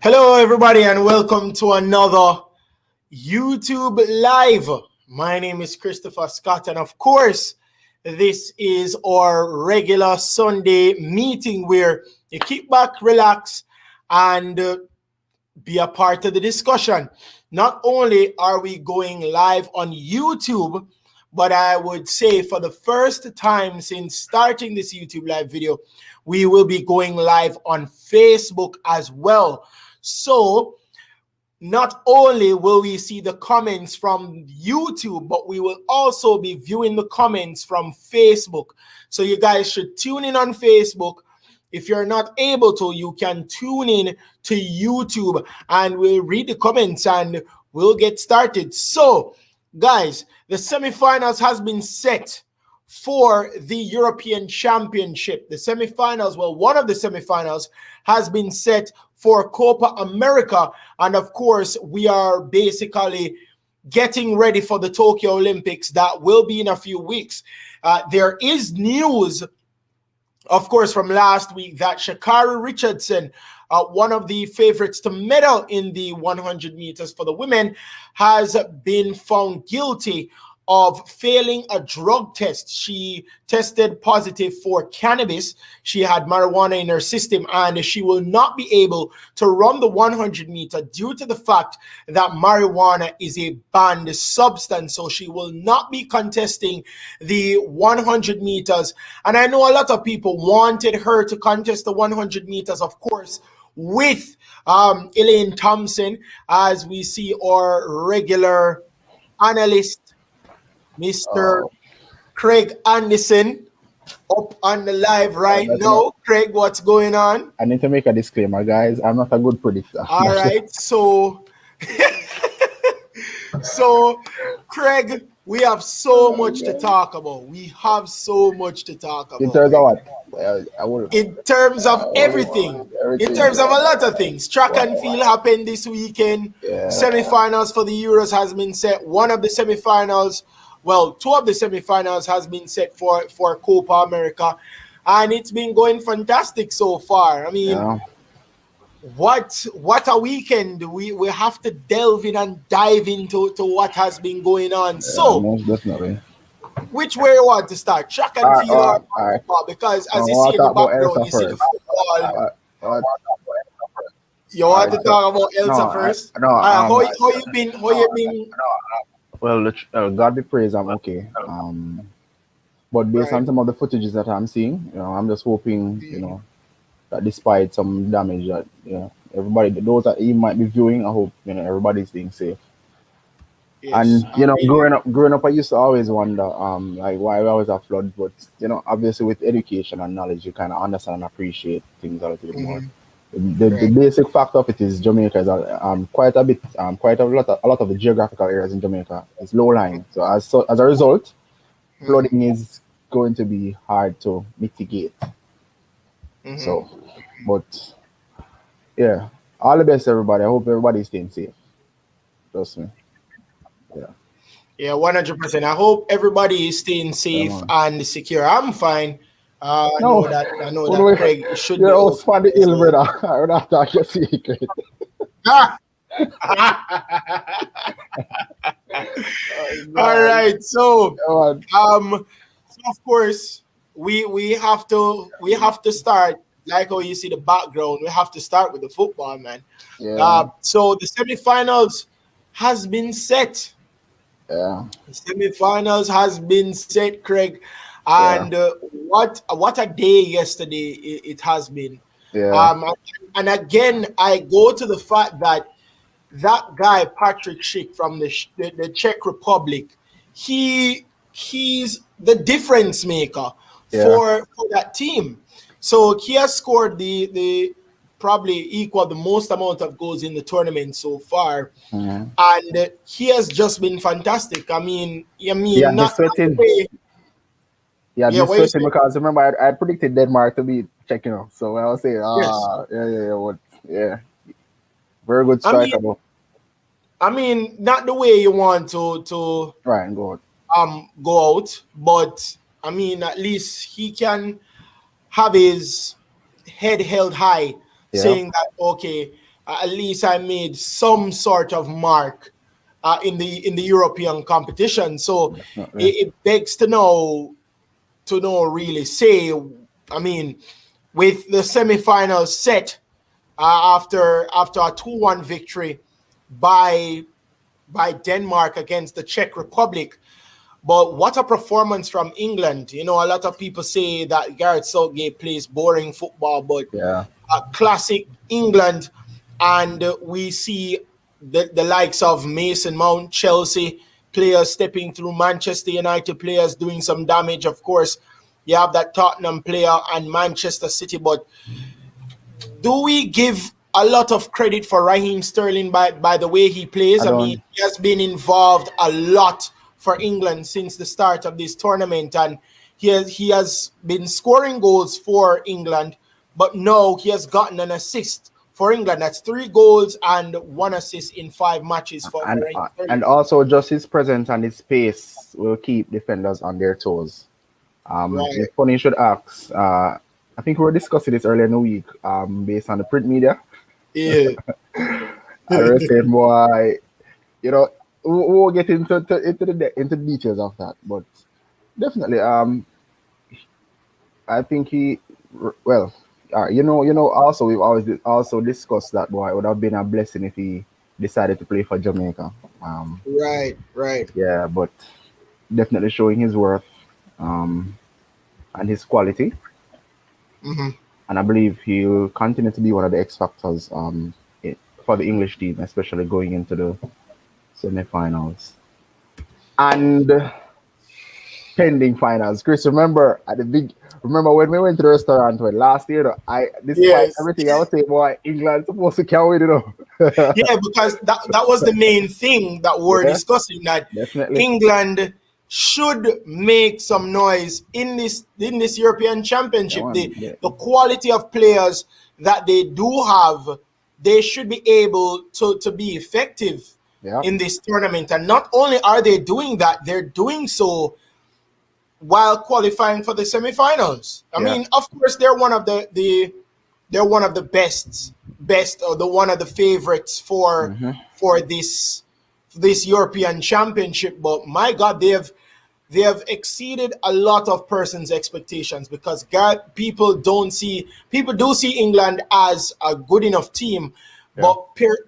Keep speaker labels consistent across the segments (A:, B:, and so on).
A: Hello, everybody, and welcome to another YouTube Live. My name is Christopher Scott, and of course, this is our regular Sunday meeting where you kick back, relax, and be a part of the discussion. Not only are we going live on YouTube, but I would say for the first time since starting this YouTube live video, we will be going live on Facebook as well. So not only will we see the comments from YouTube, but we will also be viewing the comments from Facebook. So you guys should tune in on Facebook. If you're not able to, you can tune in to YouTube and we'll read the comments and we'll get started. So, guys, the semifinals has been set for the European Championship. The semifinals, well, one of the semifinals has been set for Copa America. And of course, we are basically getting ready for the Tokyo Olympics that will be in a few weeks. There is news, of course, from last week that Shakara Richardson, one of the favorites to medal in the 100 meters for the women, has been found guilty of failing a drug test. She tested positive for cannabis. She had marijuana in her system, and she will not be able to run the 100 meter due to the fact that marijuana is a banned substance. So she will not be contesting the 100 meters. And I know a lot of people wanted her to contest the 100 meters, of course, with Elaine Thompson, as we see our regular analyst, Mr. Craig Anderson, up on the live right now. Craig, what's going on?
B: I need to make a disclaimer, guys. I'm not a good predictor.
A: All right, so Craig, we have so much to talk about. In
B: terms of what?
A: In terms of everything. In terms of a lot of things. Track and field happened this weekend. Semifinals for the Euros has been set. One of the semifinals, well, two of the semifinals has been set for Copa America, and it's been going fantastic so far. I mean, what a weekend. We have to delve in and dive into what has been going on. So,
B: most definitely.
A: Which way you want to start? Track and field or football? Because as you see in the background, you see the football. You want to talk about Elsa first? How you been?
B: Well, God be praised, I'm okay. But based on some of the footages that I'm seeing, I'm just hoping, that despite some damage that, everybody, those that you might be viewing, I hope, everybody's staying safe. Yes, and growing up, I used to always wonder, like why we always have floods. But obviously with education and knowledge, you kind of understand and appreciate things a little bit more. The basic fact of it is Jamaica is quite a lot of the geographical areas in Jamaica is low lying. So as a result, flooding is going to be hard to mitigate. So, but yeah, all the best, everybody. I hope everybody's staying safe. Trust me.
A: Yeah, 100%. I hope everybody is staying safe and secure. I'm fine. I know that Craig should be okay.
B: You're the ill, brother. I would have to talk your secret.
A: All right. So of course we have to start, like how you see the background. We have to start with the football, man. So the semifinals has been set. The semifinals has been set, Craig. And what a day yesterday it has been. And again, I go to the fact that guy Patrick Schick from the Czech Republic, he's the difference maker for that team. So he has scored the probably equal the most amount of goals in the tournament so far, and he has just been fantastic. I mean, not the way.
B: Because remember I predicted Denmark to be Czech, so I'll say, very good striker.
A: I mean, not the way you want to
B: go
A: out, but I mean, at least he can have his head held high, saying that at least I made some sort of mark in the European competition. So
B: Definitely.
A: it begs to know really say. I mean, with the semifinals set after a 2-1 victory by Denmark against the Czech Republic. But what a performance from England. You know, a lot of people say that Gareth Southgate plays boring football, but
B: Yeah.
A: classic England. And we see the likes of Mason Mount, Chelsea players stepping through, Manchester United players doing some damage. Of course, you have that Tottenham player and Manchester City. But do we give a lot of credit for Raheem Sterling by the way he plays?
B: I
A: I mean,
B: don't.
A: he has been involved a lot for England since the start of this tournament, and he has been scoring goals for England, but no, he has gotten an assist for England. That's 3 goals and 1 assist in 5 matches for Raheem
B: And
A: Sterling.
B: also just his presence and his pace will keep defenders on their toes.
A: Right.
B: It's funny you should ask. I think we were discussing this earlier in the week. Based on the print media,
A: Yeah.
B: I was saying, boy, you know, we'll get into the details of that, but definitely, I think well, also we've always also discussed that boy it would have been a blessing if he decided to play for Jamaica.
A: Right. Right.
B: Yeah, but definitely showing his worth, um, and his quality,
A: Hmm.
B: and I believe he'll continue to be one of the X factors for the English team, especially going into the semi-finals and pending finals. Chris, remember when we went to the restaurant when last year? Despite
A: Yes.
B: everything, I would say, boy, England supposed to carry it,
A: Yeah, because that was the main thing that we're
B: Yeah,
A: discussing, that
B: definitely.
A: England should make some noise in this European
B: Yeah,
A: Championship.
B: man. Yeah,
A: The quality of players that they do have, they should be able to be effective
B: yeah,
A: in this tournament. And not only are they doing that, they're doing so while qualifying for the semifinals. I
B: yeah.
A: mean, of course, they're one of they're one of the best or the one of the favorites
B: Hmm.
A: for this European Championship. But my God, they have exceeded a lot of persons' expectations, because God, people do see England as a good enough team,
B: Yeah,
A: but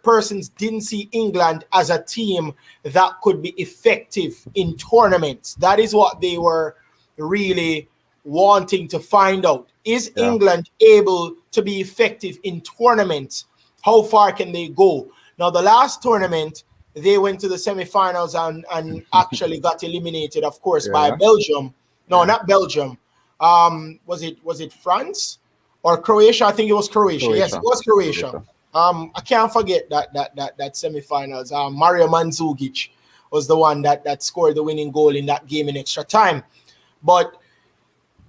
A: persons didn't see England as a team that could be effective in tournaments. That is what they were really wanting to find out. Is
B: yeah.
A: England able to be effective in tournaments? How far can they go? Now, the last tournament, they went to the semifinals and actually got eliminated, of course, by
B: Yeah,
A: Belgium. No,
B: yeah.
A: not Belgium. Was it France or Croatia? I think it was Croatia. Yes, it
B: Croatia.
A: was Croatia.
B: Croatia.
A: I can't forget that semifinals. Mario Mandzukic was the one that scored the winning goal in that game in extra time. But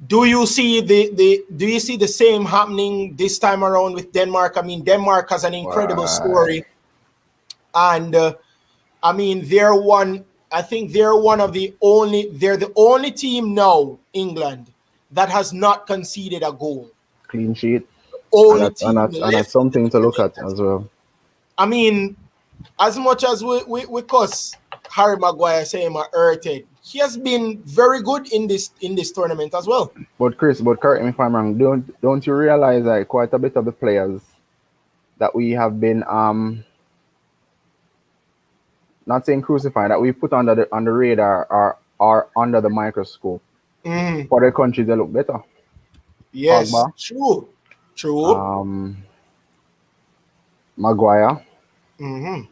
A: do you see the same happening this time around with Denmark? I mean, Denmark has an incredible
B: Why?
A: story, and I mean, they're one. I think they're one of the only. They're the only team now, England, that has not conceded a goal.
B: Clean sheet. And
A: Only
B: that's and
A: team
B: that's and that's
A: left in the
B: something to look
A: tournament.
B: at as well.
A: I mean, as much as we cuss Harry Maguire saying my hurted, he has been very good in this tournament as well.
B: But Chris, correct me if I'm wrong. Don't you realize that quite a bit of the players that we have been not saying crucified, that we put on the radar are under the microscope.
A: Mhm.
B: For the countries they look better.
A: Yes,
B: Pogba,
A: true, true.
B: um, Maguire,
A: Hmm.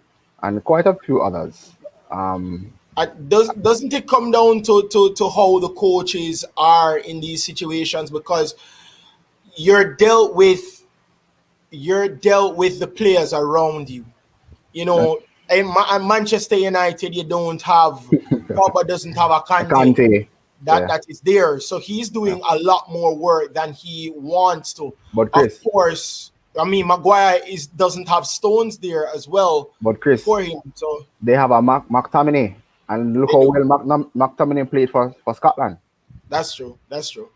B: and quite a few others. Um,
A: Doesn't it come down to how the coaches are in these situations? Because you're dealt with you're dealt with the players around you. You
B: yeah,
A: know, in Manchester United, you don't have Pogba doesn't have a Kante
B: Kante, yeah,
A: that is there, so he's
B: yeah.
A: doing a lot more work than he wants to.
B: But
A: Of
B: Chris,
A: course, I mean Maguire is doesn't have Stones there as well
B: but Chris,
A: for him, so
B: they have a McTominay, and look
A: they
B: how
A: do.
B: well McTominay played for Scotland.
A: That's true. That's true.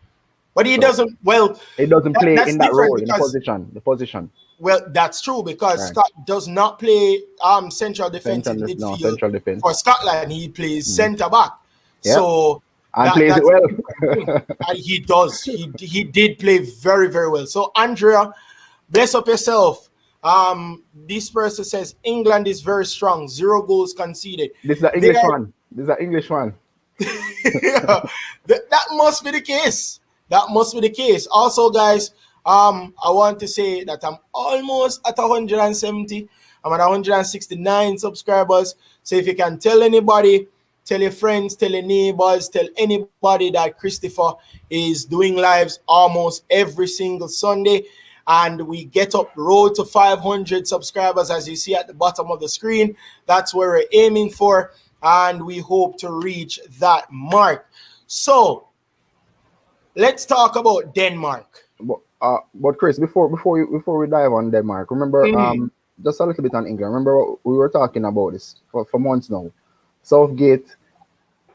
A: But he doesn't. Well,
B: he doesn't play
A: that's
B: in that
A: different
B: role, in
A: because
B: the position.
A: well, that's true because
B: Right.
A: Scott does not play central defensive midfield
B: Central defense.
A: for Scotland. He plays centre back.
B: Yeah.
A: So
B: And plays it
A: that's
B: well.
A: and he does. He did play very, very well. So Andrea, bless up yourself. This person says England is very strong. 0 goals conceded.
B: This is the English one.
A: That must be the case. That must be the case. Also, guys, I want to say that I'm almost at 170. I'm at 169 subscribers. So if you can tell anybody, tell your friends, tell your neighbors, tell anybody that Christopher is doing lives almost every single Sunday. And we get up the road to 500 subscribers, as you see at the bottom of the screen. That's where we're aiming for. And we hope to reach that mark. So let's talk about Denmark.
B: But Chris, before we dive on Denmark, remember just a little bit on England. Remember what we were talking about this for months now. Southgate,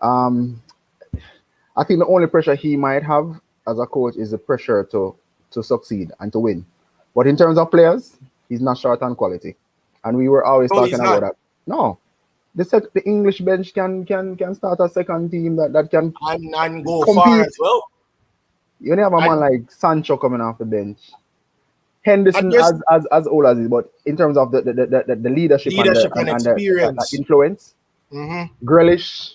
B: I think the only pressure he might have as a coach is the pressure to succeed and to win. But in terms of players, he's not short on quality. And we were always talking about that. No. The English bench can start a second team that can
A: and go
B: compete.
A: far as well.
B: You only have a man like Sancho coming off the bench. Henderson as old as he is, but in terms of the leadership and experience, the influence, Grealish,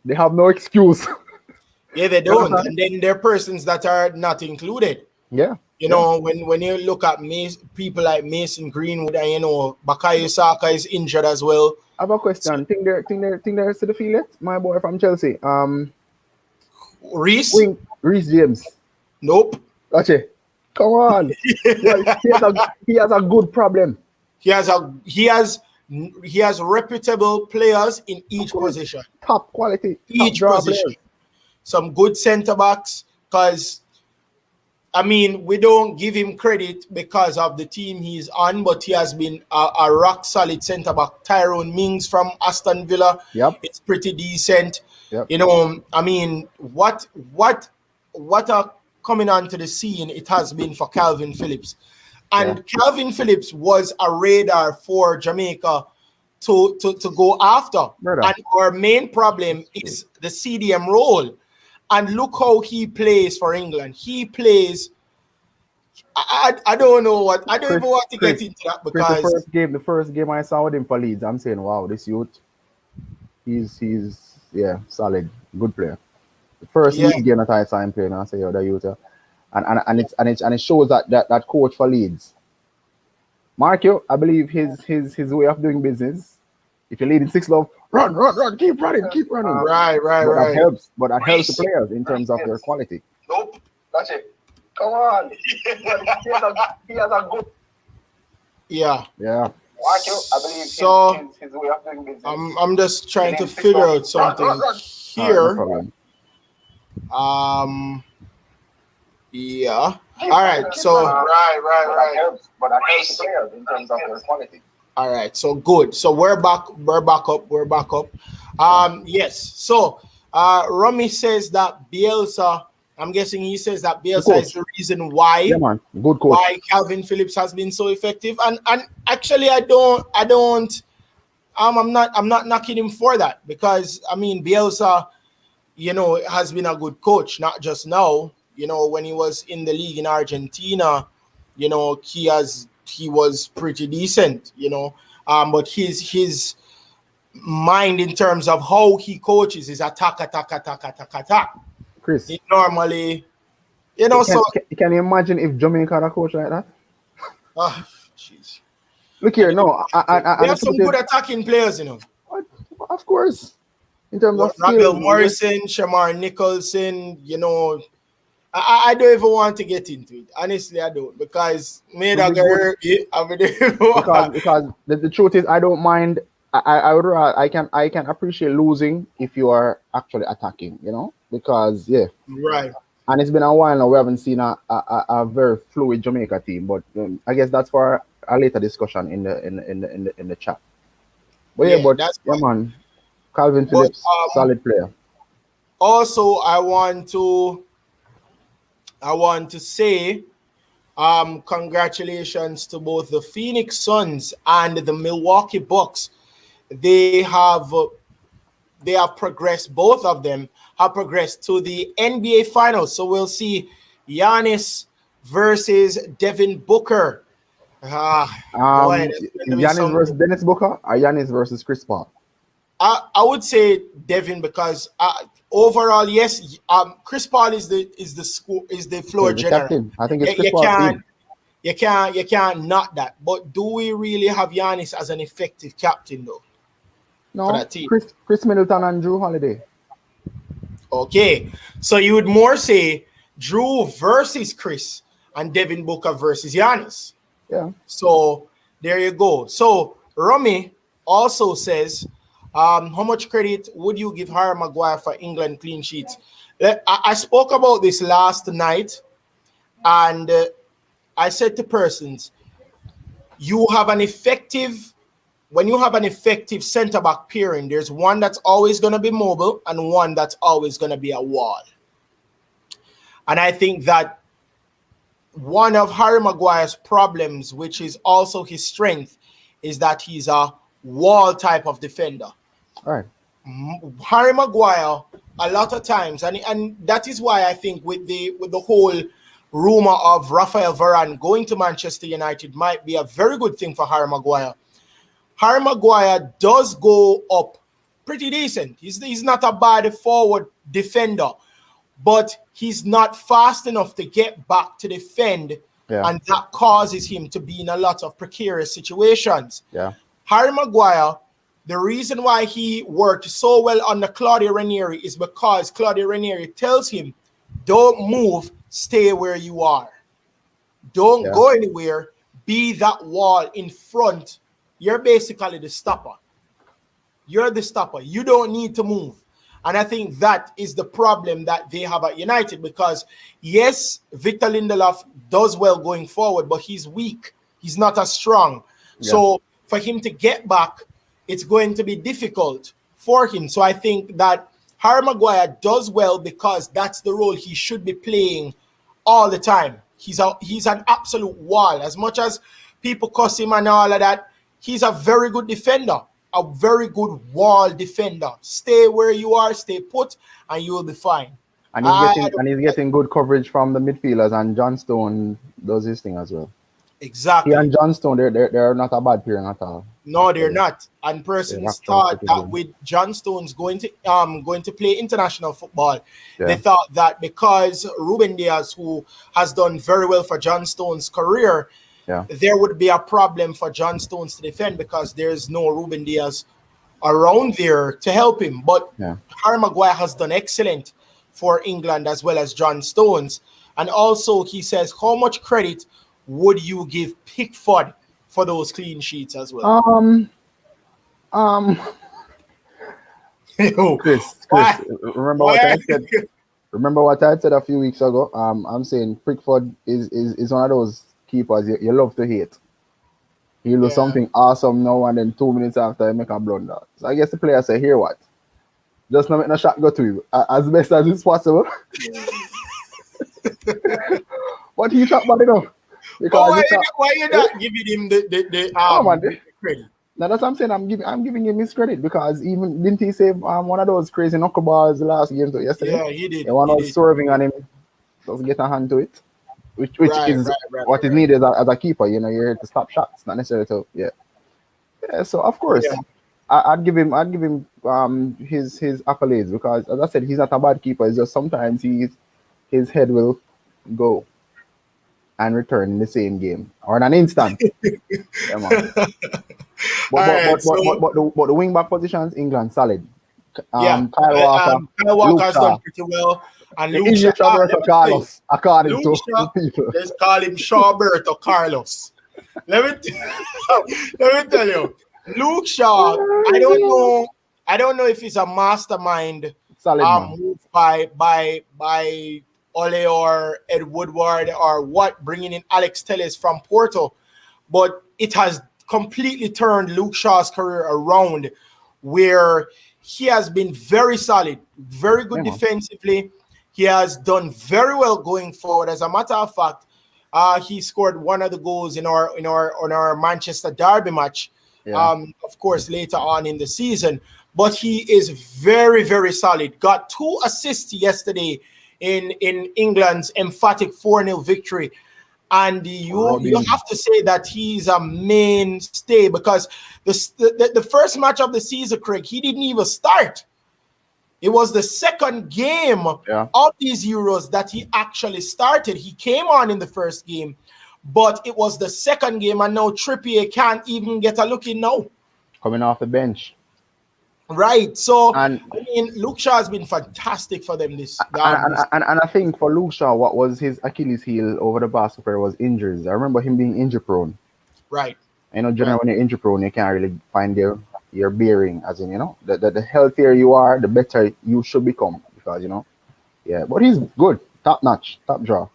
B: they have no excuse.
A: Yeah, they don't. And then there are persons that are not included.
B: Yeah.
A: You know, when you look at people like Mason Greenwood and, you know, Bukayo Saka is injured as well.
B: I have a question. Think they're to the field yet? My boy from Chelsea.
A: Reece
B: James.
A: Nope.
B: Okay. Come on. he has a good problem.
A: He has reputable players in each position.
B: Top quality.
A: Each position. Players. Some good centre backs, because I mean, we don't give him credit because of the team he's on, but he has been a rock solid centre back. Tyrone Mings from Aston Villa.
B: Yep.
A: It's pretty decent.
B: Yep.
A: You know, I mean, what are coming onto the scene, it has been for Calvin Phillips. And Calvin Phillips was a radar for Jamaica to go after.
B: Brother.
A: And our main problem is the CDM role. And look how he plays for England. He plays. I don't know what. I don't even want to get into that because
B: the first game I saw with him for Leeds, I'm saying, wow, this youth, he's solid, good player. The first league game that I saw him playing, I say, the youth, and it shows that coach for Leeds, Marco, I believe his way of doing business. If you're leading 6-0, run, keep running.
A: Right.
B: That helps the players in terms of their quality.
C: Nope, that's it. Come on. he has a good.
A: Yeah.
B: Yeah.
C: I believe
A: so,
C: his way of doing business.
A: I'm just trying to figure out something here. Yeah. All right. So
C: right. But that helps the players in terms of their quality.
A: All right, so good. So we're back up. Yes. So Rami says that Bielsa, I'm guessing he says that Bielsa is the reason why
B: good coach.
A: Why Calvin Phillips has been so effective. And actually I'm not knocking him for that, because I mean Bielsa, you know, has been a good coach, not just now. You know, when he was in the league in Argentina, you know, he was pretty decent, you know, but his mind in terms of how he coaches is attack.
B: Chris,
A: he normally, you know,
B: can you imagine if Jamaica had a coach like that?
A: Oh, jeez.
B: Look here, no,
A: we have some good attacking players, you know.
B: Of course, in terms of
A: Rabiel Morrison, Shamar Nicholson, you know. I don't even want to get into it. Honestly, I don't, because because
B: the truth is, I don't mind. I can appreciate losing if you are actually attacking, you know, because
A: right.
B: And it's been a while now. We haven't seen a very fluid Jamaica team, but I guess that's for a later discussion in the chat. But man, Calvin Phillips, solid player.
A: Also, I want to say congratulations to both the Phoenix Suns and the Milwaukee Bucks. They have progressed. Both of them have progressed to the NBA Finals. So we'll see Giannis versus Devin Booker. Boy, that's going to be
B: Giannis versus Dennis Booker or Giannis versus Chris Paul?
A: I would say Devin because overall, yes, Chris Paul is the floor general.
B: Captain. I think it's Chris Paul.
A: You can't not that. But do we really have Giannis as an effective captain though?
B: No,
A: for that team?
B: Chris Middleton and Drew Holiday.
A: Okay, so you would more say Drew versus Chris and Devin Booker versus Giannis.
B: Yeah.
A: So there you go. So Romy also says, how much credit would you give Harry Maguire for England clean sheets? I spoke about this last night, and I said to persons, when you have an effective centre-back pairing, there's one that's always going to be mobile and one that's always going to be a wall. And I think that one of Harry Maguire's problems, which is also his strength, is that he's a wall type of defender.
B: All right.
A: Harry Maguire, a lot of times, and that is why I think with the whole rumor of Rafael Varane going to Manchester United might be a very good thing for Harry Maguire. Harry Maguire does go up pretty decent. He's not a bad forward defender, but he's not fast enough to get back to defend, and that causes him to be in a lot of precarious situations.
B: Yeah.
A: Harry Maguire, the reason why he worked so well under Claudio Ranieri is because Claudio Ranieri tells him, don't move, stay where you are. Don't go anywhere, be that wall in front. You're basically the stopper. You're the stopper. You don't need to move. And I think that is the problem that they have at United because, yes, Victor Lindelof does well going forward, but he's weak. He's not as strong. Yeah. So for him to get back, it's going to be difficult for him. So I think that Harry Maguire does well because that's the role he should be playing all the time. He's an absolute wall. As much as people cuss him and all of that, he's a very good defender, a very good wall defender. Stay where you are, stay put, and you will be fine.
B: And he's getting good coverage from the midfielders, and John Stone does his thing as well.
A: Exactly.
B: He and John Stone, they're not a bad pairing at all.
A: No, they're not. And persons thought that with John Stones going to play international football, they thought that because Ruben Diaz, who has done very well for John Stones' career, there would be a problem for John Stones to defend because there's no Ruben Diaz around there to help him. But Harry Maguire has done excellent for England as well as John Stones. And also he says, how much credit would you give Pickford for those clean sheets as well?
B: Chris, remember what I said a few weeks ago? I'm saying Pickford is one of those keepers you love to hate. He'll do something awesome now and then 2 minutes after he make a blunder. So I guess the player say, here what? Just not make no shot go to you as best as it's possible. But he shot bad enough.
A: Why you not giving him the credit?
B: Now that's what I'm saying. I'm giving him his credit because even didn't he save one of those crazy knuckleballs the last game yesterday?
A: Yeah, he did.
B: The one was swerving on him, just get a hand to it, which is what is needed as a keeper. You know, you're here to stop shots, not necessarily to yeah. So of course, I'd give him his accolades because, as I said, he's not a bad keeper. It's just sometimes his head will go and return in the same game or in an instant. But the wing back positions, England solid.
A: Kyle Walker's done pretty well. And Luke Shaw,
B: Carlos, according to people.
A: Let's call him Shawberto Carlos. Let me tell you, Luke Shaw. I don't know if he's a mastermind move by Ole or Ed Woodward or what, bringing in Alex Telles from Porto, but it has completely turned Luke Shaw's career around where he has been very solid, very good defensively. He has done very well going forward. As a matter of fact, he scored one of the goals in our Manchester Derby match. Of course, later on in the season. But he is very, very solid. Got 2 assists yesterday in England's emphatic 4-0 victory. And you have to say that he's a mainstay, because the first match of the season, Craig, he didn't even start. It was the second game of these Euros that he actually started. He came on in the first game, but it was the second game, and now Trippier can't even get a look in now.
B: Coming off the bench.
A: Right. So, Luke Shaw has been fantastic for them this.
B: And I think for Luke Shaw, what was his Achilles heel over the past career was injuries. I remember him being injury prone.
A: Right.
B: Generally when you're injury prone, you can't really find your bearing, as in, the healthier you are, the better you should become, because, but he's good, top notch, top draw.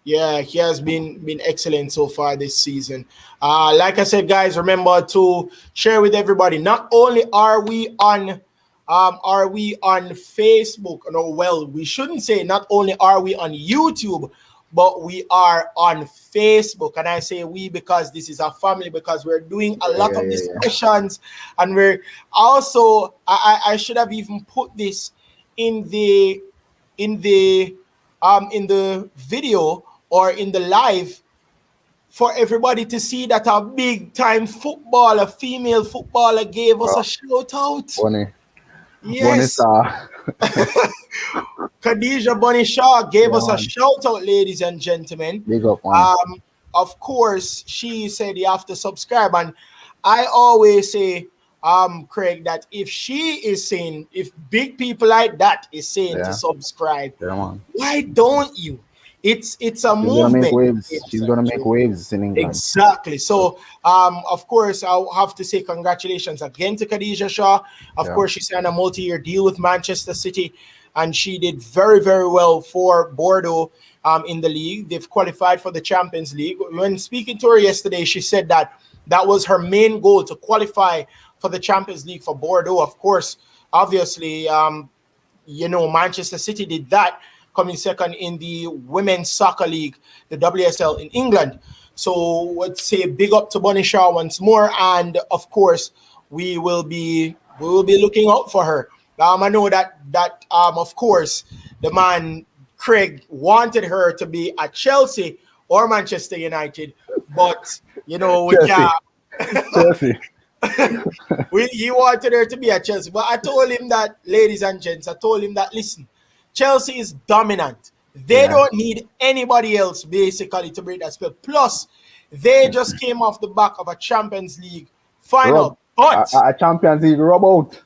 A: Yeah, he has been excellent so far this season. Like I said, guys, remember to share with everybody. Not only are we on Facebook, no, well, we shouldn't say not only are we on YouTube, but we are on Facebook. And I say we because this is a family, because we're doing a lot of discussions, and we're also I should have even put this in the video or in the live for everybody to see that a big time footballer, female footballer, gave us a shout out.
B: Bonnie.
A: Yes. Khadija Bunny Shaw gave us a shout out, ladies and gentlemen.
B: Big up, man.
A: Of course, she said you have to subscribe, and I always say, Craig, that if she is saying, if big people like that is saying to subscribe, why don't you? It's a movement.
B: She's gonna make waves in England.
A: Exactly. So, of course, I'll have to say congratulations again to Khadija Shaw. Of course, she signed a multi-year deal with Manchester City, and she did very, very well for Bordeaux in the league. They've qualified for the Champions League. When speaking to her yesterday, she said that was her main goal, to qualify for the Champions League for Bordeaux. Of course, obviously, Manchester City did that, coming second in the Women's Soccer League, the WSL in England. So let's say big up to Bunny Shaw once more, and of course we will be looking out for her. I know that of course the man Craig wanted her to be at Chelsea or Manchester United, but we can't.
B: Chelsea.
A: He wanted her to be at Chelsea, but I told him that, ladies and gents, listen, Chelsea is dominant. They don't need anybody else basically to break that spell. Plus, they just came off the back of a Champions League final. But
B: a Champions League rub-out.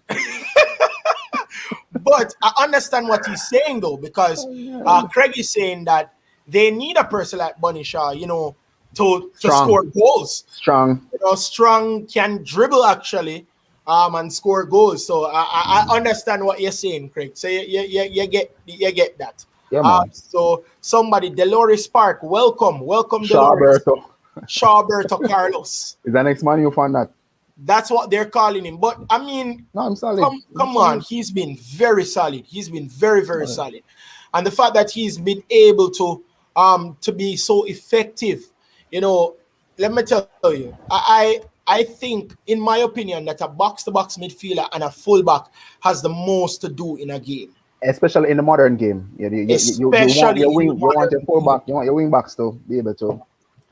A: But I understand what he's saying, though, because Craig is saying that they need a person like Bunny Shaw, to score goals.
B: Strong.
A: Strong can dribble actually, and score goals. So I understand what you're saying, Craig. So you get that.
B: Yeah,
A: so somebody, Dolores Park, welcome, Dolores. Shawberto Carlos.
B: Is the next man you found that?
A: That's what they're calling him. But I mean,
B: no, I'm solid.
A: Come on, he's been very solid. He's been very, very solid. And the fact that he's been able to be so effective, let me tell you, I think, in my opinion, that a box-to-box midfielder and a fullback has the most to do in a game.
B: Especially in the modern game. You want your fullback, you want your wing backs to be able to.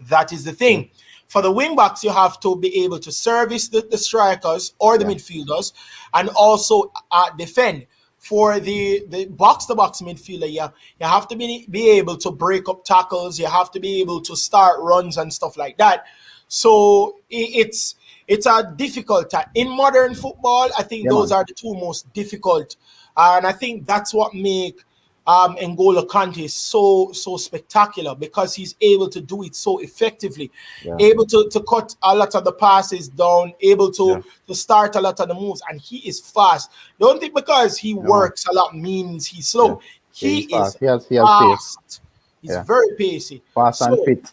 A: That is the thing. For the wing backs, you have to be able to service the strikers or the midfielders, and also defend. For the box-to-box midfielder, you have to be able to break up tackles. You have to be able to start runs and stuff like that. So it's a difficult time. In modern football, I think those are the two most difficult. And I think that's what make N'Golo Kante so spectacular, because he's able to do it so effectively, able to cut a lot of the passes down, able to start a lot of the moves, and he is fast. Don't think because he works a lot means he's slow. He is
B: fast. He has
A: fast.
B: pace.
A: He's very pacey.
B: Fast and fit.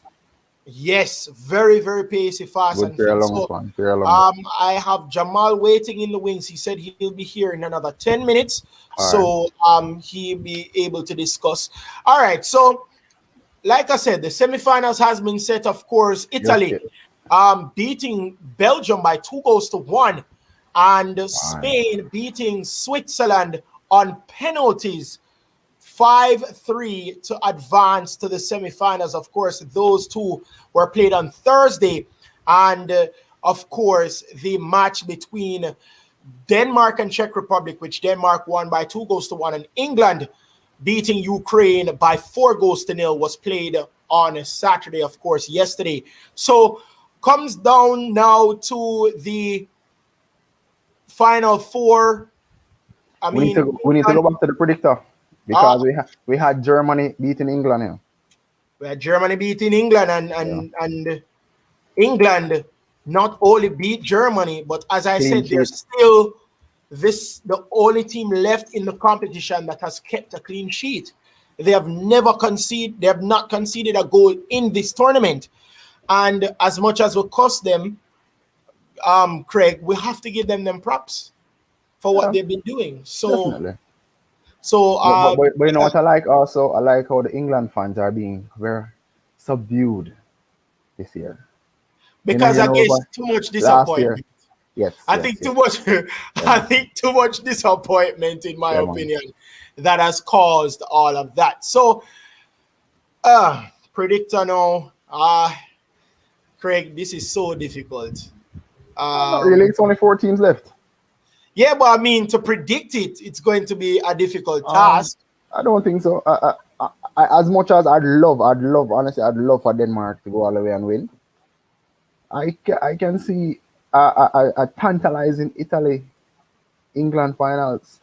A: Yes, very, very pacey, fast
B: Good
A: and
B: pair
A: fit.
B: of lungs,
A: So,
B: man. Pair of lungs.
A: I have Jamal waiting in the wings. He said he'll be here in another 10 minutes.
B: All right.
A: So, he'll be able to discuss. All right. So, like I said, the semifinals has been set. Of course,
B: Yes,
A: Italy
B: yes.
A: beating Belgium by 2-1, and
B: All right.
A: Spain beating Switzerland on penalties 5-3 to advance to the semifinals. Of course, those two were played on Thursday, and of course, the match between Denmark and Czech Republic, which Denmark won by 2-1, and England beating Ukraine by 4-0, was played on Saturday, of course, yesterday. So comes down now to the final four. I mean,
B: We need to go
A: England,
B: back to the predictor
A: uh,
B: because we had Germany beating England here.
A: where Germany beating England, and
B: Yeah.
A: and England not only beat Germany, but as I
B: Clean
A: said, they're
B: sheet.
A: still the only team left in the competition that has kept a clean sheet. They have not conceded a goal in this tournament. And as much as it cost them, Craig, we have to give them props for what
B: Yeah,
A: they've been doing. So
B: definitely.
A: so
B: But you know what I like also? I like how the England fans are being very subdued this year.
A: because
B: You
A: I
B: know,
A: guess
B: but
A: too much
B: last year,
A: disappointment.
B: yes,
A: I
B: yes,
A: think
B: yes,
A: too much. I
B: yeah,
A: think too much disappointment, in my
B: yeah, man.
A: opinion, that has caused all of that. So, predictor now. Craig, this is so difficult.
B: Not really.
A: Um,
B: It's only 4 teams left.
A: yeah, but I mean, to predict it, it's going to be a difficult
B: Um,
A: task.
B: I don't think so. As much as honestly, I'd love for Denmark to go all the way and win. I can see a tantalizing Italy England finals.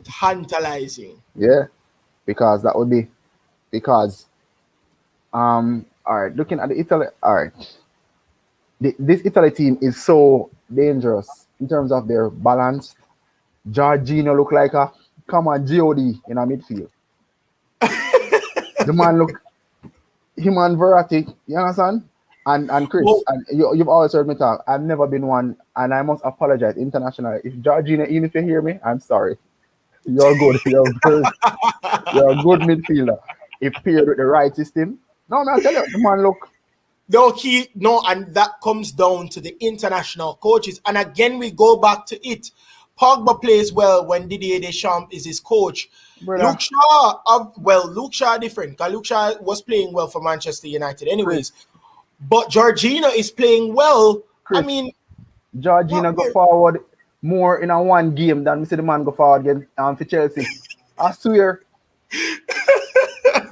A: Tantalizing.
B: Yeah, because that would be because all right, looking at the Italy, all right, this Italy team is so dangerous in terms of their balance. Jorginho look like a come on God in a midfield. The man look him and Verratti, you understand? And Chris,
A: Well,
B: and you've always heard me talk. I've never been one, and I must apologize internationally. If Jorginho, even if you hear me, I'm sorry. You're good. You're a good midfielder. If paired with the right system. No, man, I tell you, the man look.
A: no, and that comes down to the international coaches. And again, we go back to it. Pogba plays well when Didier Deschamps is his coach.
B: Brother,
A: Luke Shaw different, because Luke Shaw was playing well for Manchester United anyways.
B: Chris,
A: But Georgina is playing well. I
B: Chris,
A: mean,
B: Jorginho go forward more in a one game than we see the man go forward again for Chelsea. I swear.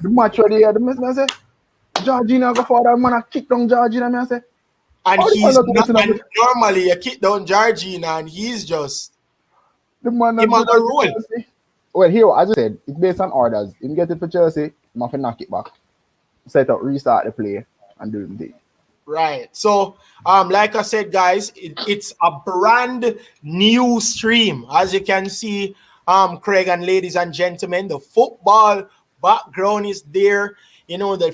B: The match right there, the man say, Jorginho go forward, and man I kick down Jorginho, I say,
A: and
B: how the man
A: he's
B: not do
A: not,
B: this
A: and normally you kick down Georgina and he's just
B: The man
A: him
B: not
A: on
B: do
A: the
B: that for
A: roll.
B: Chelsea. Well, here, as I said, it's based on orders. If you get it for Chelsea, you have to knock it back. Set up, restart the play, and do the thing.
A: Right. So, like I said, guys, it's a brand new stream. As you can see, Craig and ladies and gentlemen, the football background is there. You know, the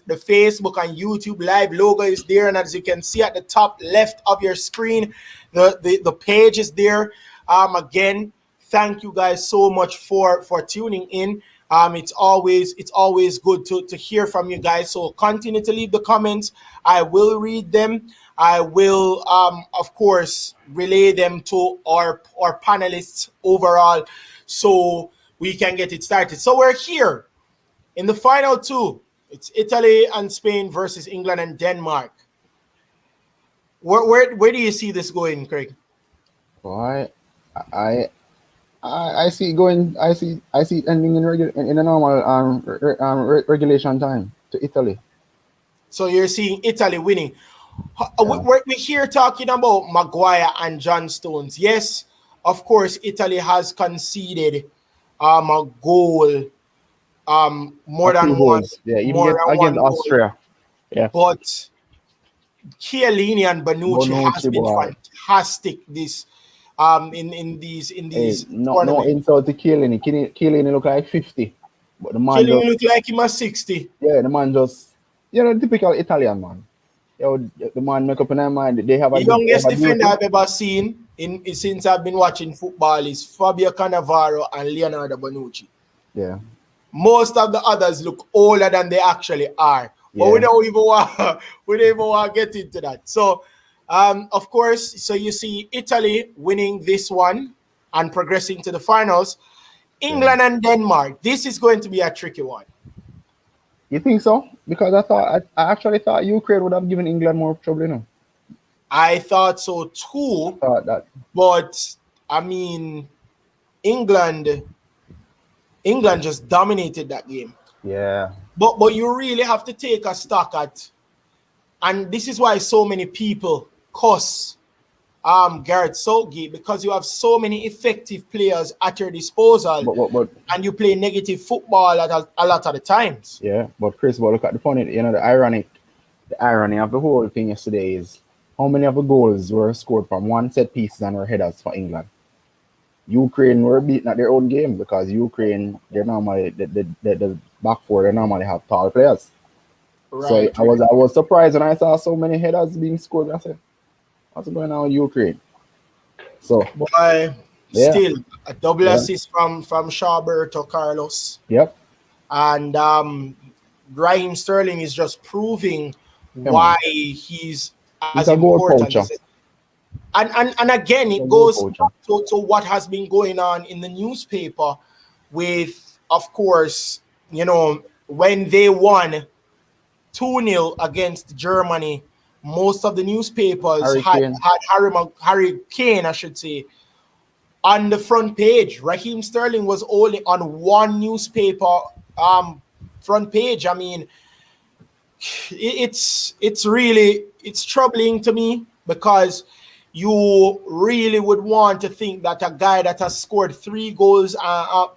A: Facebook and YouTube live logo is there. And as you can see at the top left of your screen, the page is there. Again, thank you guys so much for tuning in. It's always good to hear from you guys. So continue to leave the comments. I will read them. I will of course relay them to our panelists overall, so we can get it started. So we're here in the final two. It's Italy and Spain versus England and Denmark. Where do you see this going, Craig?
B: Boy, I I see it going. I see it ending in a normal regulation time to Italy.
A: So you're seeing Italy winning.
B: Yeah.
A: We're here talking about Maguire and John Stones. Yes, of course, Italy has conceded a goal,
B: Or two goals. Yeah, even
A: more
B: get
A: than
B: against
A: one goal.
B: Austria. Yeah.
A: But Chiellini and Bonucci has
B: Bonucci
A: been
B: boy.
A: fantastic this in
B: Hey,
A: these
B: no
A: tournaments.
B: insult to Chiellini. Chiellini look like 50, but the man
A: Chiellini
B: just
A: look like him at 60.
B: yeah, the man just typical Italian man. The man make up in their mind. They have
A: The youngest defender
B: duty.
A: I've ever seen since I've been watching football is Fabio Cannavaro and Leonardo Bonucci.
B: Yeah.
A: Most of the others look older than they actually are. But we don't even want to get into that. So, of course, so you see Italy winning this one and progressing to the finals. England and Denmark. This is going to be a tricky one.
B: You think so? Because I actually thought Ukraine would have given England more trouble, you know.
A: I thought so too.
B: I thought that.
A: But I mean, England just dominated that game.
B: Yeah.
A: But you really have to take a stock at, and this is why so many people cuss Gareth Southgate, because you have so many effective players at your disposal,
B: but
A: and you play negative football at a lot of the times.
B: Yeah, but Chris, look at the funny, the irony of the whole thing yesterday is how many of the goals were scored from one set pieces and were headers for England. Ukraine were beaten at their own game because Ukraine, they're normally the back four, they normally have tall players. Right. So I was surprised when I saw so many headers being scored. I said, what's going on with Ukraine? So
A: still a double assist from Shawberto Carlos.
B: Yep.
A: And Raheem Sterling is just proving why he's as important. And again, it goes to what has been going on in the newspaper with, of course, when they won 2-0 against Germany, most of the newspapers had Harry Kane, I should say, on the front page. Raheem Sterling was only on one newspaper front page. I mean, it's troubling to me, because you really would want to think that a guy that has scored 3 goals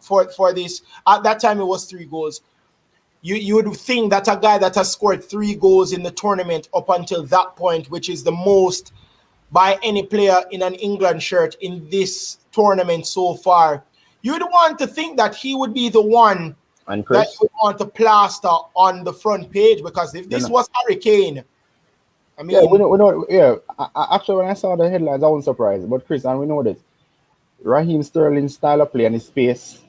A: for this, at that time it was 3 goals, you would think that a guy that has scored 3 goals in the tournament up until that point, which is the most by any player in an England shirt in this tournament so far, you would want to think that he would be the one that you want to plaster on the front page, because if this was Harry Kane, I mean,
B: we know. Actually, when I saw the headlines, I wasn't surprised. But Chris, and we know this, Raheem Sterling's style of play and his pace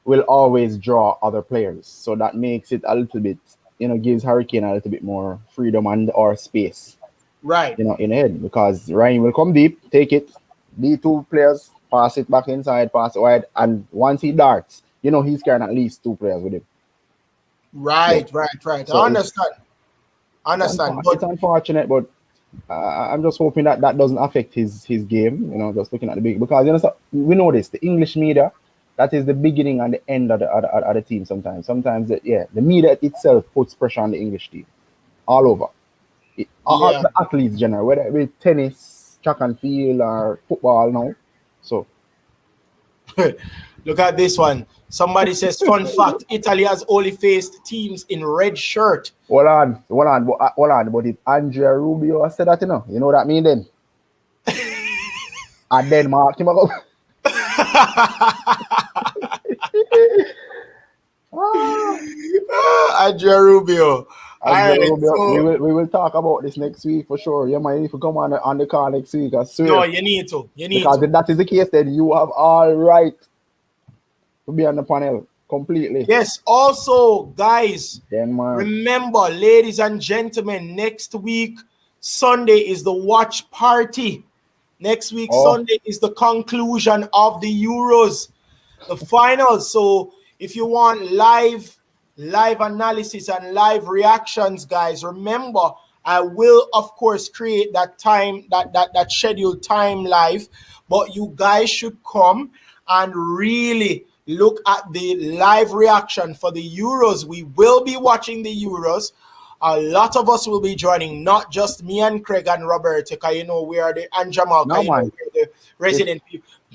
B: will always draw other players. So that makes it a little bit, gives Harry Kane a little bit more freedom or space.
A: Right.
B: In the head, because Raheem will come deep, take it, the 2 players, pass it back inside, pass it wide, and once he darts, he's carrying at least 2 players with him.
A: Right. So I understand.
B: It's unfortunate, but I'm just hoping that doesn't affect his game. Just looking at the big, because we know this, the English media, that is the beginning and the end of the team. Sometimes the media itself puts pressure on the English team, all over. All the athletes generally, whether it be tennis, track and field, or football now. So
A: look at this one. Somebody says, fun fact, Italy has only faced teams in red shirt.
B: Hold on. But if Andrea Rubio said that, you know what that mean then? And Denmark him up.
A: Andrea Rubio.
B: So we will talk about this next week for sure. You might need to come on the call next week. I swear.
A: No, you need to.
B: Because if that is the case, then you have all right to be on the panel completely.
A: Yes. Also, guys,
B: Denmark.
A: Remember, ladies and gentlemen, next week Sunday is the watch party. Next week Sunday is the conclusion of the Euros, the finals. So if you want live analysis and live reactions, guys, remember, I will of course create that time, that scheduled time live, but you guys should come and really look at the live reaction for the Euros. We will be watching the Euros. A lot of us will be joining, not just me and Craig and Robert, because we are and Jamal, we're the resident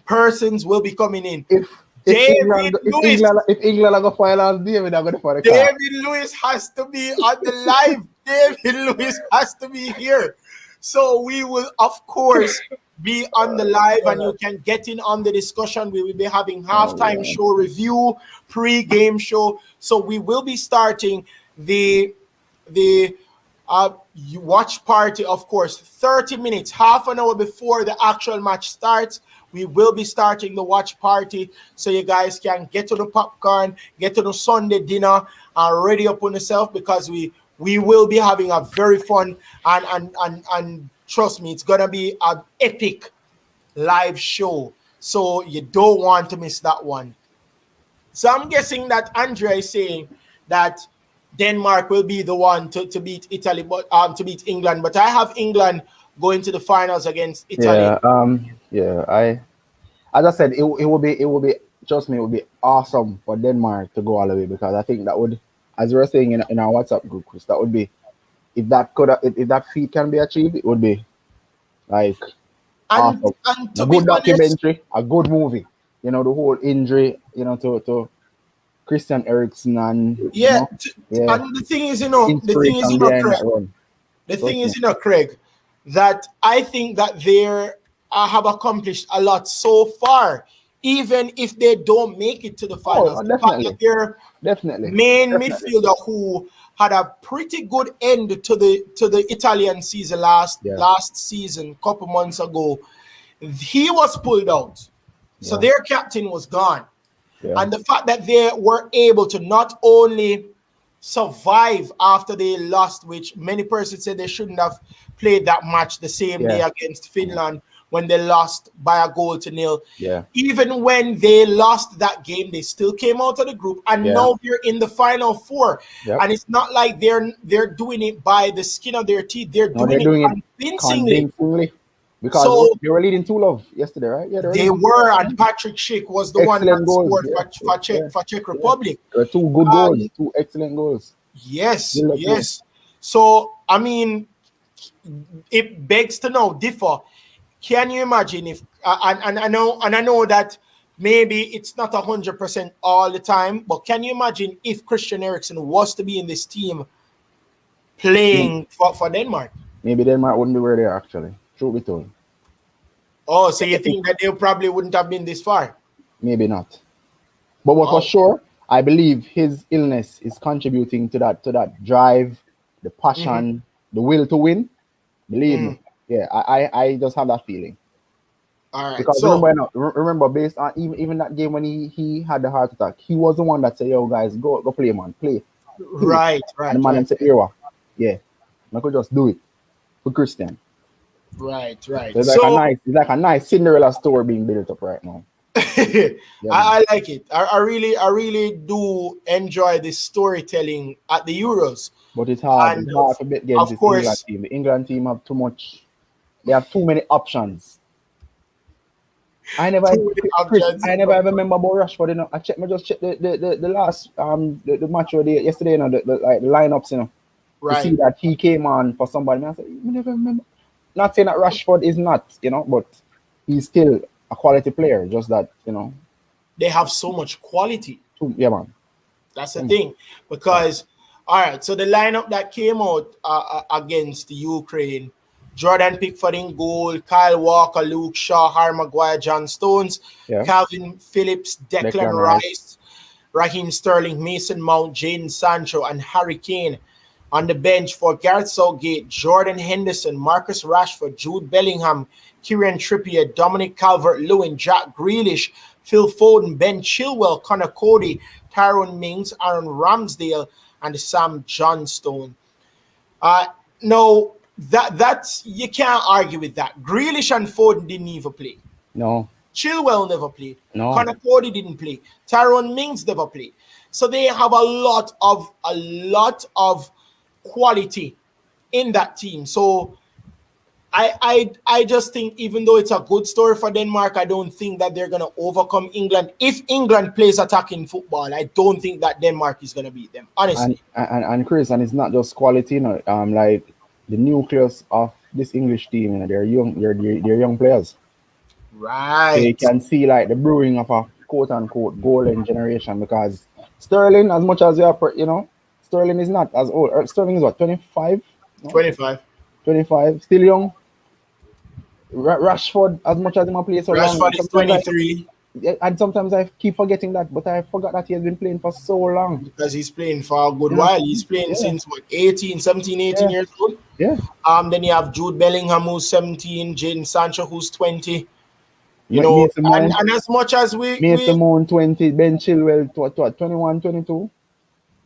A: persons will be coming in.
B: If England are going to file David, I'm going to file
A: David Lewis has to be on the live. David Lewis has to be here. So we will, of course, be on the live, and you can get in on the discussion. We will be having halftime show review, pre-game show. So we will be starting the the watch party, of course, 30 minutes, half an hour before the actual match starts. We will be starting the watch party so you guys can get to the popcorn, get to the Sunday dinner, and ready up on yourself because we will be having a very fun and trust me, it's gonna be an epic live show. So you don't want to miss that one. So I'm guessing that Andrea is saying that Denmark will be the one to beat Italy, but to beat England. But I have England going to the finals against Italy.
B: I as I said, it will be trust me, it would be awesome for Denmark to go all the way because I think that would, as we were saying in our WhatsApp group, Chris, that would be if that feat can be achieved, it would be like awesome.
A: And to
B: A
A: be
B: good
A: honest,
B: documentary, a good movie. You know, the whole injury, to Christian Eriksen and
A: and the thing is,
B: inspiration behind that run.
A: The thing is, Craig, that I think that they have accomplished a lot so far, even if they don't make it to the finals.
B: Definitely.
A: Their main midfielder who had a pretty good end to the Italian season last season, couple months ago, he was pulled out. So their captain was gone. Yeah. And the fact that they were able to not only survive after they lost, which many persons said they shouldn't have played that match the same day against Finland when they lost by a goal to nil.
B: Yeah.
A: Even when they lost that game, they still came out of the group, and now they're in the final four. Yep. And it's not like they're doing it by the skin of their teeth. They're doing it convincingly.
B: Because they were leading 2-0 yesterday, right? Yeah,
A: they were, and Patrick Schick was the one that scored for Czech Republic.
B: There were 2 good goals, 2 excellent goals.
A: Yes. So, I mean, it begs to now differ. Can you imagine if, and I know that maybe it's not 100% all the time, but can you imagine if Christian Eriksen was to be in this team playing for Denmark?
B: Maybe Denmark wouldn't be where they are actually. Truth be told.
A: Oh, so you think that they probably wouldn't have been this far?
B: Maybe not. But for sure, I believe his illness is contributing to that drive, the passion, the will to win. Believe me. Yeah, I just have that feeling.
A: All right.
B: Because remember, based on even that game when he had the heart attack, he was the one that said, "Yo, guys, go play, man, play."
A: Right.
B: And the man said, "Yeah, I could just do it for Christian."
A: Right.
B: So it's like a nice Cinderella story being built up right now.
A: I like it. I really do enjoy this storytelling at the Euros.
B: But it's hard. It's hard to bet against this England team. The England team have too much. They have too many options. I never ever remember about Rashford. You know, I just checked the last the match yesterday. You know, the lineups. You know,
A: right.
B: To see that he came on for somebody. I said, I never remember. Not saying that Rashford is not, but he's still a quality player. Just that,
A: they have so much quality.
B: Yeah, man.
A: That's the thing. Because, all right, so the lineup that came out against the Ukraine, Jordan Pickford in goal, Kyle Walker, Luke Shaw, Harry Maguire, John Stones, Calvin Phillips, Declan Rice, Raheem Sterling, Mason Mount, Jadon Sancho, and Harry Kane. On the bench for Gareth Southgate, Jordan Henderson, Marcus Rashford, Jude Bellingham, Kieran Trippier, Dominic Calvert-Lewin, Jack Grealish, Phil Foden, Ben Chilwell, Connor Cody, Tyrone Mings, Aaron Ramsdale, and Sam Johnstone. No, that's you can't argue with that. Grealish and Foden didn't even play.
B: No.
A: Chilwell never played.
B: No.
A: Connor Cody didn't play. Tyrone Mings never played. So they have a lot of quality in that team. So I just think even though it's a good story for Denmark, I don't think that they're going to overcome England. If England plays attacking football, I don't think that Denmark is going to beat them, honestly.
B: And Chris, and it's not just quality, like the nucleus of this English team, they're young players.
A: Right.
B: So you can see like the brewing of a quote-unquote golden generation because Sterling, as much as Sterling is not as old. Sterling is what, 25? No? 25, still young. Rashford, as much as he plays so long.
A: Rashford is 23.
B: And sometimes I keep forgetting that, but I forgot that he has been playing for so long.
A: Because he's playing for a good
B: You know,
A: while. He's playing
B: yeah,
A: since what, 18, 17, 18
B: yeah,
A: years old.
B: yeah.
A: Then you have Jude Bellingham who's 17, Jaden Sancho who's 20. You know,
B: Mason Mount,
A: and as much as we
B: Mason Mount 20, Ben Chilwell, what, 21, 22?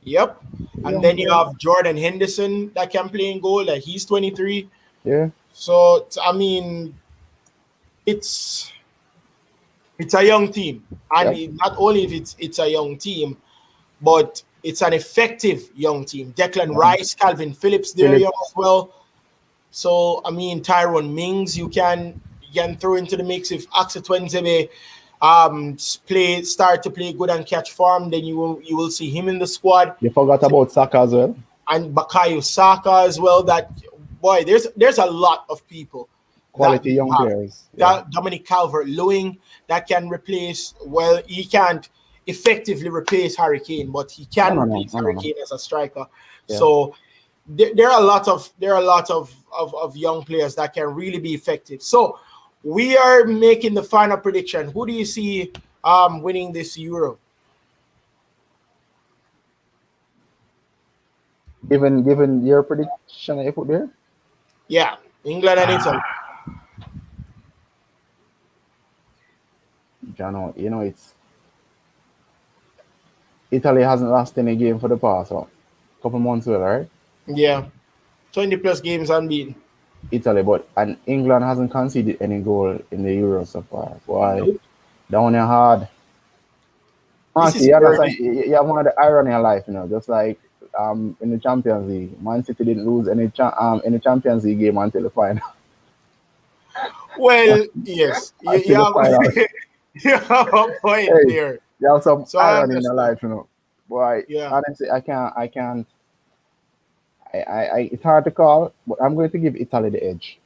A: yep. And
B: Young
A: then you
B: boy.
A: have Jordan Henderson that can play in goal, like he's 23.
B: Yeah.
A: So I mean, it's it's a young team, and
B: Yep.
A: not only if it's a young team, but it's an effective young team. Declan
B: Yeah.
A: Rice, Calvin Phillips, they're
B: Phillips.
A: young as well. So I mean, Tyrone Mings, you can throw into the mix if Axel Twenzebe start to play good and catch form, then you will see him in the squad.
B: You forgot about Saka as well.
A: And Bakayo Saka as well. That boy, there's a lot of people that
B: Quality
A: we
B: young
A: have.
B: players. Yeah.
A: Dominic Calvert-Lewin that can replace. Well, he can't effectively replace Harry Kane, but he can replace Harry Kane as a striker.
B: Yeah.
A: So there are a lot of young players that can really be effective. So we are making the final prediction. Who do you see winning this Euro?
B: Given your prediction that you put there,
A: Yeah, England and Italy.
B: Jano, it's Italy hasn't lost any game for the past couple months, well, right?
A: Yeah, 20 plus games unbeaten.
B: Italy, and England hasn't conceded any goal in the Euro so far. Boy,
A: Nope.
B: down there hard.
A: This is
B: Honestly,
A: early.
B: you have one of the irony of life, just like in the Champions League, Man City didn't lose any Champions League game until the final.
A: Well, yes,
B: Until the final.
A: you have a point there.
B: You have some
A: So I
B: irony in your
A: understand.
B: life. Boy,
A: Yeah.
B: honestly, I can't. It's hard to call, but I'm going to give Italy the edge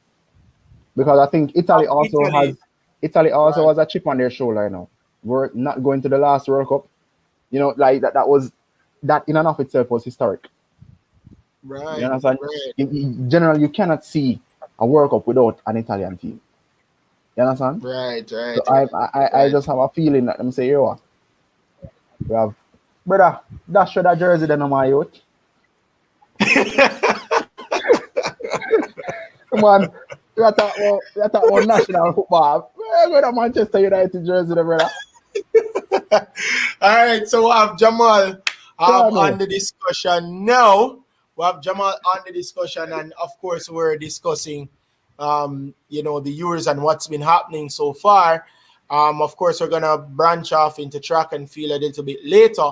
B: because I think Italy also
A: Right,
B: has a chip on their shoulder. We're not going to the last World Cup. Like that in and of itself was historic. You
A: right,
B: understand?
A: right.
B: In general, you cannot see a World Cup without an Italian team. You understand?
A: Right,
B: So
A: right,
B: I just have a feeling that them say, yo, we have brother, that should that jersey then on my youth. Come on, we talk about national football. We're going to Manchester United jersey, there, brother.
A: All right, so we have Jamal
B: Shawnee.
A: on the discussion now. We have Jamal on the discussion, and of course, we're discussing, the Euros and what's been happening so far. Of course, we're gonna branch off into track and field a little bit later,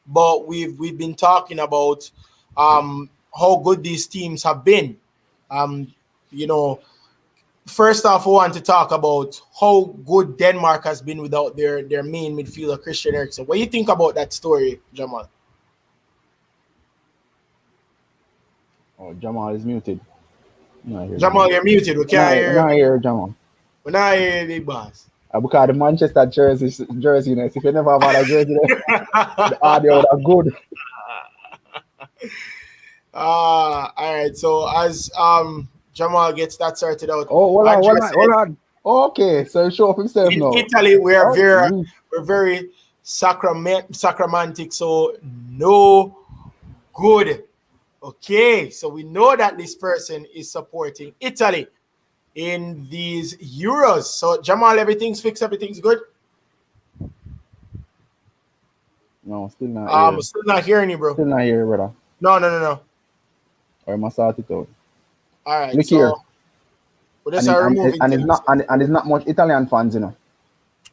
A: but we've been talking about how good these teams have been. Um, you know, First off, I want to talk about how good Denmark has been without their main midfielder Christian Eriksen. What do you think about that story, Jamal?
B: Oh, Jamal is muted.
A: Jamal, you're muted. We can't hear you.
B: Not here, Jamal.
A: We're not hearing you, big boss.
B: Because the Manchester jersey, if you never have had a jersey there, the audio would have good.
A: All right. So as Jamal gets that sorted out,
B: Oh, hold
A: Andrea said,
B: on. Okay, so he show up himself
A: in
B: now.
A: Italy, we're
B: Oh,
A: very sacramentic, so no good. Okay, so we know that this person is supporting Italy in these Euros. So Jamal, everything's fixed, everything's good.
B: No, still not here.
A: Still not hearing you, bro.
B: Still not here, brother.
A: No.
B: Or I must sort it out.
A: All right,
B: Look
A: so
B: here.
A: we'll just removing
B: And
A: things.
B: it's not much Italian fans,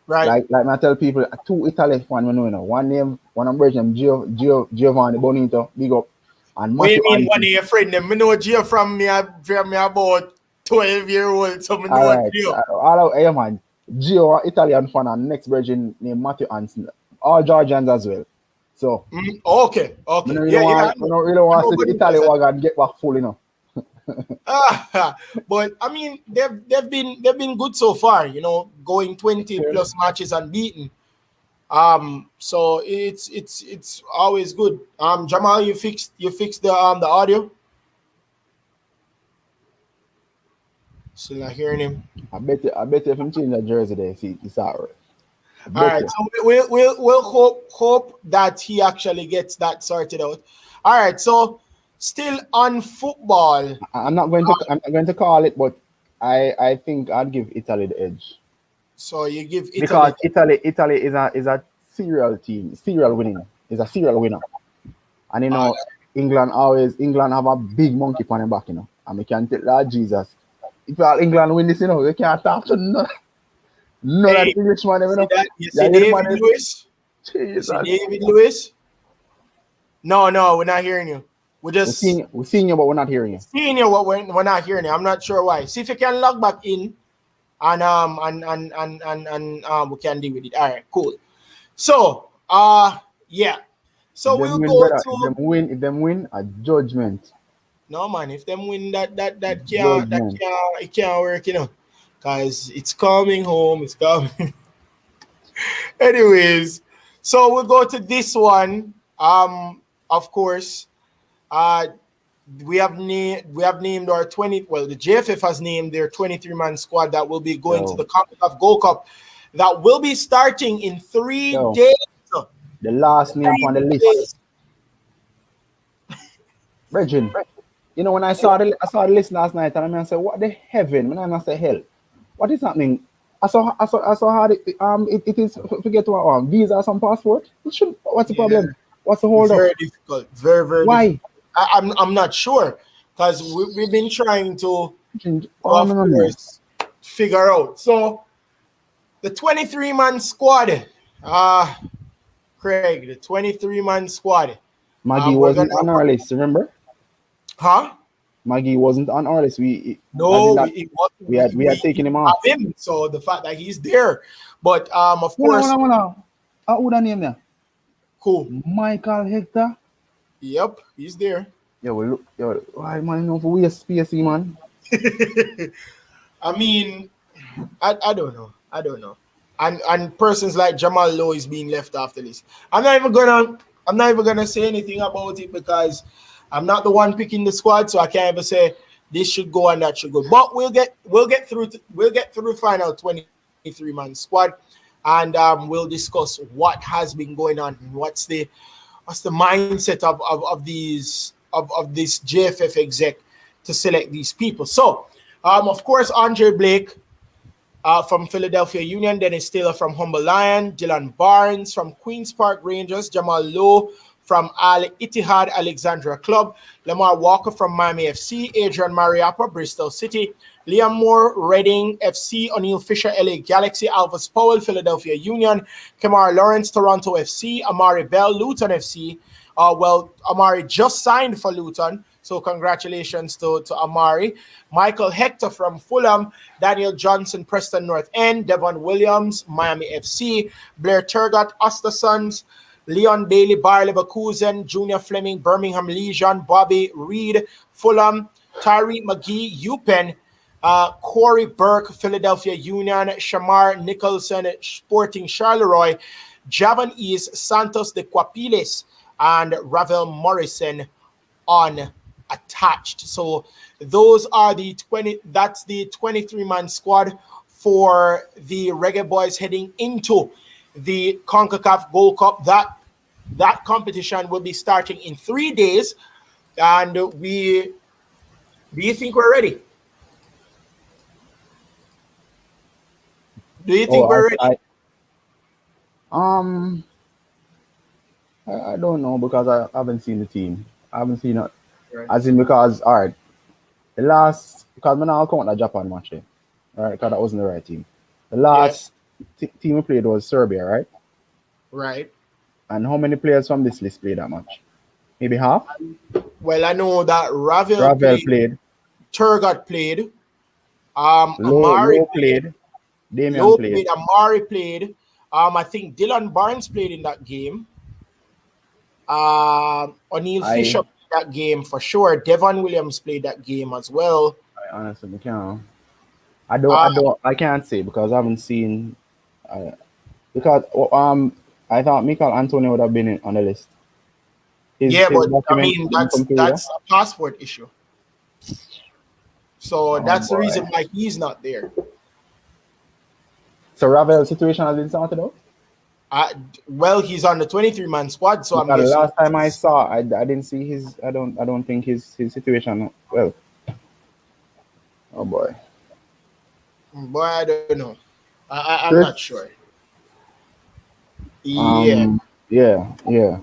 A: Right.
B: Like I tell people, two Italian fans we know, One I'm Belgium, Giovanni Bonito, big up. And
A: What do you
B: Matthew
A: mean one of
B: Ansi.
A: your friend them? I know Gio from me about 12-year-old, so I know
B: All right.
A: Gio.
B: All out, hey, man. Gio, Italian fan, and next version named Matthew Ansi. All Georgians as well. So,
A: Okay.
B: I don't really
A: Yeah.
B: want to see the
A: Nobody
B: Italian
A: does
B: wagon get back full,
A: But I mean, they've been good so far. Going 20 plus matches unbeaten. So it's always good. Jamal, you fixed the audio. Still not hearing him.
B: I bet you if him change that jersey there, see, it's all right.
A: All right, so we'll hope that he actually gets that sorted out. All right, so still on football.
B: I'm not going to call it, but I think I'd give Italy the edge
A: So you give Italy
B: because Italy is a serial team, serial winning, is a serial winner, and England have a big monkey on their back, and we can't tell that Jesus. If all England win this, we can't talk to none of the Englishman,
A: you see David Lewis?
B: Jesus.
A: You see David Lewis? No, we're not hearing you. We're
B: seeing you, but we're not hearing you.
A: Seeing you, but we're not hearing you. I'm not sure why. See if you can log back in, and we can deal with it. All right, cool. So, yeah. So we'll go to
B: if them win a judgment.
A: No man, if them win that it can't work, because it's coming home. It's coming. Anyways, so we'll go to this one. Of course, we have named our 20. Well, the JFF has named their 23-man squad that will be going to the CONCACAF Gold Cup. That will be starting in 3 days.
B: The last name on the list, Virgin. When I saw the list last night, and I said, "What the heaven?" When I said, "Hell, what is happening?" I saw how it is. Forget what visa, some passport. What's the problem? What's the hold up?
A: Very difficult. Very, very.
B: Why?
A: Difficult. I'm not sure because we've been trying to of course figure out. So the 23-man squad, Craig, the 23-man squad.
B: Maggie wasn't on our list, remember?
A: Huh?
B: Maggie wasn't on our list. We had taken him off.
A: So the fact that he's there, but of course.
B: Who that name there?
A: Cool.
B: Michael Hector.
A: Yep, he's there.
B: Why man know for we space, man?
A: I mean, I don't know. And persons like Jamal Lowe is being left off the list. I'm not even gonna say anything about it because I'm not the one picking the squad, so I can't even say this should go and that should go. But we'll get through final 23-man squad, and we'll discuss what has been going on and what's the mindset of this JFF exec to select these people. So, of course, Andre Blake from Philadelphia Union, Dennis Taylor from Humble Lion, Dylan Barnes from Queen's Park Rangers, Jamal Lowe from Al Ittihad Alexandria Club, Lamar Walker from Miami FC, Adrian Mariappa, Bristol City, Liam Moore, Reading FC, O'Neal Fisher, LA Galaxy, Alvis Powell, Philadelphia Union, Kamar Lawrence, Toronto FC, Amari Bell, Luton FC. Amari just signed for Luton, so congratulations to Amari. Michael Hector from Fulham, Daniel Johnson, Preston North End, Devon Williams, Miami FC, Blair Turgot, Ostersons, Leon Bailey, Bayer Leverkusen, Junior Fleming, Birmingham Legion, Bobby Reed, Fulham, Tyree McGee, UPenn, Corey Burke, Philadelphia Union, Shamar Nicholson, Sporting Charleroi, Javan East, Santos de Quapiles, and Ravel Morrison unattached. So those are that's the 23-man squad for the Reggae Boys heading into the CONCACAF Gold Cup. That competition will be starting in 3 days. And do you think we're ready? Do you think we're ready?
B: I don't know because I haven't seen the team. I haven't seen it. Right. As in because, all right, because I'm not count the Japan match, all right, because that wasn't the right team. The last team we played was Serbia, right?
A: Right.
B: And how many players from this list played that match? Maybe half?
A: Well, I know that Ravel played. Turgot played. Amari
B: played. Damian played.
A: Amari played. I think Dylan Barnes played in that game. O'Neal Fisher played that game for sure. Devon Williams played that game as well.
B: I honestly can't. I can't say because I haven't seen. Because I thought Michael Antonio would have been on the list.
A: But I mean that's a passport issue. So that's the reason why he's not there.
B: So Ravel's situation has been sorted out?
A: Well, he's on the 23-man squad, so I'm
B: Because the
A: guessing.
B: last time I saw, I didn't see his. I don't think his situation. Well, oh boy,
A: Boy, I don't know. I'm not
B: Chris.
A: sure. Yeah.
B: Um, yeah.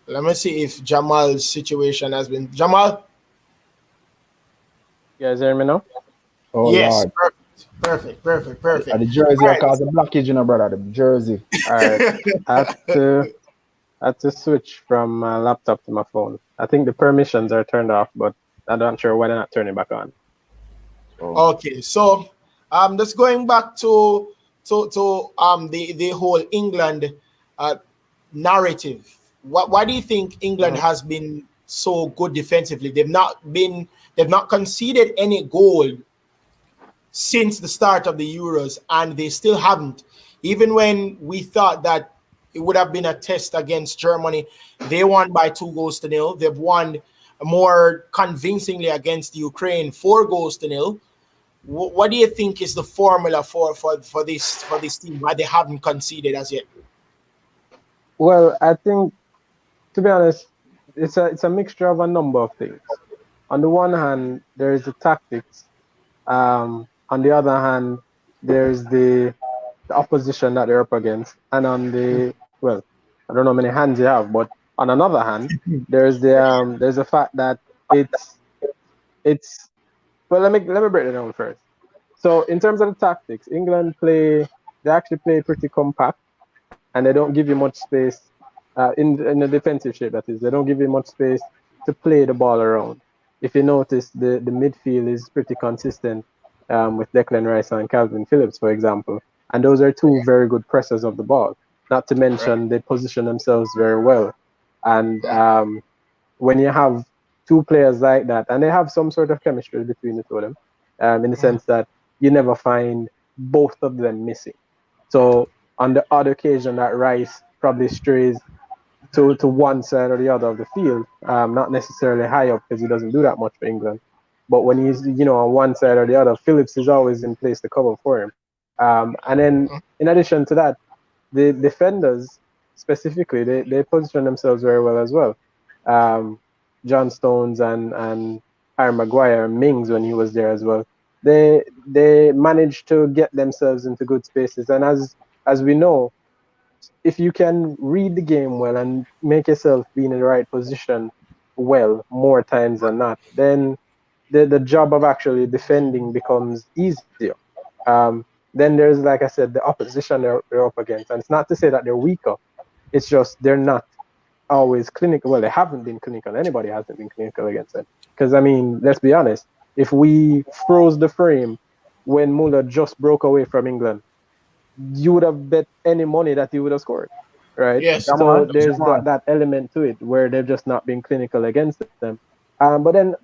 A: Let me see if Jamal's situation has been. Jamal?
D: You guys hear me now?
B: Oh
A: Yes.
B: Lord,
A: Perfect.
B: the jersey
A: All
B: are
A: right.
B: causing blockage, you know, brother. The jersey.
D: All right. I had to switch from my laptop to my phone. I think the permissions are turned off, but I'm not sure why they're not turning back on.
B: Oh,
A: Okay, so just going back to the whole England uh, narrative. Why do you think England
D: Mhm.
A: has been so good defensively? They've not conceded any goal since the start of the Euros, and they still haven't. Even when we thought that it would have been a test against Germany, they won by 2 goals to nil. They've won more convincingly against Ukraine, 4 goals to nil. What do you think is the formula for this team? Why they haven't conceded as yet?
D: Well, I think, to be honest, it's a mixture of a number of things. On the one hand, there is the tactics. On the other hand, there's the opposition that they're up against, and on the well, I don't know how many hands you have, but on another hand, there's the fact that it's it's well. Let me break it down first. So in terms of the tactics, England they actually play pretty compact, and they don't give you much space in the defensive shape. That is, they don't give you much space to play the ball around. If you notice, the midfield is pretty consistent with Declan Rice and Calvin Phillips, for example, and those are two very good pressers of the ball. Not to mention they position themselves very well, and when you have two players like that, and they have some sort of chemistry between the two of them, in the sense that you never find both of them missing. So on the odd occasion that Rice probably strays to one side or the other of the field, not necessarily high up because he doesn't do that much for England. But when he's on one side or the other, Phillips is always in place to cover for him. And then in addition to that, the defenders specifically they position themselves very well as well. Um, John Stones and Harry Maguire, Mings when he was there as well. They managed to get themselves into good spaces, and as we know, if you can read the game well and make yourself be in the right position well more times than not, then the job of actually defending becomes easier. Um, then there's, like I said, the opposition they're up against, and it's not to say that they're weaker. It's just they're not always clinical. Well, they haven't been clinical. Anybody hasn't been clinical against them. Because I mean, let's be honest. If we froze the frame when Muller just broke away from England, you would have bet any money that he would have scored, right?
A: Yes.
D: So
B: Jamal,
D: there's
B: Jamal.
D: that element to it where they've just not been clinical against them. But then,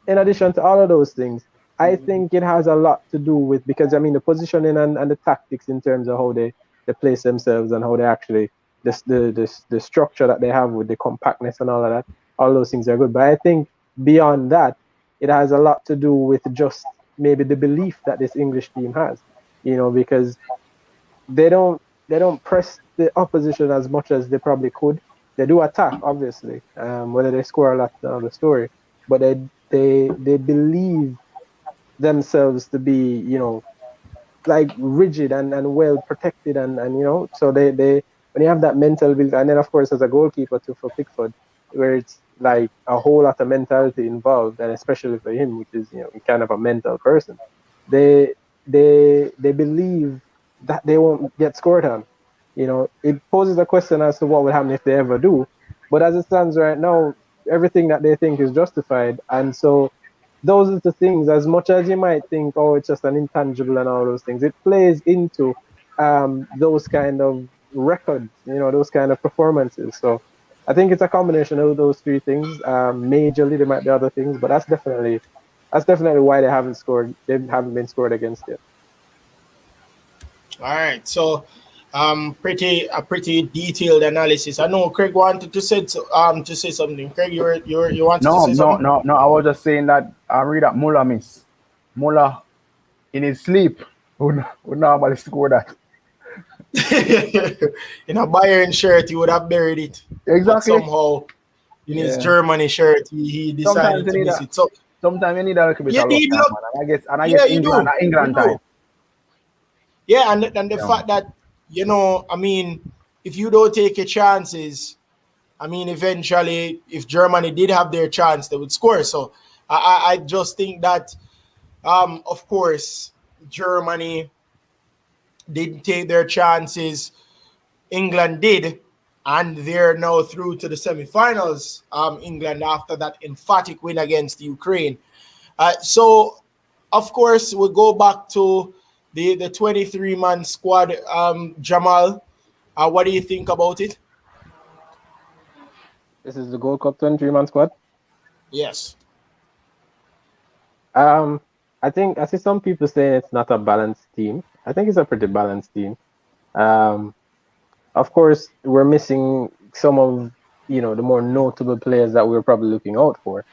D: in addition to all of those things, I think it has a lot to do with, because I mean the positioning and the tactics in terms of how they place themselves and how they actually the structure that they have with the compactness and all of that. All those things are good, but I think beyond that, it has a lot to do with just maybe the belief that this English team has. Because they don't press the opposition as much as they probably could. They do attack, obviously, whether they score a lot, another story. But they believe themselves to be, like rigid and well protected, and so they when you have that mental build, and then of course as a goalkeeper too for Pickford, where it's like a whole lot of mentality involved, and especially for him, which is kind of a mental person, they they believe that they won't get scored on. It poses a question as to what would happen if they ever do. But as it stands right now, everything that they think is justified, and so those are the things. As much as you might think, oh, it's just an intangible and all those things, it plays into those kind of records, those kind of performances. So I think it's a combination of those three things. Majorly, there might be other things, but that's definitely why they haven't scored. They haven't been scored against yet.
A: All right. So pretty detailed analysis. I know Craig wanted to say something. Craig, you wanted to
B: No,
A: say
B: no,
A: something?
B: no, no. I was just saying that I read that Muller miss. Muller in his sleep would normally score that.
A: In a Bayern shirt, he would have buried it, but
B: Exactly.
A: somehow in his
B: Yeah.
A: Germany shirt, he
B: Sometimes
A: decided
B: you
A: to
B: need
A: miss
B: a
A: it. So
B: sometimes you need a little bit
A: you
B: of luck
A: need
B: time,
A: luck.
B: man. And I guess
A: Yeah, you
B: England
A: do. You
B: England
A: do.
B: time.
A: Yeah, and the
B: Yeah.
A: fact that I mean, if you don't take your chances, I mean, eventually, if Germany did have their chance, they would score. So I just think that, of course, Germany didn't take their chances. England did, and they're now through to the semifinals. England after that emphatic win against Ukraine. So, of course, we'll go back to the 23-man squad. Jamal, what do you think about it?
D: This is the Gold Cup 23-man squad.
A: Yes.
D: Um, I think I see some people saying it's not a balanced team. I think it's a pretty balanced team. Um, of course, we're missing some of the more notable players that we were probably looking out for,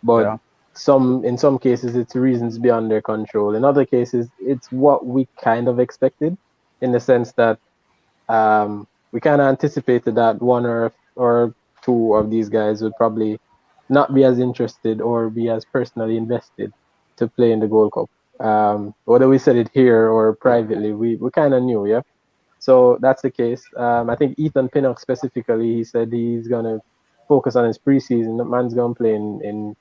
D: but
B: Yeah.
D: in some cases it's reasons beyond their control. In other cases, it's what we kind of expected, in the sense that we kind of anticipated that one or two of these guys would probably not be as interested or be as personally invested to play in the Gold Cup. Whether we said it here or privately, we kind of knew, yeah. So that's the case. I think Ethan Pinnock specifically, he said he's gonna focus on his preseason. The man's gonna play in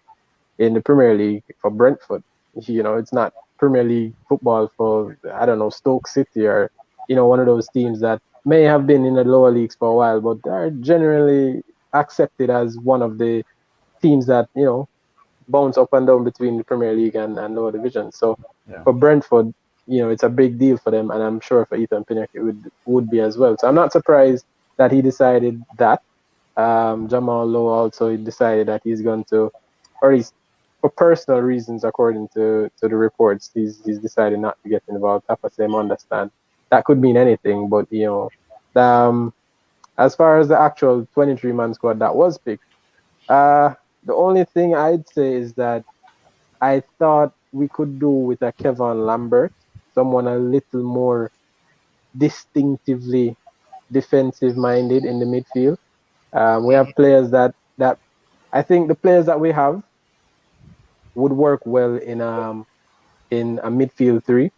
D: the Premier League for Brentford. It's not Premier League football for, I don't know, Stoke City or one of those teams that may have been in the lower leagues for a while, but are generally accepted as one of the teams that bounce up and down between the Premier League and lower division. So
B: Yeah.
D: for Brentford, it's a big deal for them, and I'm sure for Ethan Pinnock it would be as well. So I'm not surprised that he decided that. Jamal Lowe also decided that he's going to, or he's for personal reasons, according to the reports, he's decided not to get involved. Papa Sam understand that could mean anything, but as far as the actual 23-man squad that was picked, uh, the only thing I'd say is that I thought we could do with a Kevin Lambert, someone a little more distinctively defensive minded in the midfield. We have players that I think the players that we have would work well in a midfield three.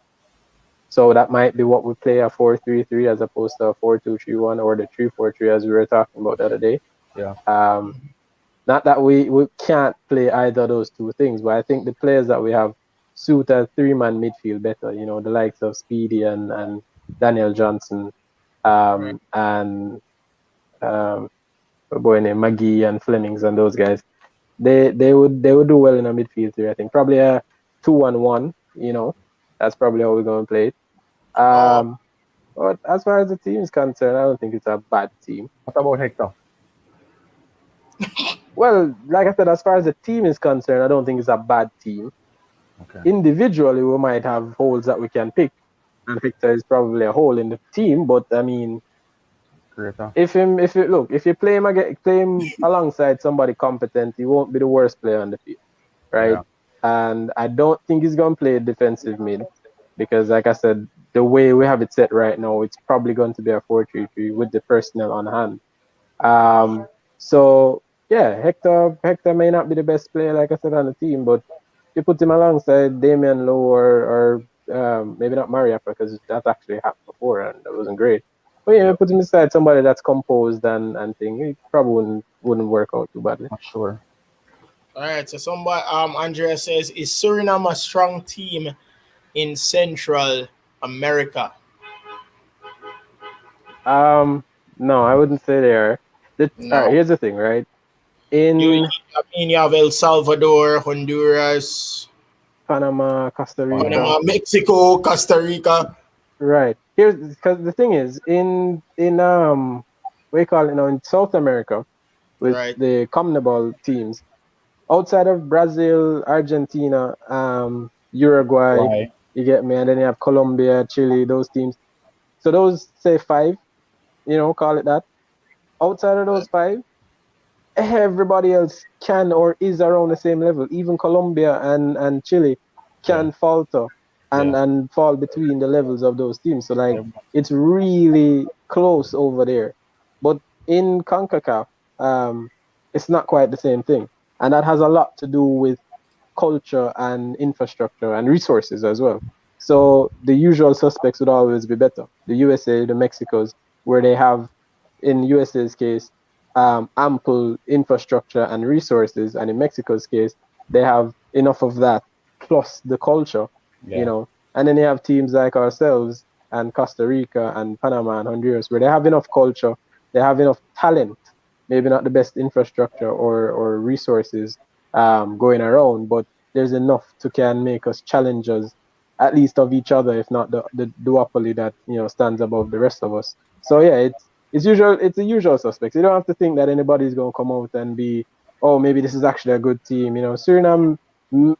D: So that might be what we play, a 4-3-3 as opposed to a 4-2-3-1 or the 3-4-3 as we were talking about the other day.
B: Yeah.
D: Um, Not that we can't play either of those two things, but I think the players that we have suit a three-man midfield better. The likes of Speedy and Daniel Johnson,
A: Right.
D: and a boy named Maggie and Flemings and those guys. They would do well in a midfield three. I think probably a 2-1-1. That's probably how we're going to play it.
A: Oh,
D: But as far as the team is concerned, I don't think it's a bad team.
B: What about Hector?
D: Well, like I said, as far as the team is concerned, I don't think it's a bad team.
B: Okay.
D: Individually, we might have holes that we can pick, and Victor is probably a hole in the team. But I mean,
B: Creator.
D: if you play him alongside somebody competent, he won't be the worst player on the field, right?
B: Yeah.
D: And I don't think he's gonna play defensive mid because, like I said, the way we have it set right now, it's probably going to be a 4-3-3 with the personnel on hand. So yeah, Hector may not be the best player, like I said, on the team, but you put him alongside Damian Lowe or maybe not Mariappa because that actually happened before and that wasn't great. But yeah, put him beside somebody that's composed and thing, it probably wouldn't work out too badly.
B: Not sure.
A: all right. So somebody, Andrea says, is Suriname a strong team in Central America?
D: No, I wouldn't say they are. All right,
A: No.
D: here's the thing, right?
A: You,
D: In
A: I mean, you have El Salvador, Honduras,
D: Panama, Costa Rica,
A: Panama, Mexico, Costa Rica.
D: right? Here's because the thing is in what do you call it now in South America with
A: Right.
D: the CONMEBOL teams outside of Brazil, Argentina, Uruguay,
B: Why?
D: you get me, and then you have Colombia, Chile, those teams. So those say five, call it that. Outside of those five, everybody else can or is around the same level. Even Colombia and Chile
B: Yeah.
D: can falter. and fall between the levels of those teams. So like it's really close over there. But in CONCACAF, it's not quite the same thing. And that has a lot to do with culture and infrastructure and resources as well. So the usual suspects would always be better. The USA, the Mexicos, where they have, in USA's case, ample infrastructure and resources, and in Mexico's case, they have enough of that plus the culture, you know. And then you have teams like ourselves and Costa Rica and Panama and Honduras, where they have enough culture, they have enough talent, maybe not the best infrastructure or resources going around, but there's enough to can make us challengers, at least of each other, if not the duopoly that stands above the rest of us. So yeah, it's usual. It's the usual suspects. You don't have to think that anybody's gonna come out and be, oh, maybe this is actually a good team. Suriname,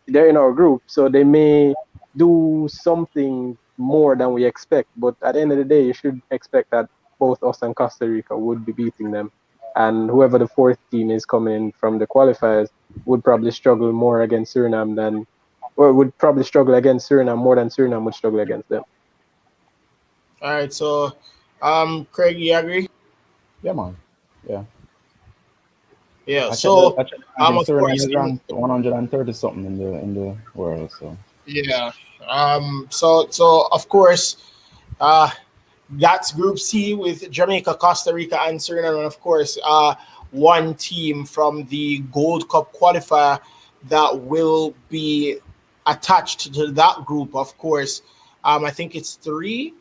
D: they're in our group, so they may do something more than we expect. But at the end of the day, you should expect that both us and Costa Rica would be beating them, and whoever the fourth team is coming in from the qualifiers would probably struggle more against Suriname than, or would probably struggle against Suriname more than Suriname would struggle against them.
A: All right, so Craig, you agree?
B: Yeah, man. Yeah.
A: Yeah. So
B: of
A: Suriname
B: course, is ranked 130 something in the world. So
A: yeah. So of course, that's Group C with Jamaica, Costa Rica, and Suriname, and of course, one team from the Gold Cup qualifier that will be attached to that group. Of course, I think it's three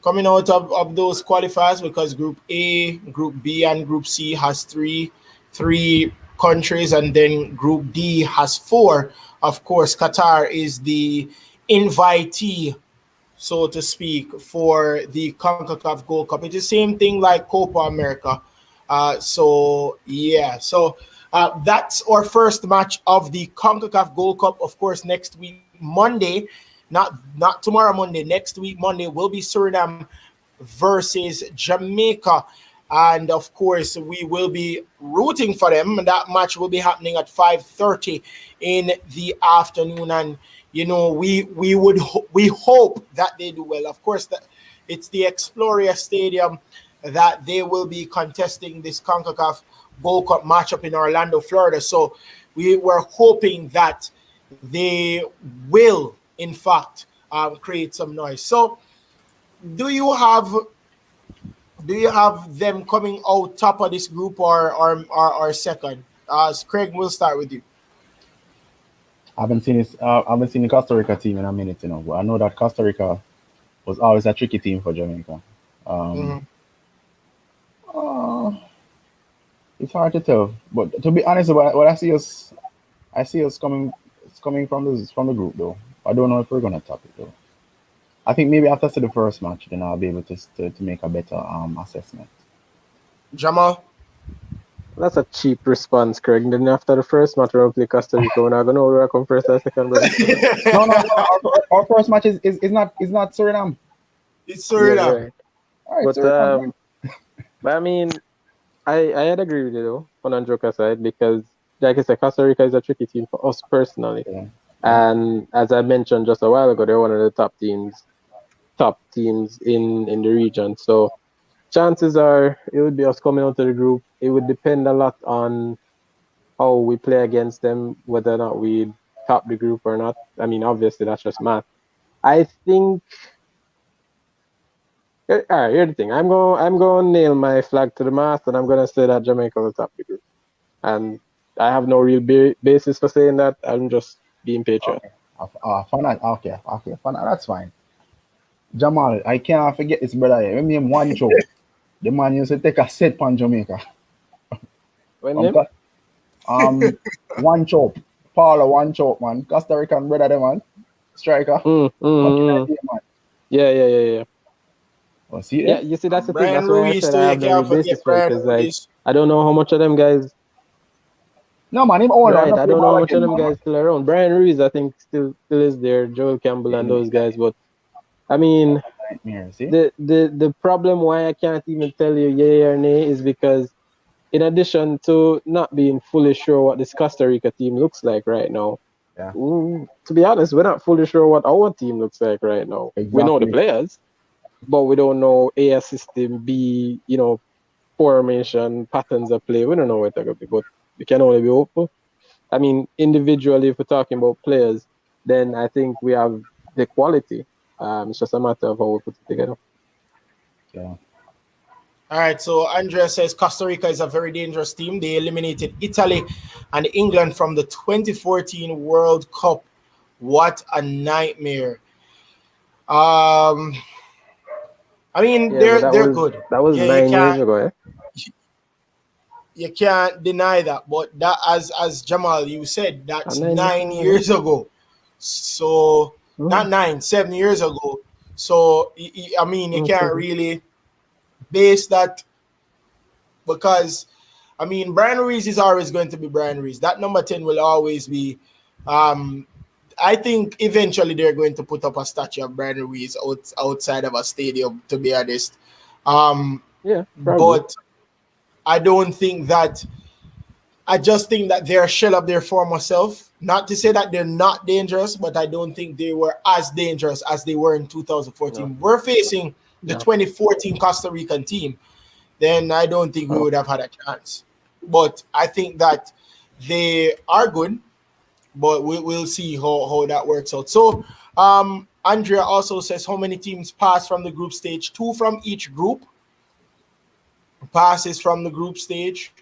A: coming out of those qualifiers, because Group A, Group B, and Group C has three countries, and then Group D has four. Of course, Qatar is the invitee, so to speak, for the CONCACAF Gold Cup. It's the same thing like Copa America. So that's our first match of the CONCACAF Gold Cup. Of course, next week, Monday, not tomorrow, Monday, next week, Monday, will be Suriname versus Jamaica. And of course, we will be rooting for them. That match will be happening at 5:30 in the afternoon. And we hope that they do well. Of course, it's the Exploria Stadium that they will be contesting this CONCACAF Gold Cup matchup in Orlando, Florida. So we were hoping that they will, in fact, create some noise. So do you have them coming out top of this group or second? Craig, we'll start with you.
B: I haven't seen the Costa Rica team in a minute, but I know that Costa Rica was always a tricky team for Jamaica. It's hard to tell, but to be honest, what I see us coming from the group though. I don't know if we're gonna top it though. I think maybe after the first match, then I'll be able to make a better assessment.
A: Jamal?
D: That's a cheap response, Craig. Then after the first match, we'll play Costa Rica. We're not gonna know where I come first or second, brother.
B: No. Our first match is not Suriname.
A: It's Suriname.
D: Yeah, right.
B: All right,
D: But
B: Suriname.
D: but I mean, I'd agree with you though, on a joke aside, because like I said, Costa Rica is a tricky team for us personally.
B: Yeah.
D: And as I mentioned just a while ago, they're one of the top teams in the region. So chances are it would be us coming out of the group. It would depend a lot on how we play against them, whether or not we top the group or not. I mean, obviously that's just math. I think. All right, here's the thing. I'm going to nail my flag to the mast, and I'm going to say that Jamaica will top the group. And I have no real basis for saying that. I'm just being patriotic.
B: Okay. That's fine. Jamal, I can't forget this brother here. When name one choke. The man used to take a set on Jamaica.
D: When name?
B: One choke. Paula, one choke, man. Costa Rican brother, there, man. Striker.
D: Man. Yeah.
B: Oh, see
D: yeah, you see, that's the thing.
A: Brian
D: That's why I
A: Ruiz,
D: said I have no basis for it, because like I don't know how much of them guys.
B: No man, him all
D: right. I don't know how much of them guys still around. Brian Ruiz, I think, still is there. Joel Campbell and those guys, but I mean, the problem why I can't even tell you yay or nay is because, in addition to not being fully sure what this Costa Rica team looks like right now, To be honest, we're not fully sure what our team looks like right now. We know the
B: Exactly.
D: players, but we don't know A, system, B, formation, patterns of play. We don't know what they're going to be, but we can only be hopeful. I mean, individually, if we're talking about players, then I think we have the quality. It's just a matter of how we put it together.
B: Yeah.
A: All right, so Andrea says Costa Rica is a very dangerous team. They eliminated Italy and England from the 2014 World Cup. What a nightmare. I mean,
D: Yeah, but
A: they're good.
D: that was
A: Yeah,
D: 9 years ago, eh?
A: you can't deny that. But that, as Jamal you said, that's 9
D: 9 years ago.
A: years ago. So not 7 years ago. So I mean, you can't really base that, because I mean, Brian Ruiz is always going to be Brian Ruiz. That number 10 will always be. I think eventually they're going to put up a statue of Brian Ruiz outside of a stadium, to be honest.
D: Yeah, probably.
A: But I don't think that. I just think that they're a shell of their former self. Not to say that they're not dangerous, but I don't think they were as dangerous as they were in 2014.
D: No.
A: We're facing the
D: No.
A: 2014 Costa Rican team. Then I don't think we would have had a chance. But I think that they are good, but we'll see how that works out. So Andrea also says, how many teams pass from the group stage? 2 from each group passes from the group stage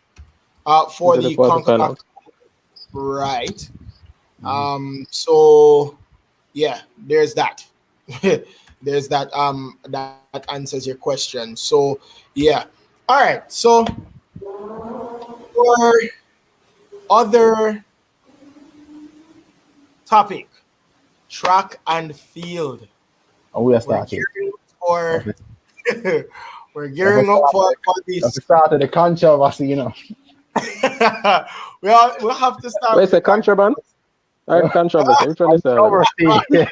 A: for
D: Into
A: the
D: the
A: CONCACAF.
D: quarterfinals.
A: Right. So yeah, there's that. There's that that answers your question. So yeah. All right. So for other topic, track and field.
B: And we are
A: We're
B: starting.
A: gearing up for we're
B: Let's
A: gearing up for this.
B: start the controversy, you know.
A: we'll have to start
D: Wait,
A: with
D: it's a contraband? Or controversy? Which one is that?
B: Controversy.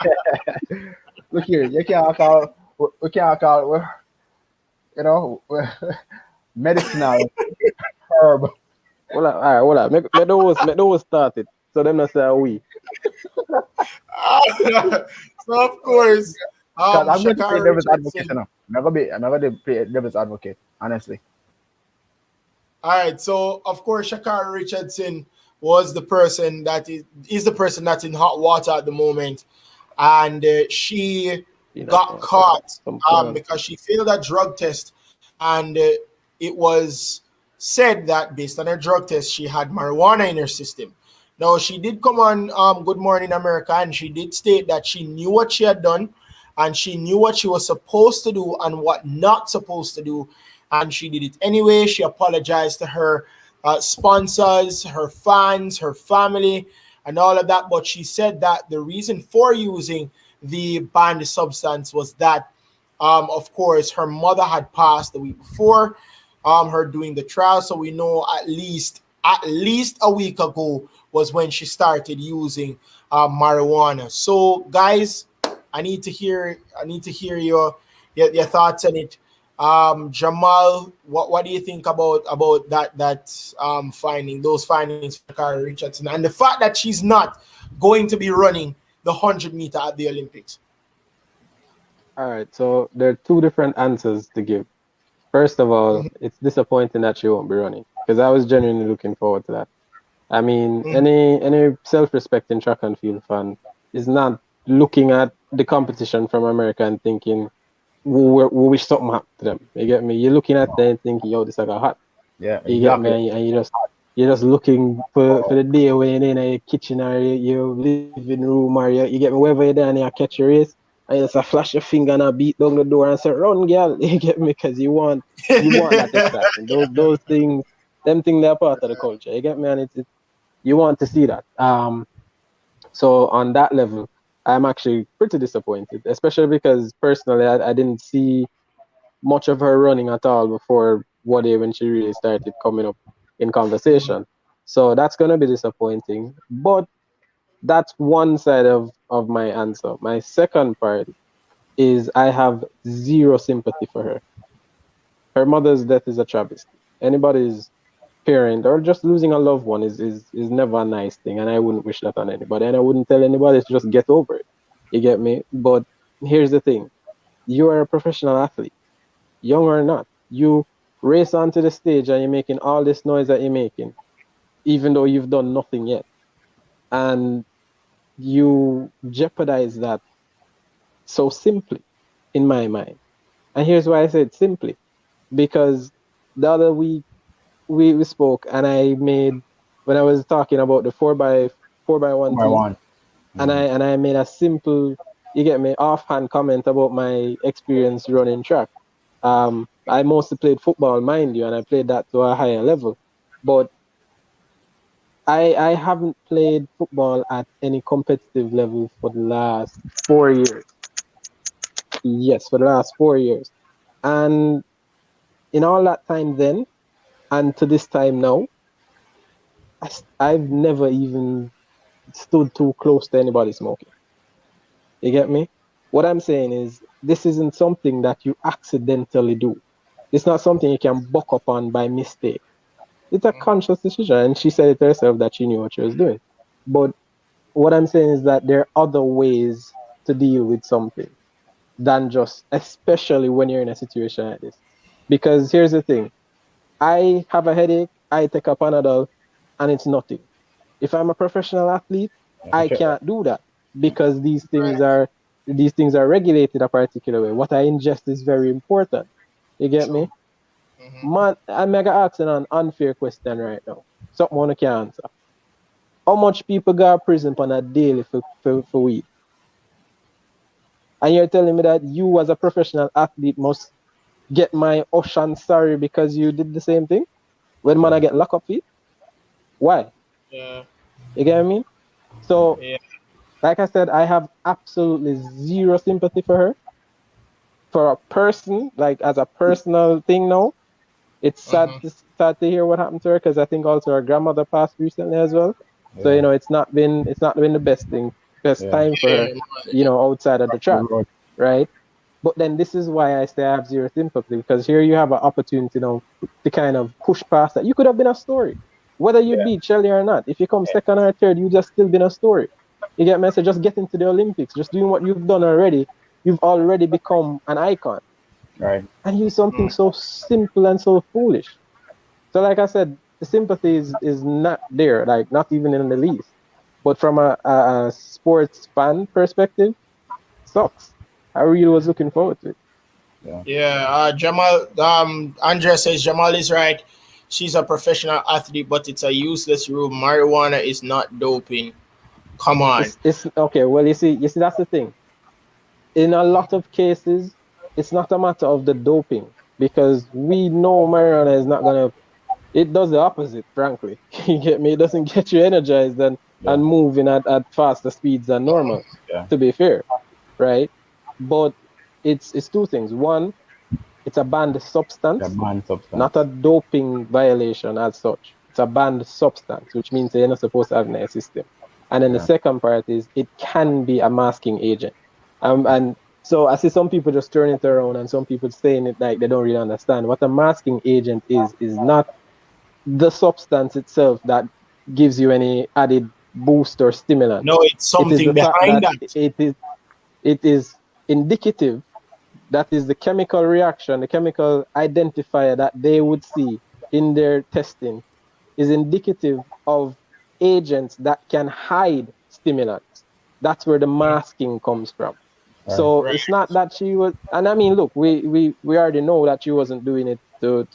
B: Look here, you can't call, we can't call, you know, medicinal herb.
D: All right. Make those start it. So them not say we.
A: So of course,
B: Because I'm going to play
A: Shakara
B: devil's advocate,
A: Richardson.
B: you know. I'm going to play devil's advocate, honestly.
A: All right, so of course, Shakara Richardson was the person that is the person that's in hot water at the moment, and she got caught because she failed a drug test, and it was said that based on her drug test, she had marijuana in her system. Now, she did come on Good Morning America, and she did state that she knew what she had done, and she knew what she was supposed to do and what not supposed to do, and she did it anyway. She apologized to her sponsors, her fans, her family, and all of that. But she said that the reason for using the banned substance was that, of course, her mother had passed the week before her doing the trial. So we know at least a week ago was when she started using marijuana. So, guys, I need to hear your thoughts on it. Jamal, what do you think about that finding, those findings for Shakara Richardson, and the fact that she's not going to be running the 100-meter at the Olympics?
D: All right, so there are two different answers to give. First of all, it's disappointing that she won't be running, because I was genuinely looking forward to that. I mean, any self-respecting track and field fan is not looking at the competition from America and thinking, we wish something happened to them. You get me? You're looking at them thinking, yo, this I got hot.
B: Yeah, exactly.
D: You get me? And you're just looking for the day when you're in your kitchen or your living room, or you get me, wherever you're there and you catch your race, and you just flash your finger and beat down the door and say, run, girl. You get me? Because you want that excitement. Those things, them things, they're part of the culture. You get me? And it's you want to see that. So on that level, I'm actually pretty disappointed, especially because personally, I didn't see much of her running at all before what day when she really started coming up in conversation. So that's going to be disappointing. But that's one side of my answer. My second part is I have zero sympathy for her. Her mother's death is a travesty. Anybody's parent or just losing a loved one is never a nice thing, and I wouldn't wish that on anybody, and I wouldn't tell anybody to just get over it. You get me? But here's the thing: you are a professional athlete, young or not. You race onto the stage and you're making all this noise that you're making, even though you've done nothing yet, and you jeopardize that so simply, in my mind. And here's why I said simply, because the other week we spoke and I made when I was talking about the four by one
B: By
D: team,
B: one.
D: and I made a simple, you get me, offhand comment about my experience running track. I mostly played football, mind you, and I played that to a higher level. But I haven't played football at any competitive level for the last 4 years. Yes, for the last 4 years. And in all that time then, and to this time now, I've never even stood too close to anybody smoking. You get me? What I'm saying is, this isn't something that you accidentally do. It's not something you can buck up on by mistake. It's a conscious decision. And she said it herself that she knew what she was doing. But what I'm saying is that there are other ways to deal with something than just, especially when you're in a situation like this. Because here's the thing: I have a headache, I take a Panadol, and it's nothing. If I'm a professional athlete, I
B: Okay.
D: can't do that because
A: Right.
D: these things are regulated a particular way. What I ingest is very important. You get
A: True.
D: me?
A: Mm-hmm.
D: Man, I'm mega asking an unfair question right now. Something one can answer. How much people go to prison on a daily for weed? And you're telling me that you as a professional athlete must get my ocean sorry because you did the same thing? When man I get locked up for it? Why?
A: Yeah.
D: You get what I mean? So,
A: Yeah.
D: like I said, I have absolutely zero sympathy for her. For a person, like as a personal thing now, it's
A: Mm-hmm.
D: sad to hear what happened to her because I think also her grandmother passed recently as well. So
B: Yeah.
D: it's not been the best
B: Yeah.
D: time for
A: Yeah,
D: her,
A: man.
D: outside of the
B: Good
D: track,
B: road.
D: right? But then this is why I say I have zero sympathy because here you have an opportunity now to kind of push past that. You could have been a story, whether you
B: Yeah.
D: beat Shelly or not. If you come second or third, you just still been a story. You get me? So just get into the Olympics, just doing what you've done already. You've already become an icon,
B: Right.
D: and you something so simple and so foolish. So like I said, the sympathy is not there, like not even in the least. But from a sports fan perspective, sucks. I really was looking forward to it.
B: Yeah.
A: Yeah, Jamal. Andrea says Jamal is right. She's a professional athlete, but it's a useless rule. Marijuana is not doping. Come on.
D: It's okay. Well, you see, that's the thing. In a lot of cases, it's not a matter of the doping because we know marijuana is not gonna. It does the opposite, frankly. You get me? It doesn't get you energized and
B: Yeah.
D: moving at faster speeds than normal.
B: Yeah.
D: To be fair, right? But it's two things. One, it's a banned
B: Yeah.
D: substance,
B: Man
D: not a
B: substance.
D: doping violation as such. It's a banned substance, which means you're not supposed to have in a system. And then the
B: Yeah.
D: second part is it can be a masking agent. And so I see some people just turning it around and some people saying it like they don't really understand. What a masking agent is not the substance itself that gives you any added boost or
A: No,
D: stimulants.
A: it's
D: It is
A: something
D: the fact
A: behind
D: that
A: that.
D: it is indicative. That is the chemical reaction, the chemical identifier that they would see in their testing is indicative of agents that can hide stimulants. That's where the masking comes from.
B: Right.
D: So
A: Right.
D: it's not that she was, and I mean, look, we already know that she wasn't doing it or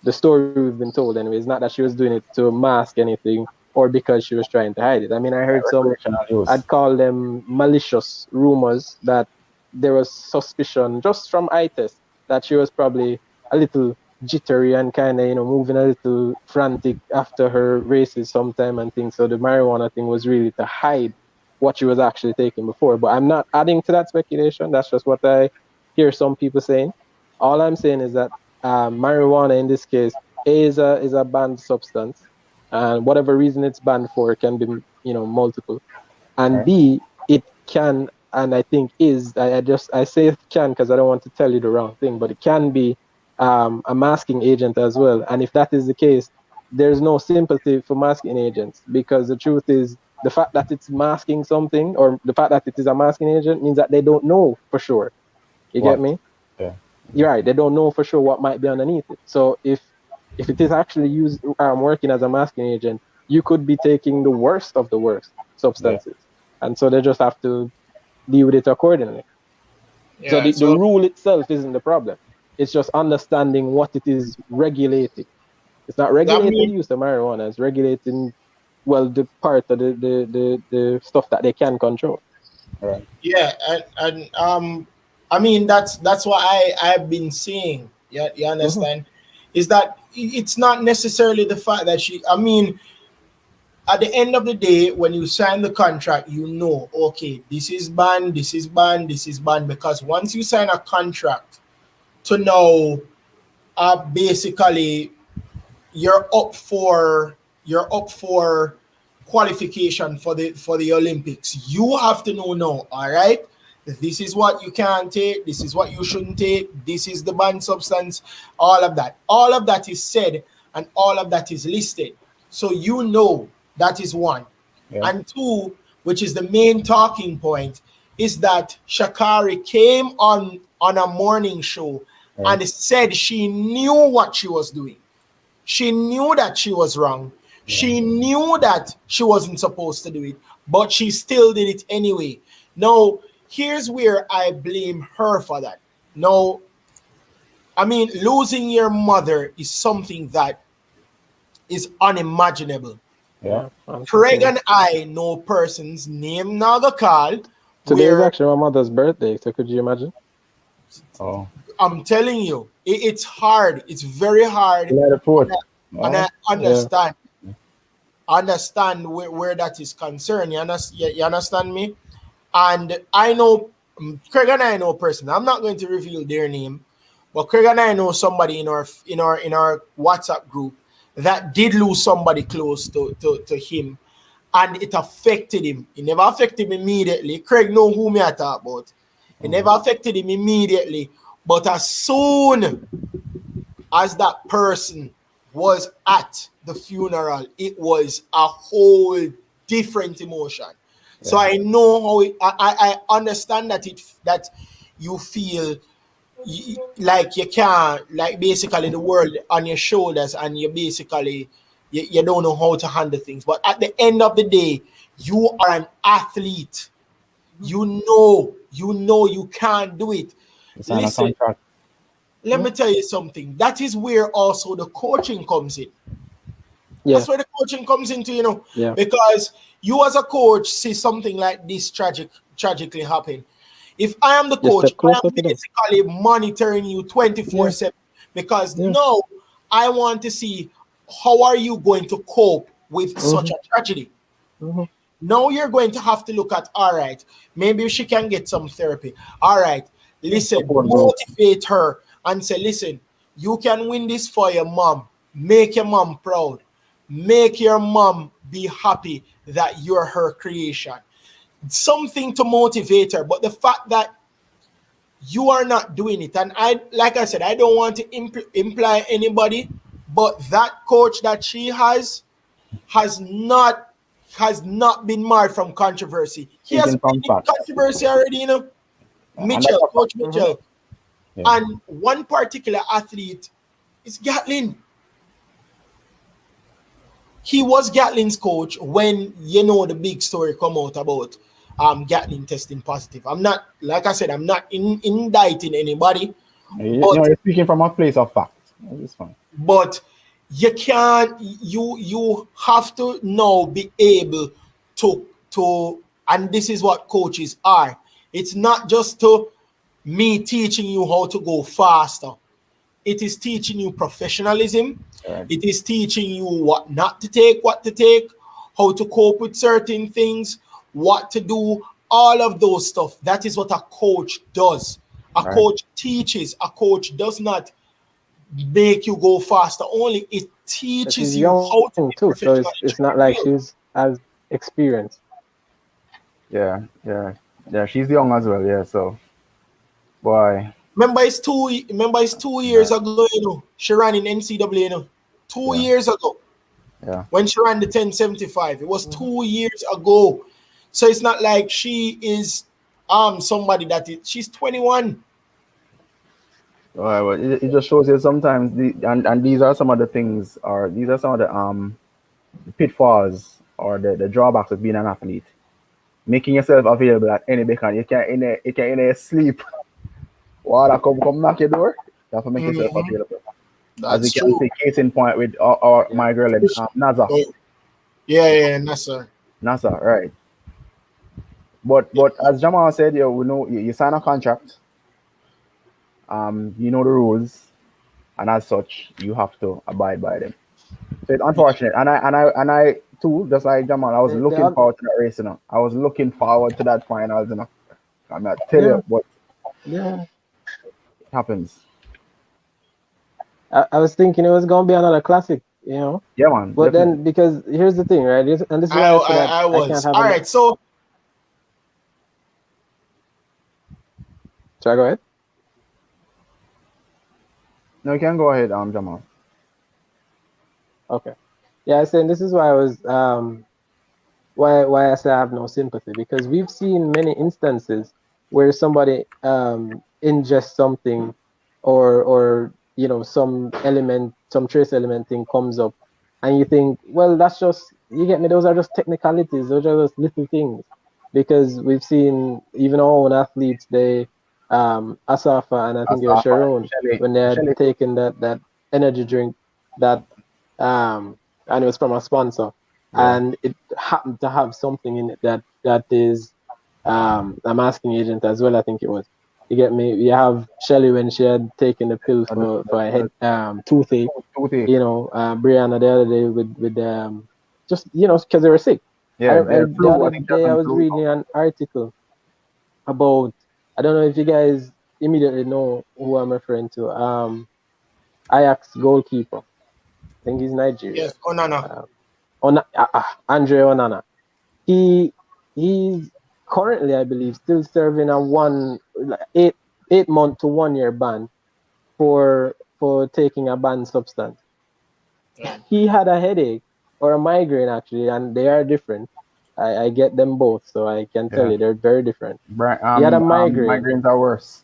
D: the story we've been told anyway. It's not that she was doing it to mask anything or because she was trying to hide it. I mean, I
B: Yeah.
D: heard some,
B: Recreational use.
D: I'd call them malicious rumors that there was suspicion just from eye test that she was probably a little jittery and kind of moving a little frantic after her races sometime and things. So the marijuana thing was really to hide what she was actually taking before. But I'm not adding to that speculation. That's just what I hear some people saying. All I'm saying is that marijuana in this case is a banned substance, and whatever reason it's banned for can be multiple. And
B: Right.
D: B, it can, and I think is, I say it can because I don't want to tell you the wrong thing, but it can be a masking agent as well. And if that is the case, there's no sympathy for masking agents, because the truth is the fact that it's masking something, or the fact that it is a masking agent, means that they don't know for sure. You get
B: What?
D: me?
B: Yeah.
D: You're right. They don't know for sure what might be underneath it. So if it is actually working as a masking agent, you could be taking the worst of the worst substances, and so they just have to deal with it accordingly. So
A: Yeah.
D: the rule itself isn't the problem. It's just understanding what it is regulating. It's not
A: that
D: regulating the
A: mean
D: use of marijuana. It's regulating, well, the part of the stuff that they can control.
B: Right.
A: yeah, and I mean that's what I've been saying. Yeah, you
D: Hmm.
A: understand? Is that it's not necessarily the fact that she. I mean, at the end of the day, when you sign the contract, you know, okay, this is banned, this is banned, this is banned, because once you sign a contract to know, basically you're up for qualification for the Olympics. You have to know now, all right? This is what you can take, this is what you shouldn't take, this is the banned substance, all of that. All of that is said and all of that is listed. So you know that is one.
B: Yeah.
A: And two, which is the main talking point, is that Shakari came on a morning show
B: Right.
A: and said she knew what she was doing. She knew that she was wrong.
B: Yeah.
A: She knew that she wasn't supposed to do it, but she still did it anyway. Now, here's where I blame her for that. Now, I mean, losing your mother is something that is unimaginable.
B: Yeah.
D: Yeah,
A: Craig
D: unfortunately.
A: and I know persons, name now the call,
D: Today is
A: where
D: actually my mother's birthday, so could you imagine?
B: Oh.
A: I'm telling you, it's hard. It's very hard.
B: Let it
A: And
B: put.
A: and I
B: No.
D: Yeah.
A: understand where that is concerned. You understand me? And I know Craig and I know person. I'm not going to reveal their name, but Craig and I know somebody in our WhatsApp group that did lose somebody close to him, and it affected him. It never affected him immediately. Craig know who me I talk about. It never affected him immediately, but as soon as that person was at the funeral, it was a whole different emotion. So
B: Yeah.
A: I know how I understand that you feel like you can't, like basically the world on your shoulders, and you basically you don't know how to handle things. But at the end of the day, you are an athlete. You know you can't do it.
B: You sign a
A: Listen,
B: contract.
A: let me tell you something. That is where also the coaching comes in.
D: Yeah.
A: That's where the coaching comes into,
D: Yeah.
A: because you as a coach see something like this tragically happen. If I am the
D: You
A: coach,
D: step
A: I am
D: closer to them.
A: basically monitoring you
D: Yeah.
A: 24/7, because
D: Yeah.
A: now I want to see how are you going to cope with such
D: Hmm.
A: a tragedy.
D: Hmm.
A: Now you're going to have to look at, all right, maybe she can get some therapy. All right, listen,
B: Support group.
A: motivate her and say, listen, you can win this for your mom. Make your mom proud. Make your mom be happy that you're her creation. Something to motivate her. But the fact that you are not doing it, and like I said, I don't want to imply anybody, but that coach that she has not been marred from controversy. He has
B: Speaking
A: been
B: from
A: in
B: facts.
A: controversy already,
B: Yeah. And that's a fact.
A: Coach
D: Hmm.
A: Mitchell.
B: Yeah.
A: And one particular athlete is Gatlin. He was Gatlin's coach when the big story come out about Gatlin testing positive. I'm not, like I said, I'm not indicting anybody, but
B: You're speaking from a place of fact. It's fine.
A: but you can't, you have to now be able to and this is what coaches are. It's not just to me teaching you how to go faster. It is teaching you professionalism.
B: Right.
A: It is teaching you what not to take, what to take, how to cope with certain things, what to do, all of those stuff. That is what a coach does. A
B: Right.
A: coach teaches. A coach does not make you go faster. Only it
D: But she's
A: teaches you
D: young
A: how to
D: too,
A: be
D: so
A: professional
D: it's
A: in
D: not
A: the
D: like
A: field.
D: she's as experienced.
B: Yeah. Yeah. Yeah. She's young as well. Yeah. So, boy.
A: Remember, it's 2 years ago, you know. She ran in NCAA, you know. 2 years ago.
B: Yeah.
A: When she ran the 1075. It was 2 years ago. So it's not like she is somebody that is, she's 21.
B: All right, well, it just shows you sometimes and these are some of the things, or these are some of the pitfalls or the drawbacks of being an athlete. Making yourself available at any beacon. You can't in a sleep. Water come knock your door. You have to make yourself
A: Mhm.
B: available. As you
A: That's
B: can
A: true.
B: see, case in point with our my girl Naza.
A: Oh, yeah, that's
B: Nasa, right. But as Jamal said, we know you sign a contract, you know the rules, and as such, you have to abide by them. So it's unfortunate, and I too, just like Jamal, I was looking
D: The
B: forward to that race, you know. I was looking forward to that finals, you know. I'm not tell
D: yeah,
B: you, but
D: yeah.
B: it happens.
D: I was thinking it was gonna be another classic, you know.
B: Yeah, man,
D: But
B: definitely.
D: then because here's the thing, right? And this is why I said
A: I
D: I can't
A: was.
D: have
A: All
D: an.
A: right, so
D: Shall I go ahead?
B: No, you can go ahead, Jamal.
D: Okay. Yeah, I said this is why I was why I say I have no sympathy, because we've seen many instances where somebody ingests something, or you know, some element, some trace element thing comes up, and you think, well, that's just, you get me, those are just technicalities, those are just little things, because we've seen even our own athletes, they Asafa and I think it was
B: Asafa,
D: Sharon, when they had
B: Shelly,
D: taken that energy drink that and it was from a sponsor,
B: yeah.
D: and it happened to have something in it that is a masking agent as well. I think it was. You get me? You have Shelly when she had taken the pill for a head toothache.
B: Toothache.
D: You know, Brianna the other day with just, you know, because they were sick.
B: Yeah, yeah,
D: The
B: flu. I
D: other
B: think that's
D: day I
B: some
D: was
B: flu.
D: reading an article about, I don't know if you guys immediately know who I'm referring to. Ajax goalkeeper. I think he's Nigeria.
A: yes, oh no.
D: Um, Andre Onana. He he's currently, I believe, still serving a 8 month to 1 year ban for taking a banned substance. He had a headache or a migraine actually, and they are different. I get them both, so I can tell
B: Yeah.
D: you they're very different. He had a migraine,
B: Migraines are worse.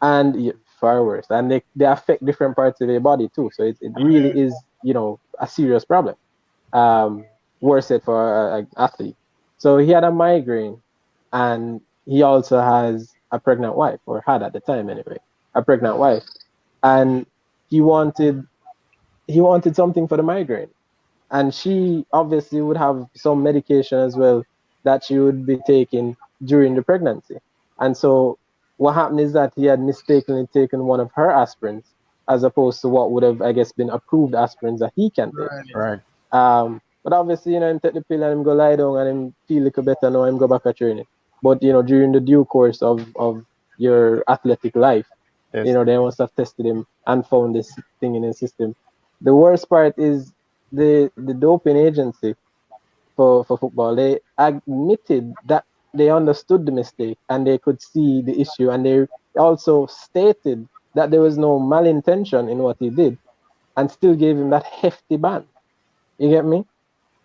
D: and far worse, and they affect different parts of your body too. So it really is, you know, a serious problem. Worse it for an athlete. So he had a migraine, and he also has a pregnant wife, or had at the time anyway, a pregnant wife, and he wanted he wanted something for the migraine, and she obviously would have some medication as well that she would be taking during the pregnancy. And so what happened is that he had mistakenly taken one of her aspirins, as opposed to what would have, I guess, been approved aspirins that he can take.
A: Right.
B: Right.
D: But obviously, you know, him take the pill and him go lie down and him feel a little better now, him go back at training. But, you know, during the due course of your athletic life, you
B: Yes.
D: know, they must have tested him and found this thing in his system. The worst part is the doping agency for football. They admitted that they understood the mistake and they could see the issue, and they also stated that there was no malintention in what he did, and still gave him that hefty ban. You get me?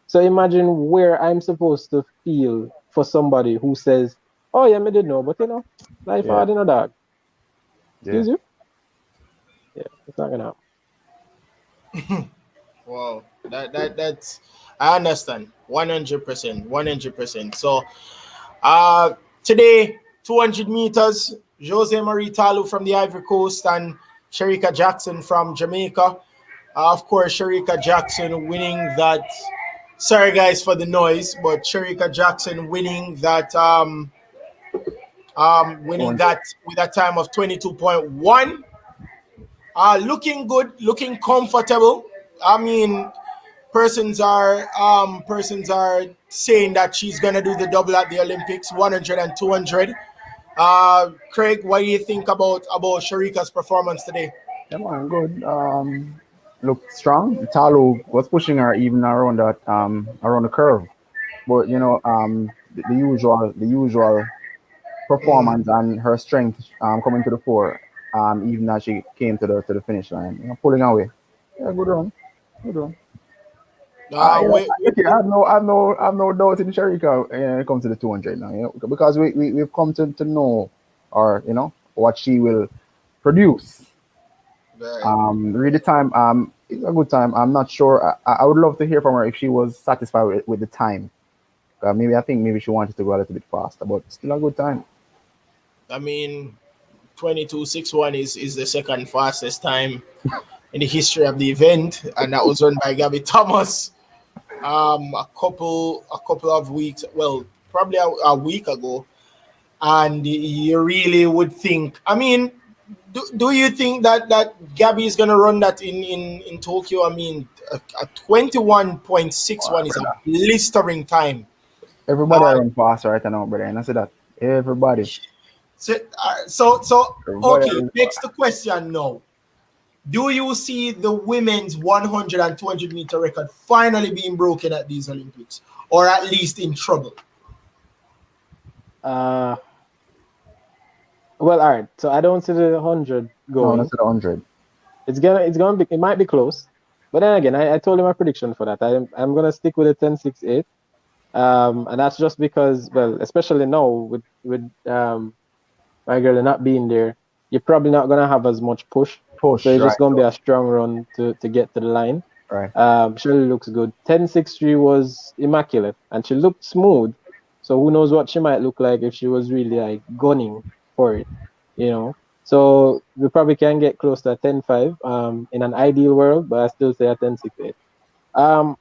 D: So imagine where I'm supposed to feel for somebody who says, "Oh yeah, me did know, but you know, life
B: Yeah.
D: hard, you know, dog."
B: Yeah.
D: Excuse you? Yeah, it's not gonna happen.
A: Wow, that's I understand 100%, 100%. So, today 200 meters, Jose Marie Talu from the Ivory Coast and Sharika Jackson from Jamaica. Of course, Sharika Jackson winning that. Sorry guys for the noise, but Sharika Jackson winning
B: 200.
A: that with a time of 22.1. Looking good, looking comfortable. I mean, persons are saying that she's gonna do the double at the Olympics, 100 and 200. Craig, what do you think about Sharika's performance today?
B: Yeah, man, good. Look strong. Talo was pushing her even around the curve, but the usual performance and her strength coming to the fore. Even as she came to the finish line, pulling away. Yeah, good run, good run. I have no doubt in Sharika when it comes to the 200 now, because we've come to know, or what she will produce. Read the time. It's a good time. I'm not sure. I would love to hear from her if she was satisfied with the time. Maybe she wanted to go a little bit faster, but still a good time.
A: I mean, 22:61 is the second fastest time in the history of the event, and that was run by Gabby Thomas. A couple of weeks, well, probably a week ago, and you really would think. I mean, do you think that Gabby is gonna run that in Tokyo? I mean, a 21.61 is a blistering time.
B: Everybody run fast right now, brother. And I say that everybody.
A: So
B: Everybody
A: okay. Next question now. Do you see the women's 100 and 200 meter record finally being broken at these Olympics, or at least in trouble?
D: Well, all right. So I don't see the 100
B: No,
D: going.
B: that's the 100.
D: It's gonna be. It might be close, but then again, I told you my prediction for that. I'm gonna stick with the 10.68. And that's just because, well, especially now with my girl not being there, you're probably not gonna have as much push. So it's just gonna be a strong run to get to the line.
B: Right.
D: She really looks good. 10.63 was immaculate, and she looked smooth. So who knows what she might look like if she was really like gunning for it, So we probably can get close to a 10.5 in an ideal world, but I still say a 10.68.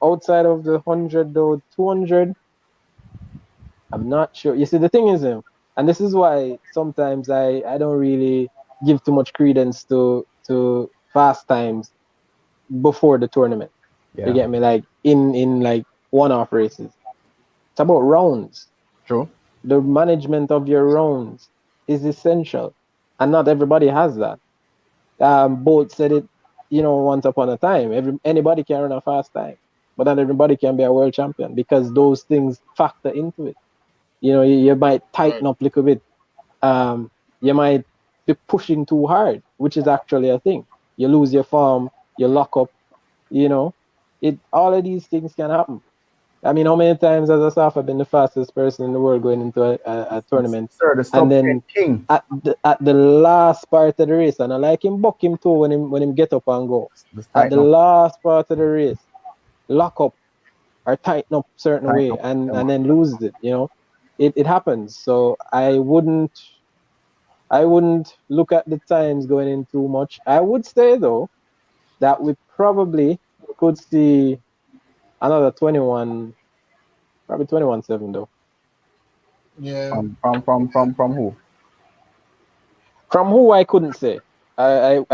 D: Outside of the 100 though, 200, I'm not sure. You see, the thing is, and this is why sometimes I don't really give too much credence to fast times before the tournament.
B: Yeah.
D: You get me? Like in like one-off races. It's about rounds.
B: True.
D: The management of your rounds is essential, and not everybody has that. Bolt said it, once upon a time. Anybody can run a fast time, but not everybody can be a world champion because those things factor into it. You might tighten up a little bit. You might be pushing too hard, which is actually a thing. You lose your form, you lock up. All of these things can happen. I mean, how many times has Asaf been the fastest person in the world going into a tournament?
B: Sir, the
D: and then
B: king.
D: at the last part of the race, and I like him buck him too when him get up and go. At the last part of the race, lock up or tighten up certain way and then lose it. It happens. So I wouldn't look at the times going in too much. I would say though that we probably could see another 21, probably 21.7 though.
A: Yeah.
B: From who?
D: From who I couldn't say. I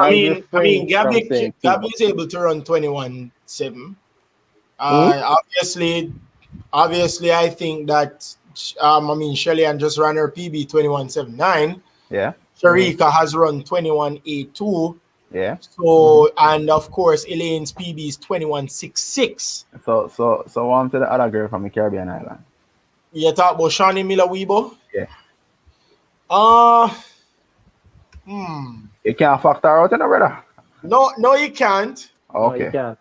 A: mean, Gabby is able to run 21.7. Obviously, I think that Shelly Ann just ran her PB 21.79.
B: Yeah.
A: Sharika has run 21.82.
B: Yeah.
A: So and of course Elaine's PB is 21.66.
B: So on to the other girl from the Caribbean island.
A: You talk about Shawnee Weeble?
B: Yeah. You can't factor out in brother.
A: No, you can't.
B: Okay.
D: No, you can't.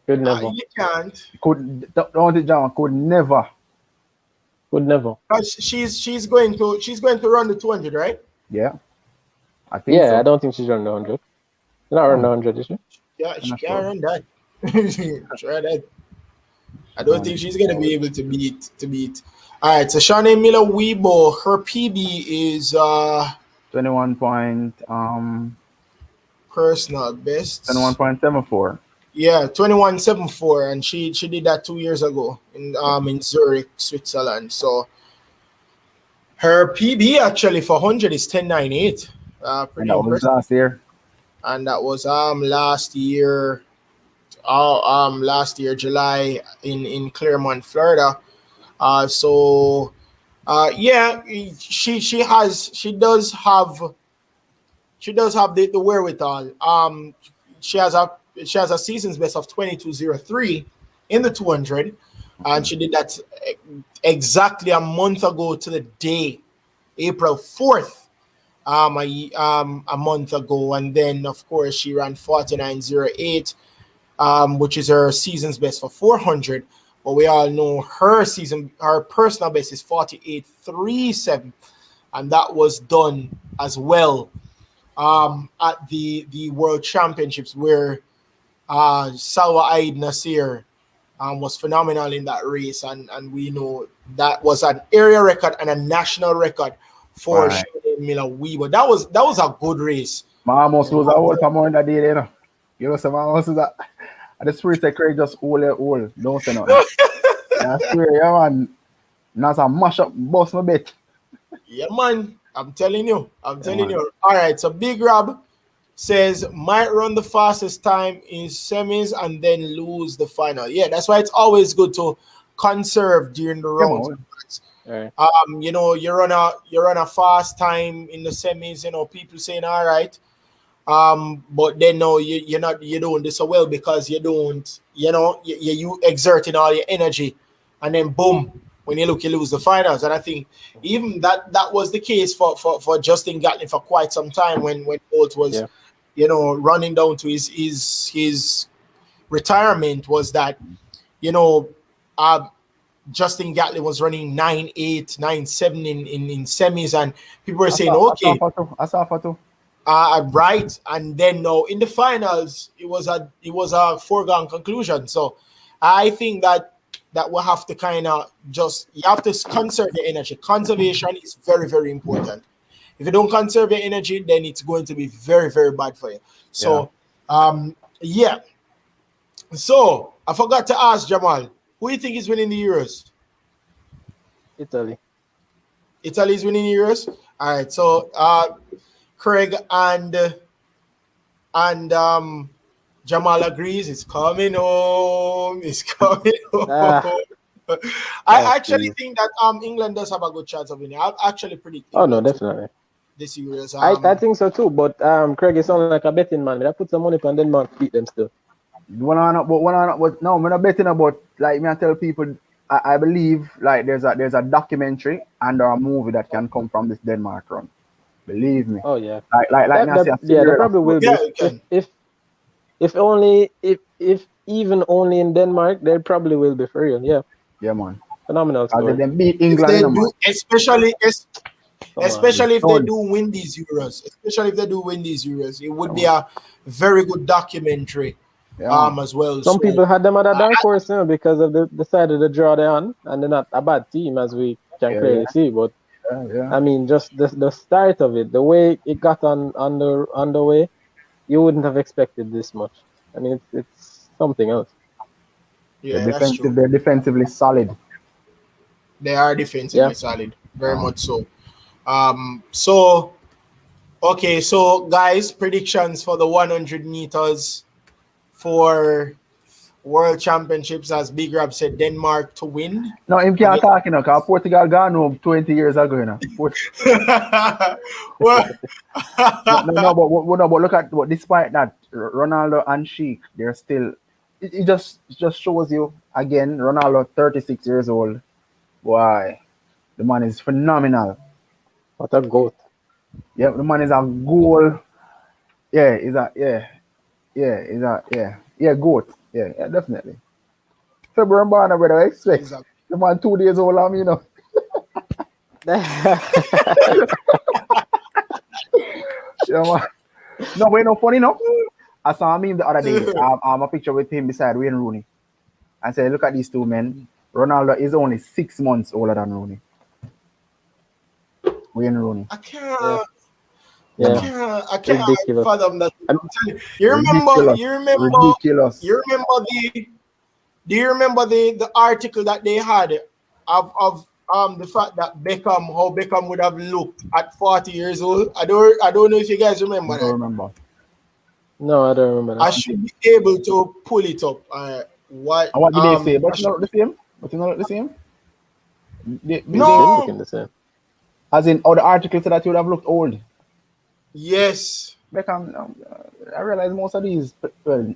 D: Could never.
A: You can't.
B: Could never.
D: Could never.
A: She's going to run the 200, right?
B: Yeah. I think so.
D: I don't think she's running the 100. She's not running the 100, is she?
A: Yeah, she can't run that. Try that. I don't think she's gonna be able to beat. All right, so Shawnee Weeble, her PB is
B: 21
A: personal best
B: 21.74.
A: Yeah, 21.74, and she did that 2 years ago in Zurich, Switzerland. So her PB actually for 100 is 10.98. Pretty impressive.
B: Was last year.
A: And that was last year July in Claremont, Florida. She does have the wherewithal. She has a season's best of 22.03 in the 200, and she did that exactly a month ago to the day, April 4th, a month ago, and then of course she ran 49.08, which is her season's best for 400. But we all know her personal best is 48.37, and that was done as well at the World Championships, where Salwa Aid Nasir was phenomenal in that race, and we know that was an area record and a national record for
B: Right.
A: Shawnee Miller Weeble. That was a good race.
B: I almost lose a whole for more that day, you know. You know, some almost is that. And the spirit say Craig just hold. Don't say nothing. I swear, yeah, man. Now some mash up, bust my bet.
A: Yeah, man. I'm telling you.
B: man.
A: All right. So Big Rob says might run the fastest time in semis and then lose the final. Yeah, that's why it's always good to conserve during the rounds.
B: man.
D: Right.
A: You know, you run a fast time in the semis. You know, people saying all right. But then no, you don't do so well because you don't, you exerting all your energy, and then boom, when you lose the finals. And I think even that was the case for Justin Gatlin for quite some time when Bolt was, running down to his retirement, was that, Justin Gatlin was running 9.8, 9.7 in semis, and people were saying, okay.
B: I saw photo.
A: Right, and then no, in the finals it was a foregone conclusion. So I think that we'll have to kind of you have to conserve your energy. Conservation is very, very important. If you don't conserve your energy, then it's going to be very, very bad for you. So so I forgot to ask Jamal, who do you think is winning the Euros?
D: Italy.
A: Italy is winning the Euros. All right, so Craig and Jamal agrees it's coming home. It's coming home. I actually think that England does have a good chance of winning. I actually predict.
D: Oh no, definitely.
A: This Euros.
D: I think so too. But Craig is sounding like a betting man. I put some money on Denmark to beat them still.
B: No, we're not betting about, like me. I tell people, I believe like there's a documentary and a movie that can come from this Denmark run. Believe me.
D: Oh yeah.
B: There
D: probably will be. If even only in Denmark, they probably will be for real. Yeah.
B: Yeah, man.
D: Phenomenal story.
B: They beat England,
A: especially if they do win these Euros. It would be a very good documentary. As well.
D: Some people had them at a dark horse, because of the side of the draw they're on, and they're not a bad team as we can clearly see. But I mean, just the start of it, the way it got on the way, you wouldn't have expected this much. I mean, it's something else.
A: Yeah,
B: they're defensively solid.
A: They are defensively solid, very much so. So guys, predictions for the 100 meters for World Championships, as Big Rab said, Denmark to win.
B: No, him can't talk, because Portugal gone home 20 years ago, but look at despite that, Ronaldo and Sheik, they're still. It just shows you again. Ronaldo, 36 years old. Why? The man is phenomenal.
D: What a goat!
B: Yeah, the man is a goal. Yeah, goat. Yeah, definitely. February born, brother, I expect. Exactly. The man 2 days old, Yeah, man. No, but funny, no? I saw him the other day. A picture with him beside Wayne Rooney. I said, look at these two men. Ronaldo is only 6 months older than Rooney. Wayne Rooney.
A: I can't fathom that. You remember the article that they had of the fact that how Beckham would have looked at 40 years old? I don't know if you guys remember that.
B: Remember.
D: No, I don't remember that.
A: I should be able to pull it up. What
B: did they say? But you not the same? The same?
A: No.
D: The same.
B: As in, the article said that you would have looked old.
A: Yes.
B: Beckham, I realize most of these,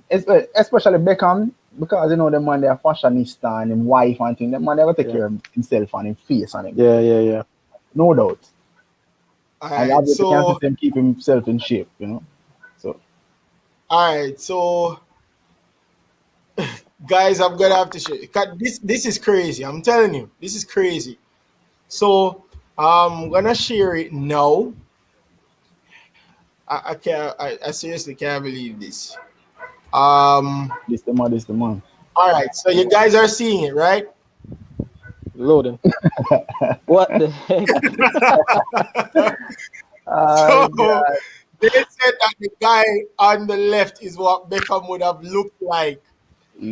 B: especially Beckham, because the man they are fashionista and his wife and things, the man never take care of himself and his face and him.
D: Yeah.
B: No doubt.
A: All
B: And
A: right,
B: obviously can't
A: so
B: see him keep himself in shape, you know. So
A: guys, I'm gonna have to show you. 'Cause this is crazy. I'm telling you, this is crazy. So I'm gonna share it now. I can't. I seriously can't believe this.
B: this the man.
A: All right. So you guys are seeing it, right?
D: Loading. What the heck?
A: So
B: God.
A: they said that the guy on the left is what Beckham would have looked like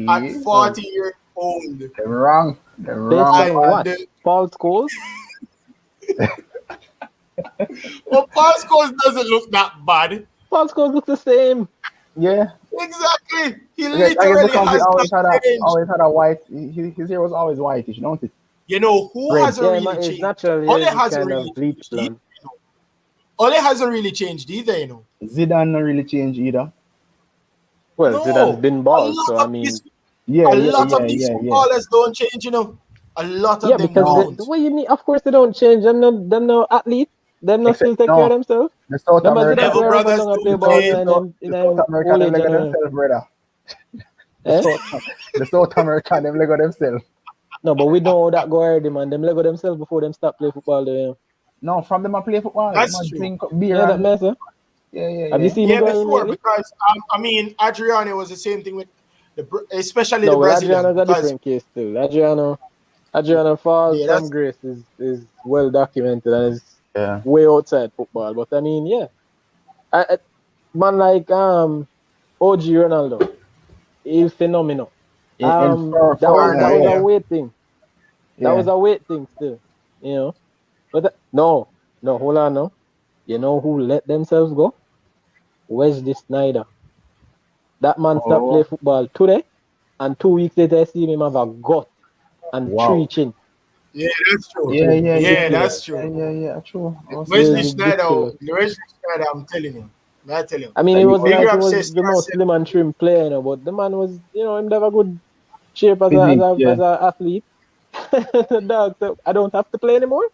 A: at
B: Yeah.
A: 40 years old.
B: They're wrong. They're
D: Based
B: wrong.
D: on what?
A: The,
D: Paul Scholes?
A: well, Paul Scholes doesn't look that bad.
D: Paul Scholes looks the same.
B: Yeah.
A: Exactly. He
B: I guess
A: literally
B: because he
A: has not changed.
B: always had a white. His hair was always whitish, don't it?
A: You know, who
B: Red.
A: hasn't
D: Yeah,
A: really
D: his
A: changed?
D: natural
A: Ole
D: hair is
A: hasn't
D: kind
A: really
D: of bleach
A: changed either.
D: blonde.
A: You know. Ole hasn't really changed either, you know.
B: Zidane not really changed either.
D: Well, Zidane's
A: No.
D: been
A: A
D: bald,
A: lot
D: so I
A: of
D: mean,
A: these
B: Yeah,
A: a
B: yeah,
A: lot
B: yeah,
A: of these
B: yeah, yeah.
A: footballers don't change, you know. A lot
D: yeah,
A: of them
D: because
B: No,
A: don't.
D: the way you need, of course, they don't change. Them no athletes. Them no still
B: except
D: take care of
B: no,
D: themselves.
B: the South
D: Remember
B: American,
D: Zidane
A: Neville
D: play run
A: brothers
D: down and play
A: don't
D: ball
A: change.
D: in
B: the South American
D: old
B: them
D: age
B: leg of
D: and
B: themselves, brother. The
D: eh?
B: the South American them leg of themselves.
D: No, but we know that go already, man. Them Lego themselves before them stop play football. There.
B: No, from them I play football. Them
A: That's
B: I
A: true.
B: drink beer
D: Yeah, that
B: and
D: mess.
B: yeah, yeah,
D: Have you
B: yeah.
D: seen
A: Yeah,
D: Higuain
A: before
D: lately?
A: because I mean Adriano was the same thing with especially the
D: No, well,
A: Brazilian
D: Adriano's a
A: because
D: different case still. Adriano falls
A: yeah,
D: from
A: that's
D: grace is well documented and is
B: Yeah.
D: way outside football. But I mean, yeah, man like OG Ronaldo, he's phenomenal.
B: In
D: That
B: foreign,
D: was a
A: yeah.
B: yeah.
D: weight thing. That
B: Yeah.
D: was a weight thing still, you know. But no, hold on, no. You know who let themselves go? Wesley Snyder. That man stopped
B: Oh,
D: playing football today, and 2 weeks later, I see him have a gut and
B: wow.
D: 3 chin.
A: Yeah, that's true.
B: Yeah, yeah, yeah,
A: Yeah,
B: yeah,
A: that's
B: yeah,
A: true.
B: yeah, yeah. True. Also,
A: Wesley
B: yeah.
A: Schneider,
D: Ridiculous.
A: I'm telling you. I tell you.
D: I mean,
B: That
D: it
B: you
D: wasn't
B: was
A: Big
D: like he
A: Rap
D: was
A: says
D: the most slim and trim player, but the man was, him have a good shape as
B: physique, yeah,
D: a athlete. The dog, so I don't have to play anymore.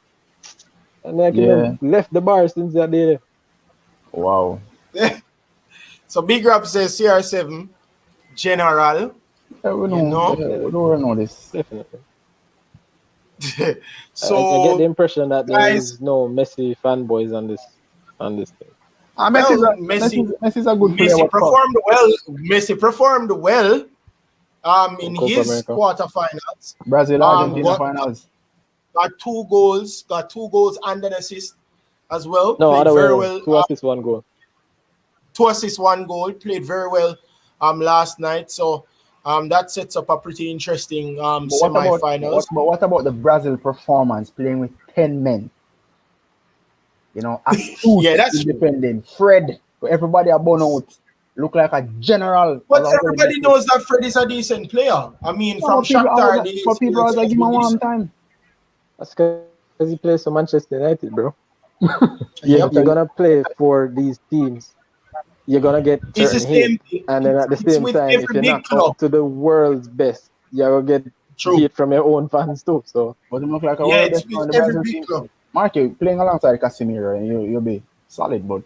D: And like him have
B: yeah.
D: left the bar since that day.
B: Wow.
A: So Big Rap says CR7 General,
B: Yeah, we
A: you
B: know.
A: know.
B: Yeah, we don't know this.
D: Definitely. I get the
A: So
D: impression that there
A: guys,
D: is no Messi fanboys on this thing.
A: well,
B: Messi's a good player. What fuck?
A: Messi performed well
D: In
A: in
D: Copa
A: his
D: America.
A: quarterfinals.
B: Brazil, Argentina
A: Got
B: finals.
A: got 2 goals and an assist as well.
D: No,
A: Played
D: other way
A: very
D: around.
A: well.
D: 2 assists, 1 goal.
A: 2 assists, 1 goal. Played very well last night. So that sets up a pretty interesting
B: But
A: semi-finals.
B: what about the Brazil performance playing with 10 men? You know, astute,
A: Yeah, that's true.
B: independent. Fred, everybody about out, look like a general.
A: But everybody knows that Fred is a decent player. I mean, from Shakhtar days,
B: People always like give him a warm time.
D: That's because he plays for Manchester United, bro.
A: Yep.
D: You're gonna play for these teams. You're gonna get
A: It's the
D: certain hate,
A: same thing.
D: and then at the
A: It's
D: same
A: with
D: time, if
A: every
D: you're
A: big
D: not
A: club.
D: up to the world's best, you're gonna get
A: True.
D: hate from your own fans too. So
B: But him look like a
A: Yeah,
B: world
A: it's
B: best
A: with
B: on the
A: every
B: Brazil
A: big
B: team.
A: club.
B: Mark, you playing alongside Casemiro, and you'll be solid, but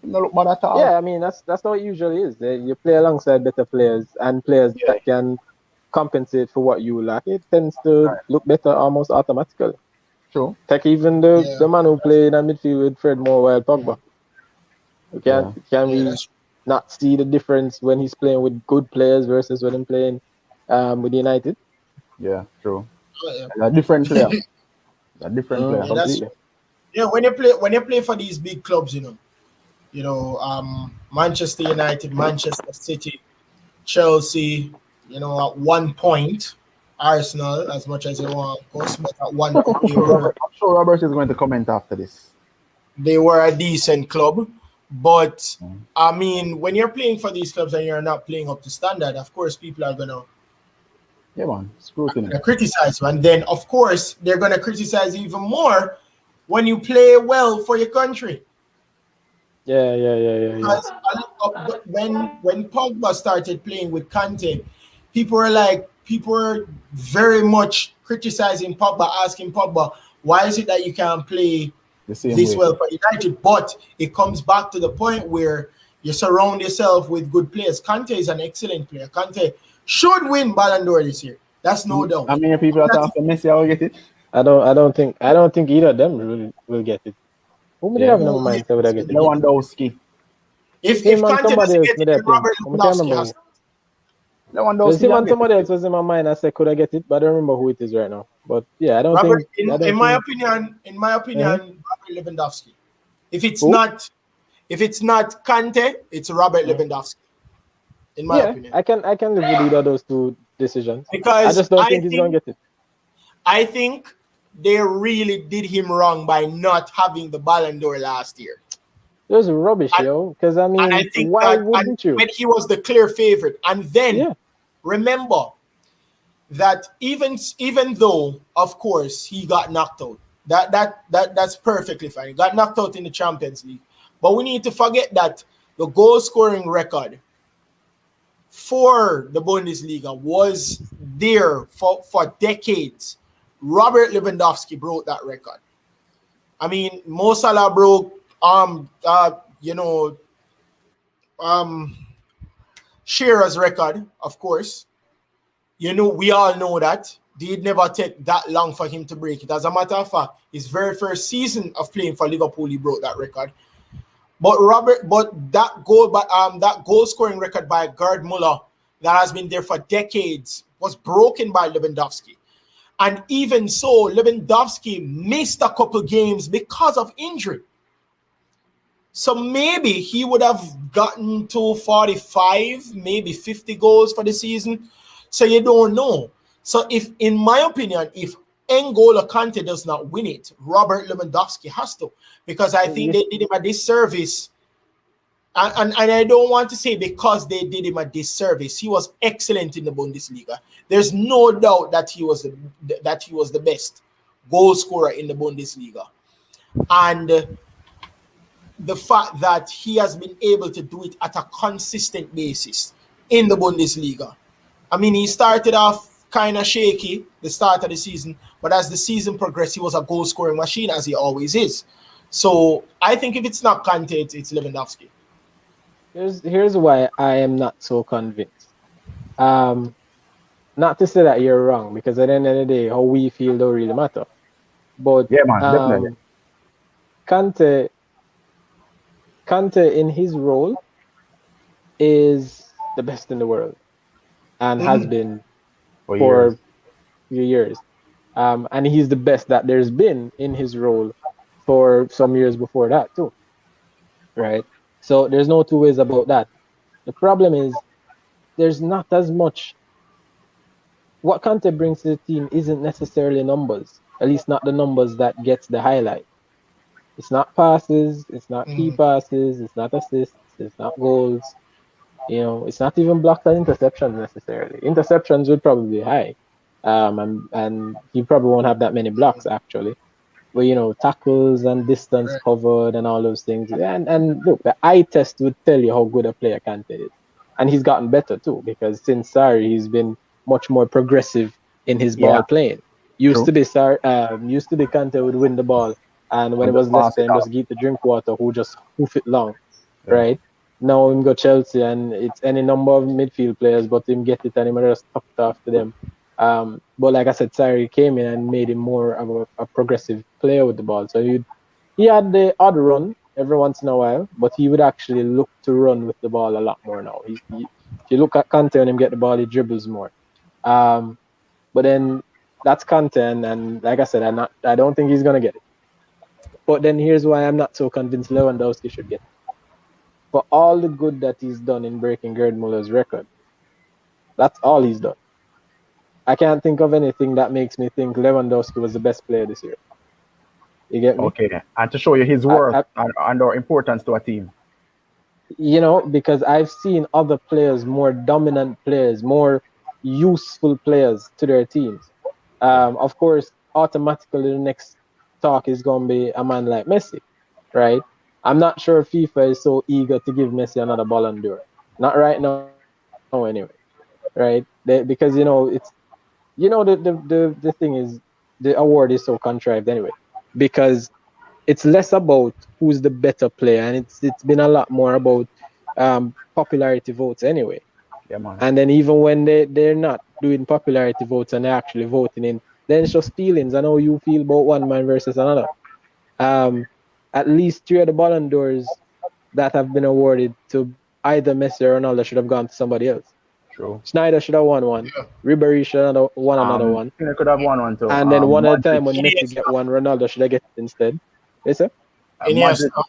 B: you don't look bad at all.
D: yeah, I mean that's how it usually is. You play alongside better players and players
B: Yeah.
D: that can compensate for what you lack. It tends to
B: Right.
D: look better almost automatically.
B: True.
D: Take even the man who played in midfield with Fred more while Pogba. Can
A: Yeah,
D: we
A: that's
D: not see the difference when he's playing with good players versus when he's playing with United?
B: Yeah, true.
A: true.
B: A different player. A different player.
A: Yeah, that's
D: Completely.
A: yeah. When you play for these big clubs, Manchester United, Manchester City, Chelsea, at one point, Arsenal, as much as they want, of course, but at one point
B: I'm sure Robert is going to comment after this.
A: they were a decent club. But I mean, when you're playing for these clubs and you're not playing up to standard, of course, people are gonna
B: Yeah, man. Scrutiny.
A: criticize you, and then of course they're gonna criticize you even more when you play well for your country.
D: Yeah.
A: Because when Pogba started playing with Kante, people were very much criticizing Pogba, asking Pogba, why is it that you can't play
B: the same
A: this
B: way.
A: well for United. But it comes back to the point where you surround yourself with good players. Kante is an excellent player. Kante should win Ballon d'Or this year. That's no doubt.
B: I mean, people are talking Messi, I will get it.
D: I don't think either of them will get it. Who would they
B: Yeah.
D: have in my mind say would I get it?
B: Lewandowski.
A: If
D: Him and
A: Kante
D: somebody
A: doesn't
D: else
A: get
D: made
A: it,
D: I
A: then
D: think.
A: Robert
D: I can't
A: Lewandowski
D: remember
A: has
D: who.
A: to.
D: There's
B: Lewandowski.
D: him and somebody else was in my mind. I said could I get it, but I don't remember who it is right now. But yeah, I don't
A: Robert,
D: think.
A: in my opinion, Robert Lewandowski. If it's
D: Who?
A: not Kante, it's Robert Lewandowski. In my opinion,
D: I can live with either of those two decisions. I
A: because
D: just don't think he's gonna get it.
A: I think they really did him wrong by not having the Ballon d'Or last year.
D: It was rubbish, yo. Because I mean,
A: And I think
D: why
A: that
D: wouldn't you?
A: when he was the clear favorite, and then
D: Yeah.
A: remember that even though, of course, he got knocked out, that's perfectly fine. He got knocked out in the Champions League, but we need to forget that the goal scoring record for the Bundesliga was there for decades. Robert Lewandowski broke that record. I mean, Mo Salah broke Shearer's record, of course. We all know that. Did never take that long for him to break it. As a matter of fact, his very first season of playing for Liverpool, he broke that record. But that goal scoring record by Gerd Muller that has been there for decades was broken by Lewandowski. And even so, Lewandowski missed a couple games because of injury. So maybe he would have gotten to 45, maybe 50 goals for the season. So you don't know. So in my opinion, if N'Golo Kante does not win it, Robert Lewandowski has to. Because I think they did him a disservice. And I don't want to say because they did him a disservice. He was excellent in the Bundesliga. There's no doubt that he was the best goal scorer in the Bundesliga. And the fact that he has been able to do it at a consistent basis in the Bundesliga. I mean, he started off kind of shaky the start of the season, but as the season progressed, he was a goal-scoring machine, as he always is. So I think if it's not Kante, it's Lewandowski.
D: Here's why I am not so convinced. Not to say that you're wrong, because at the end of the day, how we feel don't really matter. But
B: yeah, man, definitely.
D: Kante in his role is the best in the world and has been for a few years. And he's the best that there's been in his role for some years before that too. Right? So there's no two ways about that. The problem is there's not as much. What Kante brings to the team isn't necessarily numbers, at least not the numbers that gets the highlight. It's not passes, it's not key passes, it's not assists, it's not goals. It's not even blocks and interceptions necessarily. Interceptions would probably be high. And he probably won't have that many blocks actually. But tackles and distance covered and all those things. And look, the eye test would tell you how good a player Kante is. And he's gotten better too, because since Sarri he's been much more progressive in his ball playing. Used to be Kante would win the ball, and when it was Leicester and just get the drink water who just hoof it long. Right? Now him go Chelsea and it's any number of midfield players, but him get it and him just tuck it off to them. But like I said, Sarri came in and made him more of a progressive player with the ball. So he had the odd run every once in a while, but he would actually look to run with the ball a lot more now. If you look at Kante and him get the ball, he dribbles more. But then that's Kante, and like I said, I don't think he's gonna get it. But then here's why I'm not so convinced Lewandowski should get it. For all the good that he's done in breaking Gerd Muller's record, that's all he's done. I can't think of anything that makes me think Lewandowski was the best player this year. You get me?
B: Okay, and to show you his worth and our importance to a team.
D: Because I've seen other players, more dominant players, more useful players to their teams. Of course, automatically the next talk is going to be a man like Messi, right? I'm not sure FIFA is so eager to give Messi another Ballon d'Or. Not right now, anyway, right? Because it's the thing is the award is so contrived anyway, because it's less about who's the better player, and it's been a lot more about popularity votes anyway.
B: Yeah, man.
D: And then even when they're not doing popularity votes and they're actually voting in, then it's just feelings and how you feel about one man versus another. At least 3 of the Ballon d'Ors that have been awarded to either Messi or Ronaldo should have gone to somebody else.
B: True.
D: Schneider should have won one.
A: Yeah.
D: Ribery should have won another one.
B: I could have won too.
D: And then one at a time when
A: Modric.
D: Messi get one, Ronaldo should have get it instead. Yes, sir?
A: Iniesta.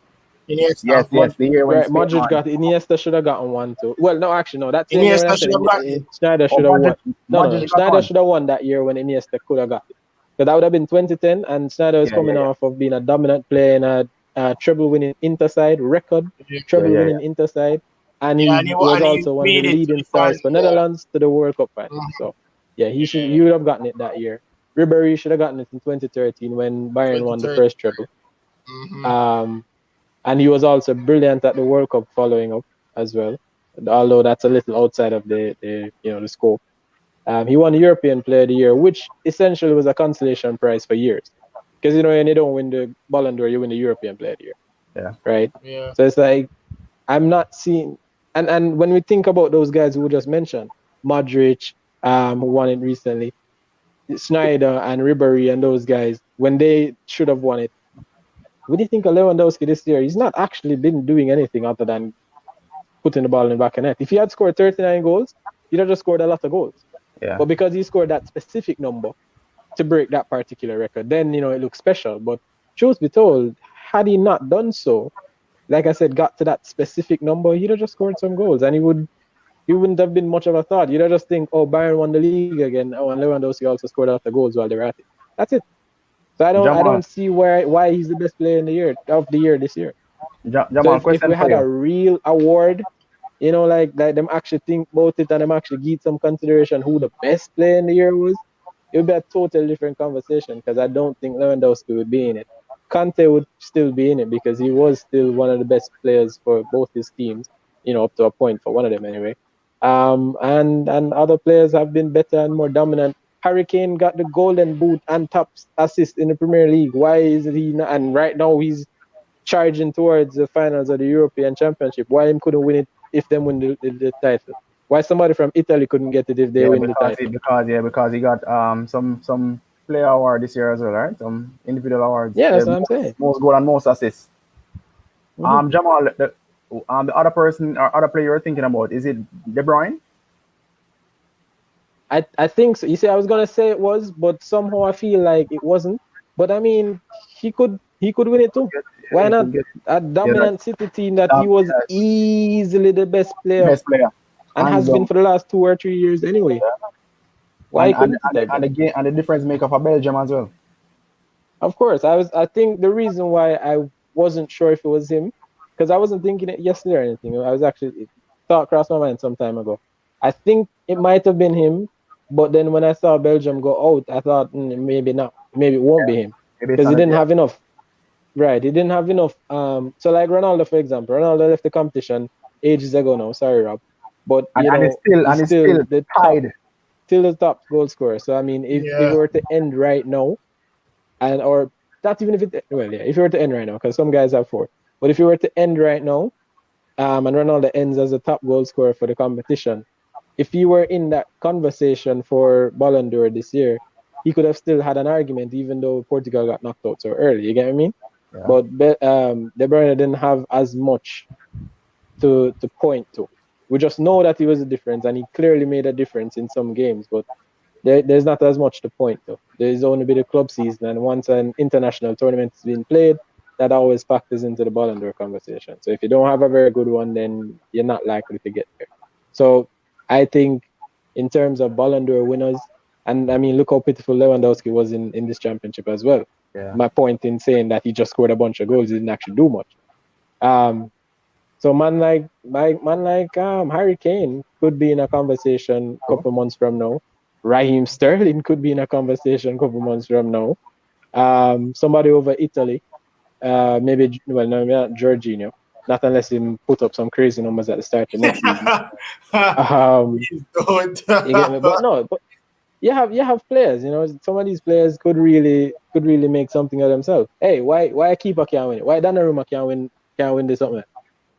B: Yes,
D: Mod-
B: the year when
D: right,
B: Spain
D: Modric
B: won.
D: got it. Iniesta should have gotten one too. Well, no, actually, no. That's the year when I
A: Iniesta
D: said
A: should have got it.
D: Schneider should have won. No,
B: Modric got
D: Schneider
B: one.
D: should have won that year when Iniesta could have got it. Because that would have been 2010, and Schneider was coming off of being a dominant player in a treble-winning Interside record, treble-winning Interside, and he was also one of the leading stars for Netherlands to the World Cup final. So, yeah, he would have gotten it that year. Ribery should have gotten it in 2013 when Bayern won the first treble. And he was also brilliant at the World Cup following up as well, although that's a little outside of the scope. He won European Player of the Year, which essentially was a consolation prize for years. Because, when you don't win the Ballon d'Or, you win the European Player of the Year.
B: Yeah.
D: Right?
A: Yeah.
D: So it's like, I'm not seeing... And when we think about those guys who just mentioned, Modric, who won it recently, Schneider and Ribery and those guys, when they should have won it, what do you think of Lewandowski this year? He's not actually been doing anything other than putting the ball in the back of net. If he had scored 39 goals, he'd have just scored a lot of goals.
B: Yeah.
D: But because he scored that specific number to break that particular record, then, it looks special. But truth be told, had he not done so, like I said, got to that specific number, he'd have just scored some goals. And he wouldn't have been much of a thought. You'd have just think, oh, Bayern won the league again. Oh, and Lewandowski also scored a lot of goals while they were at it. That's it. So I don't see why he's the best player of the year this year. So if we had a real award, like them actually think about it and them actually give some consideration who the best player in the year was, it would be a totally different conversation, because I don't think Lewandowski would be in it. Kante would still be in it because he was still one of the best players for both his teams, up to a point for one of them anyway. And other players have been better and more dominant. Harry Kane got the golden boot and top assist in the Premier League. Why is he not? And right now he's charging towards the finals of the European Championship. Why him couldn't win it if them win the title? Why somebody from Italy couldn't get it if they win the title?
B: Because he got some player award this year as well, right? Some individual awards.
D: Yeah, that's what I'm saying.
B: Most goal and most assists. Jamal, the other person or other player you're thinking about, is it De Bruyne?
D: I think so. You see, I was gonna say it was, but somehow I feel like it wasn't. But I mean, he could win it too. Why not? A dominant City team that he was easily the best player. And has been for the last 2 or 3 years anyway. Why couldn't he?
B: And the difference maker for Belgium as well.
D: Of course, I think the reason why I wasn't sure if it was him, because I wasn't thinking it yesterday or anything. I was actually thought crossed my mind some time ago. I think it might have been him, but then when I saw Belgium go out, I thought maybe not. Maybe it won't be him because he didn't have enough. Right, he didn't have enough. So like Ronaldo, for example, Ronaldo left the competition ages ago now. Sorry, Rob. But he's still tied till the top goal scorer. So I mean, if it were to end right now, or not even if it were to end right now, because some guys have 4. But if it were to end right now, and Ronaldo ends as the top goal scorer for the competition, if he were in that conversation for Ballon d'Or this year, he could have still had an argument, even though Portugal got knocked out so early. You get what I mean? Yeah. But De Bruyne didn't have as much to point to. We just know that he was a difference, and he clearly made a difference in some games, but there's not as much to point to. There's only been a club season, and once an international tournament has been played, that always factors into the Ballon d'Or conversation. So if you don't have a very good one, then you're not likely to get there. So I think in terms of Ballon d'Or winners, and I mean, look how pitiful Lewandowski was in this championship as well. Yeah. My point in saying that he just scored a bunch of goals, he didn't actually do much. So man like Harry Kane could be in a conversation a couple months from now. Raheem Sterling could be in a conversation a couple months from now. Somebody over Italy, maybe not Jorginho, not unless he put up some crazy numbers at the start of next season. You get me? you have players. You know, some of these players could really make something of themselves. Hey, why a keeper can't win it? Why Donnarumma can't win this something?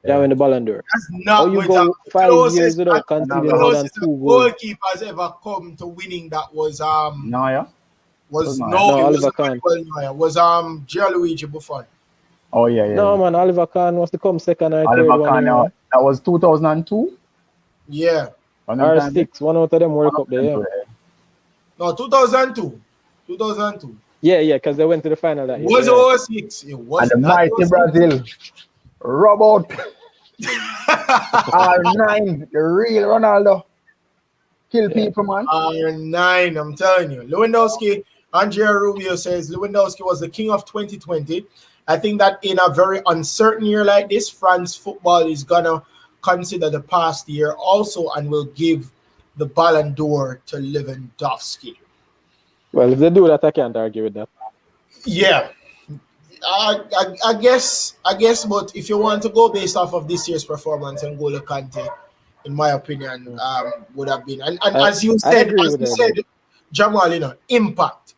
D: Can't win the Ballon d'Or?
A: That's
D: Or
A: not
D: you
A: going to
D: go
A: happen.
D: 5 years without
B: not
D: conceding
B: gonna
D: more
B: happen.
D: than
A: Closest a
D: 2 goals.
A: goalkeeper has ever come to winning that was
B: No, yeah.
A: was
B: No, yeah.
A: no,
D: No,
A: it
D: Oliver
A: wasn't
D: Kahn.
A: Manuel Neuer. It was Gianluigi Buffon.
B: Oh yeah, yeah,
D: No
B: yeah.
D: man, Oliver Kahn was to come second or third
B: Oliver
D: one
B: Kahn.
D: year, man.
B: That was 2002.
A: Yeah.
B: On them
D: Or
B: time.
D: six, one out of them World
B: One of
D: Cup there,
B: them
D: yeah.
B: two, yeah.
A: No, 2002. 2002.
D: Yeah, because they went to the final that
A: It
D: year.
A: was
D: Yeah.
A: 06. It
B: And
A: was
B: the
A: not
B: mighty
A: 06.
B: Brazil. Robot. R9. The real Ronaldo. Kill
D: Yeah.
B: people, man.
A: R9, I'm telling you. Lewandowski, Andrea Rubio says Lewandowski was the king of 2020. I think that in a very uncertain year like this, France football is going to consider the past year also and will give the Ballon d'Or to Lewandowski.
D: Well, if they do that, I can't argue with that.
A: Yeah. I guess, but if you want to go based off of this year's performance, N'Golo Kante, in my opinion, would have been. And as you
D: I'd
A: said,
D: agree with everybody.
A: Jamal, impact.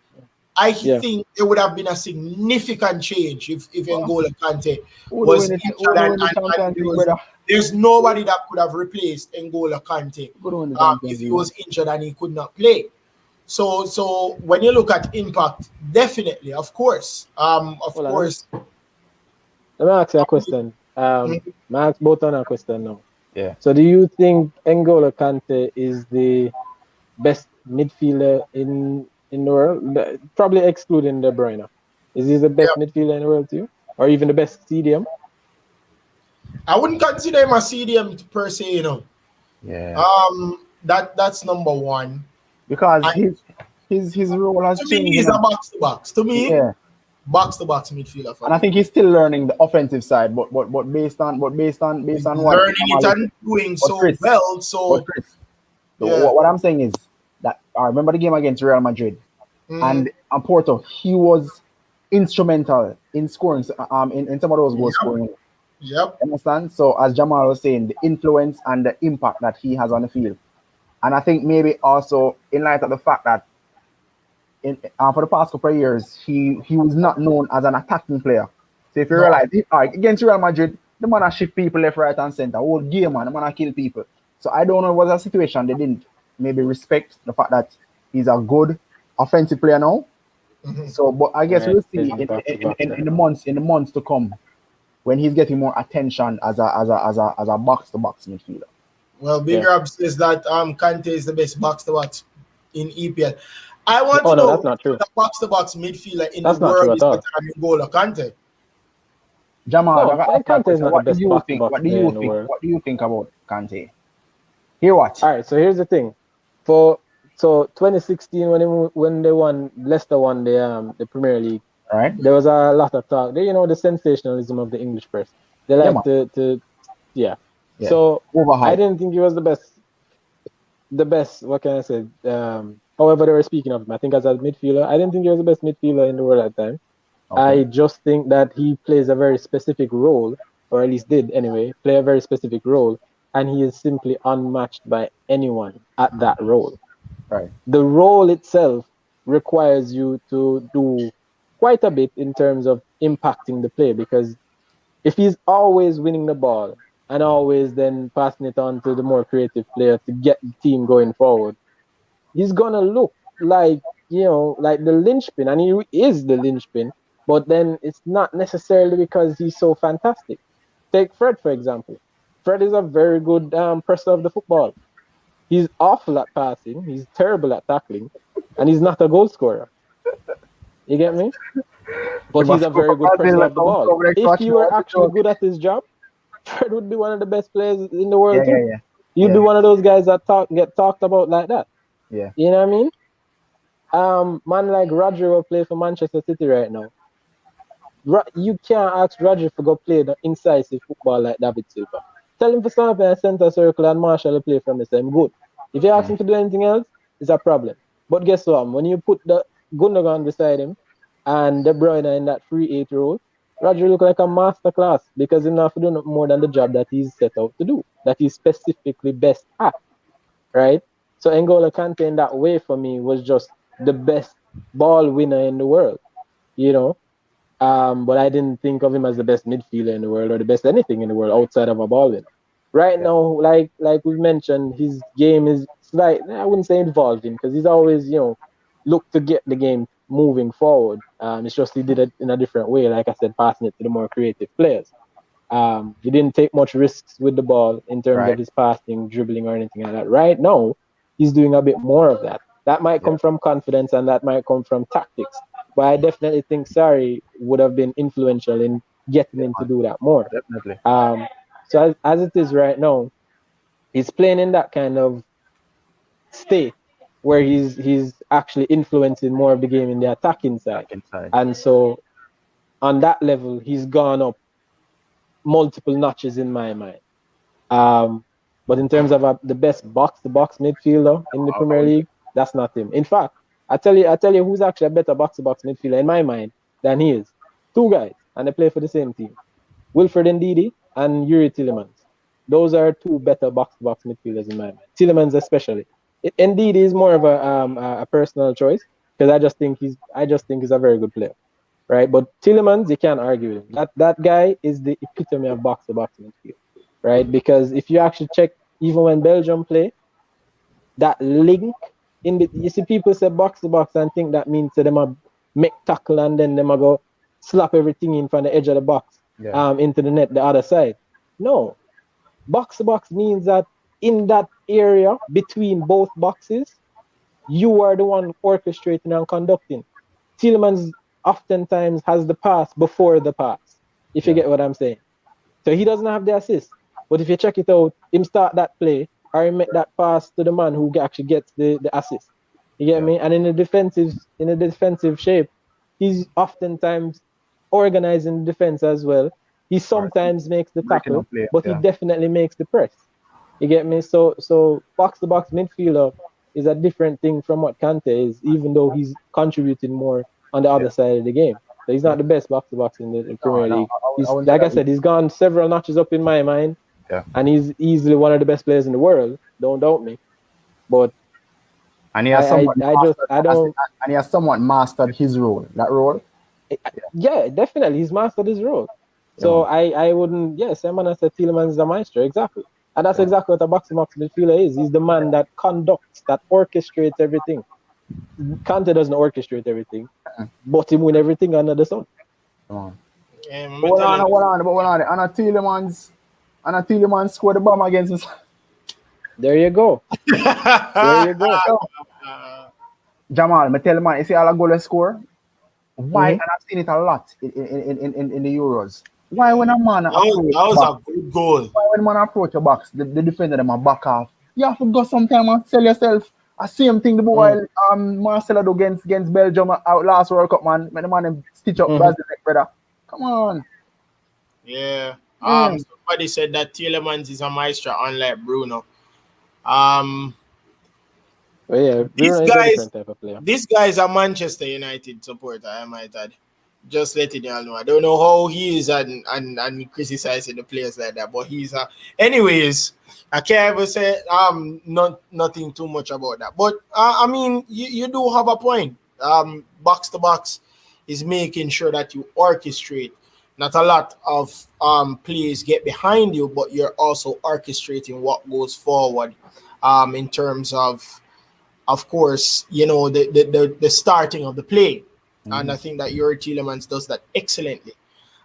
A: I
D: Yeah.
A: think it would have been a significant change if N'Golo Kante
B: Who do
A: was
B: win it?
A: injured
B: Who do win
A: and
B: the Champions League, brother?
A: there's nobody that could have replaced N'Golo Kante
B: Who do win the Champions
A: if he
B: League?
A: was injured and he could not play. So when you look at impact, definitely, of course, course.
D: Let me ask you a question. I ask both on a question now.
B: Yeah.
D: So do you think N'Golo Kante is the best midfielder in the world? Probably excluding De Bruyne. Is he the best midfielder in the world too? Or even the best CDM?
A: I wouldn't consider him a CDM per se,
B: Yeah.
A: That's number one.
B: Because his role has
A: to
B: changed.
A: me, he's a box to box. To me,
B: yeah.
A: Box to box midfielder.
B: And I think he's still learning the offensive side, but based on what
A: learning it and doing so
B: Chris,
A: well. So
B: Chris, what I'm saying is that I remember the game against Real Madrid and Porto. He was instrumental in scoring in some of those goals scoring.
A: Yep.
B: Understand? So as Jamal was saying, the influence and the impact that he has on the field, and I think maybe also in light of the fact that for the past couple of years, he was not known as an attacking player. So if you realize, against Real Madrid, the man shift people left, right, and center. Whole game, man, the man kill people. So I don't know, it was a situation they didn't maybe respect the fact that he's a good offensive player now. So, but I guess we'll see in the months to come when he's getting more attention as a box to box midfielder.
A: Well, Big Rob says that Kante is the best box to box in EPL. I want to know
D: that's not true.
A: The box to box midfielder in
D: that's
A: the world is
D: better
A: than N'Golo Kante.
B: Jamal,
D: Kante is not the best box to box player in the world.
B: What do you think about Kante? Hear what?
D: All right, so here's the thing. So 2016 when they won, Leicester won the Premier League.
B: Right.
D: There was a lot of talk. The sensationalism of the English press. They like yeah. So I didn't think he was the best. The best. What can I say? However, they were speaking of him. I think as a midfielder, I didn't think he was the best midfielder in the world at the time. Okay. I just think that he plays a very specific role, or at least did anyway, play a very specific role, and he is simply unmatched by anyone at that role.
B: Right.
D: The role itself requires you to do quite a bit in terms of impacting the play, because if he's always winning the ball and always then passing it on to the more creative player to get the team going forward, he's gonna look like like the linchpin, and he is the linchpin. But then it's not necessarily because he's so fantastic. Take Fred, for example. Fred is a very good presser of the football. He's awful at passing. He's terrible at tackling, and he's not a goal scorer. You get me? But he's a very good presser of the ball. If he were actually good at his job, Fred would be one of the best players in the world too.
B: Yeah.
D: You'd be one of those guys that get talked about like that.
B: Yeah.
D: You know what I mean? Man like Roger will play for Manchester City right now. You can't ask Roger to go play the incisive football like David Silva. Tell him to stand up in a center circle and Marshall will play from the same good. If you ask him to do anything else, it's a problem. But guess what? When you put the Gundogan beside him and De Bruyne in that 3-8 role, Roger look like a masterclass because he's not doing more than the job that he's set out to do, that he's specifically best at, right? So N'Golo Kante in that way for me was just the best ball winner in the world, you know. But I didn't think of him as the best midfielder in the world or the best anything in the world outside of a ball winner. Right now, like we mentioned, his game is slightly, I wouldn't say evolving, because he's always, look to get the game moving forward. It's just he did it in a different way, like I said, passing it to the more creative players. He didn't take much risks with the ball in terms of
B: Right.
D: his passing, dribbling, or anything like that. Right now, he's doing a bit more of that. That might come from confidence and that might come from tactics. But I definitely think Sarri would have been influential in getting him to do that more.
B: Definitely.
D: So as it is right now, he's playing in that kind of state where he's actually influencing more of the game in the attacking side. And so on that level, he's gone up multiple notches in my mind. But in terms of the best box-to-box midfielder in the Premier League, that's not him. In fact, I tell you who's actually a better box-to-box midfielder in my mind than he is. Two guys, and they play for the same team. Wilfred Ndidi and Yuri Tillemans. Those are two better box-to-box midfielders in my mind. Tillemans especially. Ndidi is more of a personal choice because I just think he's a very good player, right? But Tillemans, you can't argue with him. That guy is the epitome of box-to-box midfield, right? Because if you actually check, even when Belgium play, that link you see people say box-to-box and think that means that them a make tackle and then them a go slap everything in from the edge of the box into the net the other side. No, box-to-box means that in that area between both boxes, you are the one orchestrating and conducting. Tielemans oftentimes has the pass before the pass, if you get what I'm saying. So he doesn't have the assist. But if you check it out, him start that play or he make that pass to the man who actually gets the assist. You get me? And in a defensive shape, he's oftentimes organizing the defense as well. He sometimes makes the tackle, but he definitely makes the press. You get me? So box-to-box midfielder is a different thing from what Kante is, even though he's contributing more on the other side of the game. So he's not the best box-to-box in the Premier League. Like I said, he's gone several notches up in my mind, and he's easily one of the best players in the world. Don't doubt me. But
B: and he has somewhat mastered his role. That role.
D: Yeah, definitely, he's mastered his role. So I wouldn't. Yes, I'm gonna say Tielemans is a maestro, exactly. And that's exactly what a box-to-box midfielder is. He's the man that conducts, that orchestrates everything. Kante doesn't orchestrate everything, but he win everything under the sun.
B: Come on. Hold on. And a Tielemans scored the bomb against us.
D: There you go.
B: Jamal, me tell you, man, you see all the goal score? Why? And I've seen it a lot in the Euros. Why when a man
A: that was a good goal.
B: Why when a man approach a box, the defender them a back off? You have to go sometime and sell yourself. The same thing the boy Marcelo do against Belgium out last World Cup, man. When the man stitch up Brazil, brother. Come on.
A: Yeah. Somebody said that Tielemans is a maestro, unlike Bruno. This guy is a Manchester United supporter, I might add. Just letting y'all know. I don't know how he is and criticizing the players like that, but he's anyways, I can't ever say nothing too much about that. But I mean, you do have a point. Box to box is making sure that you orchestrate. Not a lot of plays get behind you, but you're also orchestrating what goes forward in terms of course, the starting of the play. And I think that Yuri Tillemans does that excellently.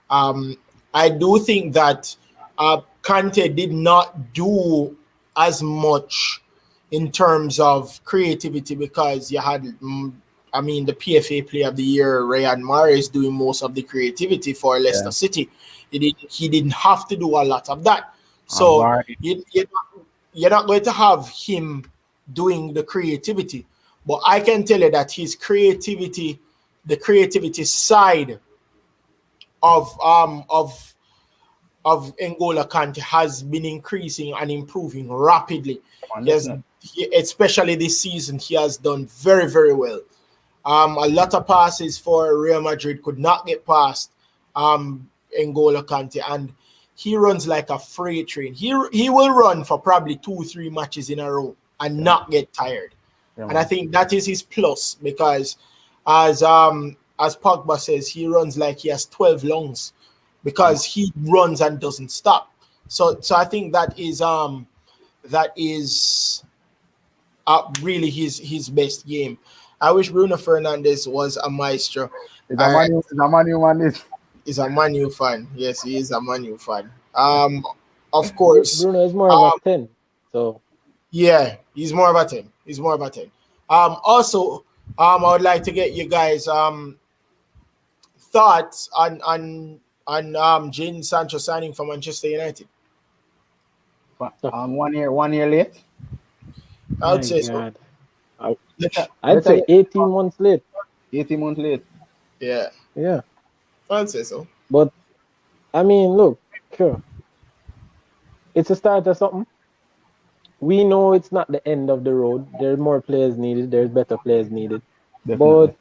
A: I do think that Kante did not do as much in terms of creativity because you had, the PFA Player of the Year, Riyad Mahrez, doing most of the creativity for Leicester City. He didn't have to do a lot of that. So you're not going to have him doing the creativity. But I can tell you that his creativity, the creativity side of N'Golo Kante has been increasing and improving rapidly. Especially this season, he has done very, very well. A lot of passes for Real Madrid could not get past N'Golo Kante, and he runs like a freight train. He will run for probably 2-3 matches in a row and not get tired.
B: Yeah,
A: And I think that is his plus, because as Pogba says, he runs like he has 12 lungs because he runs and doesn't stop. So I think that is really his best game. I wish Bruno Fernandes was a maestro.
B: He's a Man U man.
A: He's a Man U fan. Yes, he is a Man U fan. Of course.
D: Bruno is more of a 10. So
A: yeah, he's more of a 10. He's more of a 10. Also, I would like to get you guys thoughts on Jadon Sancho signing for Manchester United.
B: 1 year late.
A: I would say so.
D: I'd say 18 months late.
B: 18 months late.
A: Yeah.
D: Yeah.
A: I'd say so.
D: But I mean, look, sure. It's a start of something. We know it's not the end of the road. There's more players needed. There's better players needed.
B: Definitely.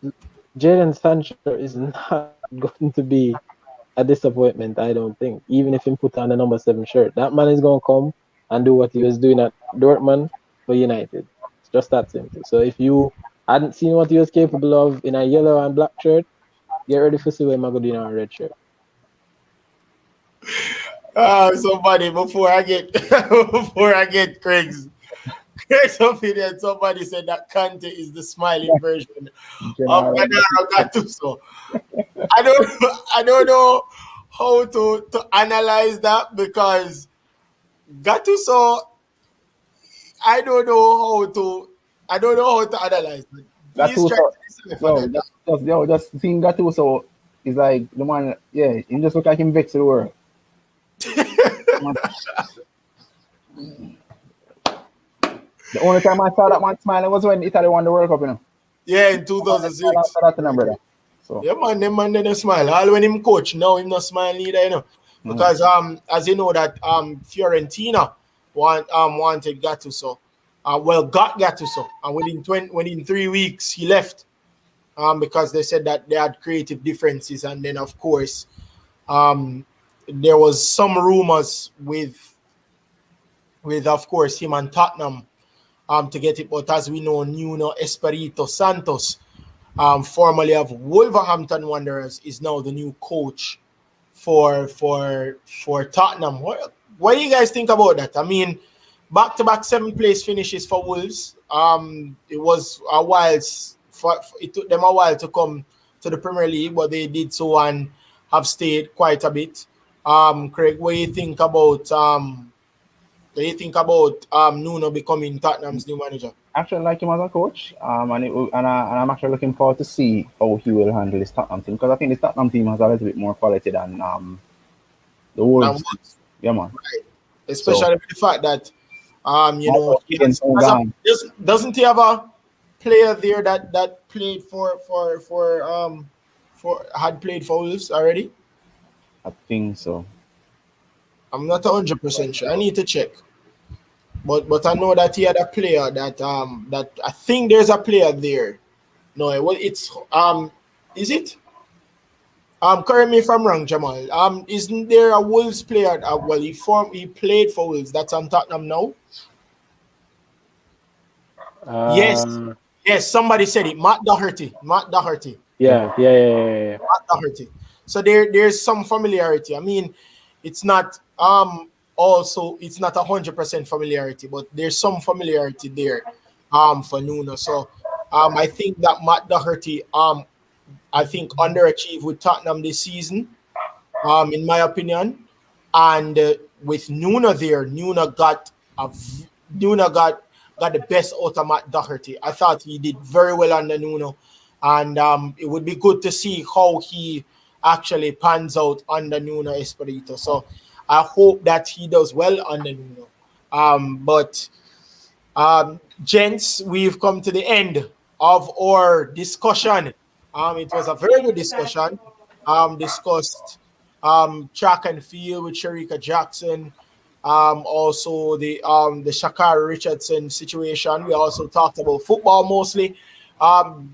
D: But Jadon Sancho is not going to be a disappointment, I don't think. Even if he put on the number 7 shirt, that man is going to come and do what he was doing at Dortmund for United. It's just that simple. So if you hadn't seen what he was capable of in a yellow and black shirt, get ready for see what I'm going to do in a red shirt.
A: Somebody before I get Craig's opinion, somebody said that Kante is the smiling version of Gennaro Gattuso. I don't know how to analyze that, because Gattuso, I don't know how to analyze it.
B: Just seeing Gattuso is like the man. Yeah, he just look like him vex the world. The only time I saw that man smiling was when Italy won the World Cup, you know.
A: Yeah, in 2006.
B: So.
A: Yeah, man, them man didn't smile. All when him coach, now him not smiling either, you know. Because as you know that Fiorentina wanted Gattuso. Got Gattuso, and within 3 weeks he left. Because they said that they had creative differences, and then of course there was some rumors with of course him and Tottenham to get it, but as we know, Nuno Espirito Santos, formerly of Wolverhampton Wanderers, is now the new coach for Tottenham. What do you guys think about that? I mean, back-to-back 7th place finishes for Wolves. It was a while. It took them a while to come to the Premier League, but they did so and have stayed quite a bit. Craig, what do you think about Nuno becoming Tottenham's new manager?
B: Actually, like him as a coach, and I'm actually looking forward to see how he will handle his Tottenham team, because I think this Tottenham team has a little bit more quality than the Wolves. Yeah, man.
A: Right. Especially with the fact that doesn't he have a player there that played had played for Wolves already?
B: I think so.
A: I'm not 100% sure. I need to check. But I know that he had a player that I think there's a player there. No, it's is it? Correct me if I'm wrong, Jamal. Isn't there a Wolves player? He played for Wolves. That's on Tottenham now. Yes. Somebody said it. Matt Doherty.
D: Yeah.
A: Matt Doherty. So there's some familiarity. I mean, it's not it's not 100% familiarity, but there's some familiarity there for Nuno. So I think that Matt Doherty I think underachieved with Tottenham this season, in my opinion. And with Nuno there, Nuno got the best out of Matt Doherty. I thought he did very well under Nuno, and it would be good to see how he actually pans out under Nuno Espirito. So I hope that he does well under Nuno. But gents, we've come to the end of our discussion. It was a very good discussion. Discussed track and field with Sharika Jackson. Also the Shakara Richardson situation. We also talked about football mostly.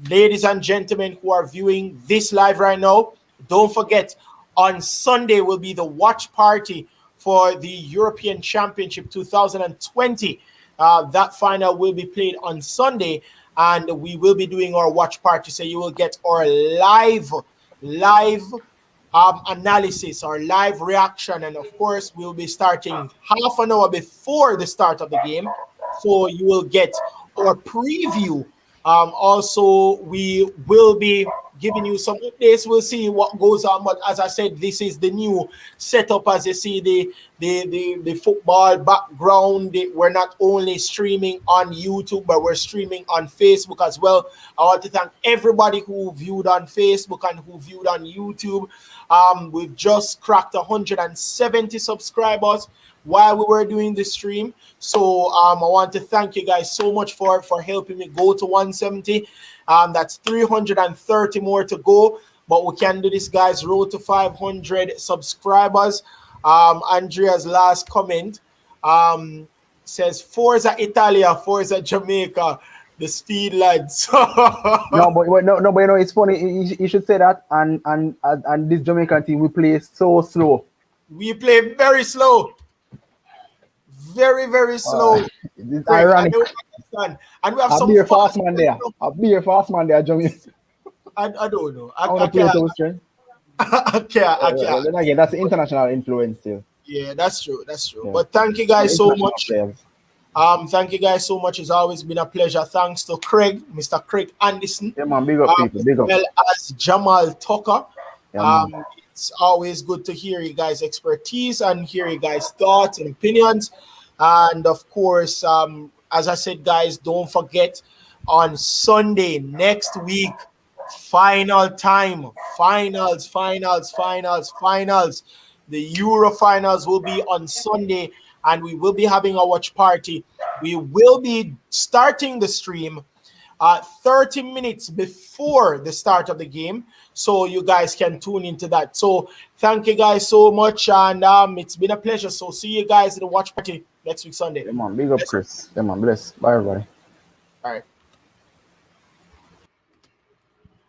A: Ladies and gentlemen who are viewing this live right now, don't forget, on Sunday will be the watch party for the European Championship 2020. That final will be played on Sunday, and we will be doing our watch party. So you will get our live analysis, our live reaction, and of course we'll be starting half an hour before the start of the game. So you will get our preview. Also, we will be giving you some updates. We'll see what goes on. But as I said, this is the new setup. As you see, the football background. We're not only streaming on YouTube, but we're streaming on Facebook as well. I want to thank everybody who viewed on Facebook and who viewed on YouTube. We've just cracked 170 subscribers while we were doing the stream. So I want to thank you guys so much for helping me go to 170. That's 330 more to go, but we can do this, guys. Road to 500 subscribers. Andrea's last comment says Forza Italia, Forza Jamaica, the speed lads.
B: No, but you know, it's funny. You should say that. And this Jamaican team, we play so slow.
A: We play very slow. Very, very slow.
B: It's ironic.
A: And we have
B: I'll
A: some
B: be a fast man there. Jamaica.
A: I don't know.
B: I can't.
A: I can't.
B: Then again, that's the international influence still.
A: Yeah, that's true. Yeah.
B: Yeah.
A: But thank you guys so much.
B: Players.
A: Thank you guys so much. It's always been a pleasure. Thanks to Craig, Mr. Craig Anderson.
B: Yeah, man, big up people. Big up.
A: As well as Jamal Tucker.
B: Yeah,
A: It's always good to hear you guys' expertise and hear you guys' thoughts and opinions. And of course, as I said, guys, don't forget on Sunday next week, final time, finals. The Euro finals will be on Sunday, and we will be having a watch party. We will be starting the stream 30 minutes before the start of the game, so you guys can tune into that. So thank you guys so much, and it's been a pleasure. So see you guys at the watch party next week Sunday.
B: Yeah, man, big up Chris. Yeah, man, bless. Bye everybody.
A: All right.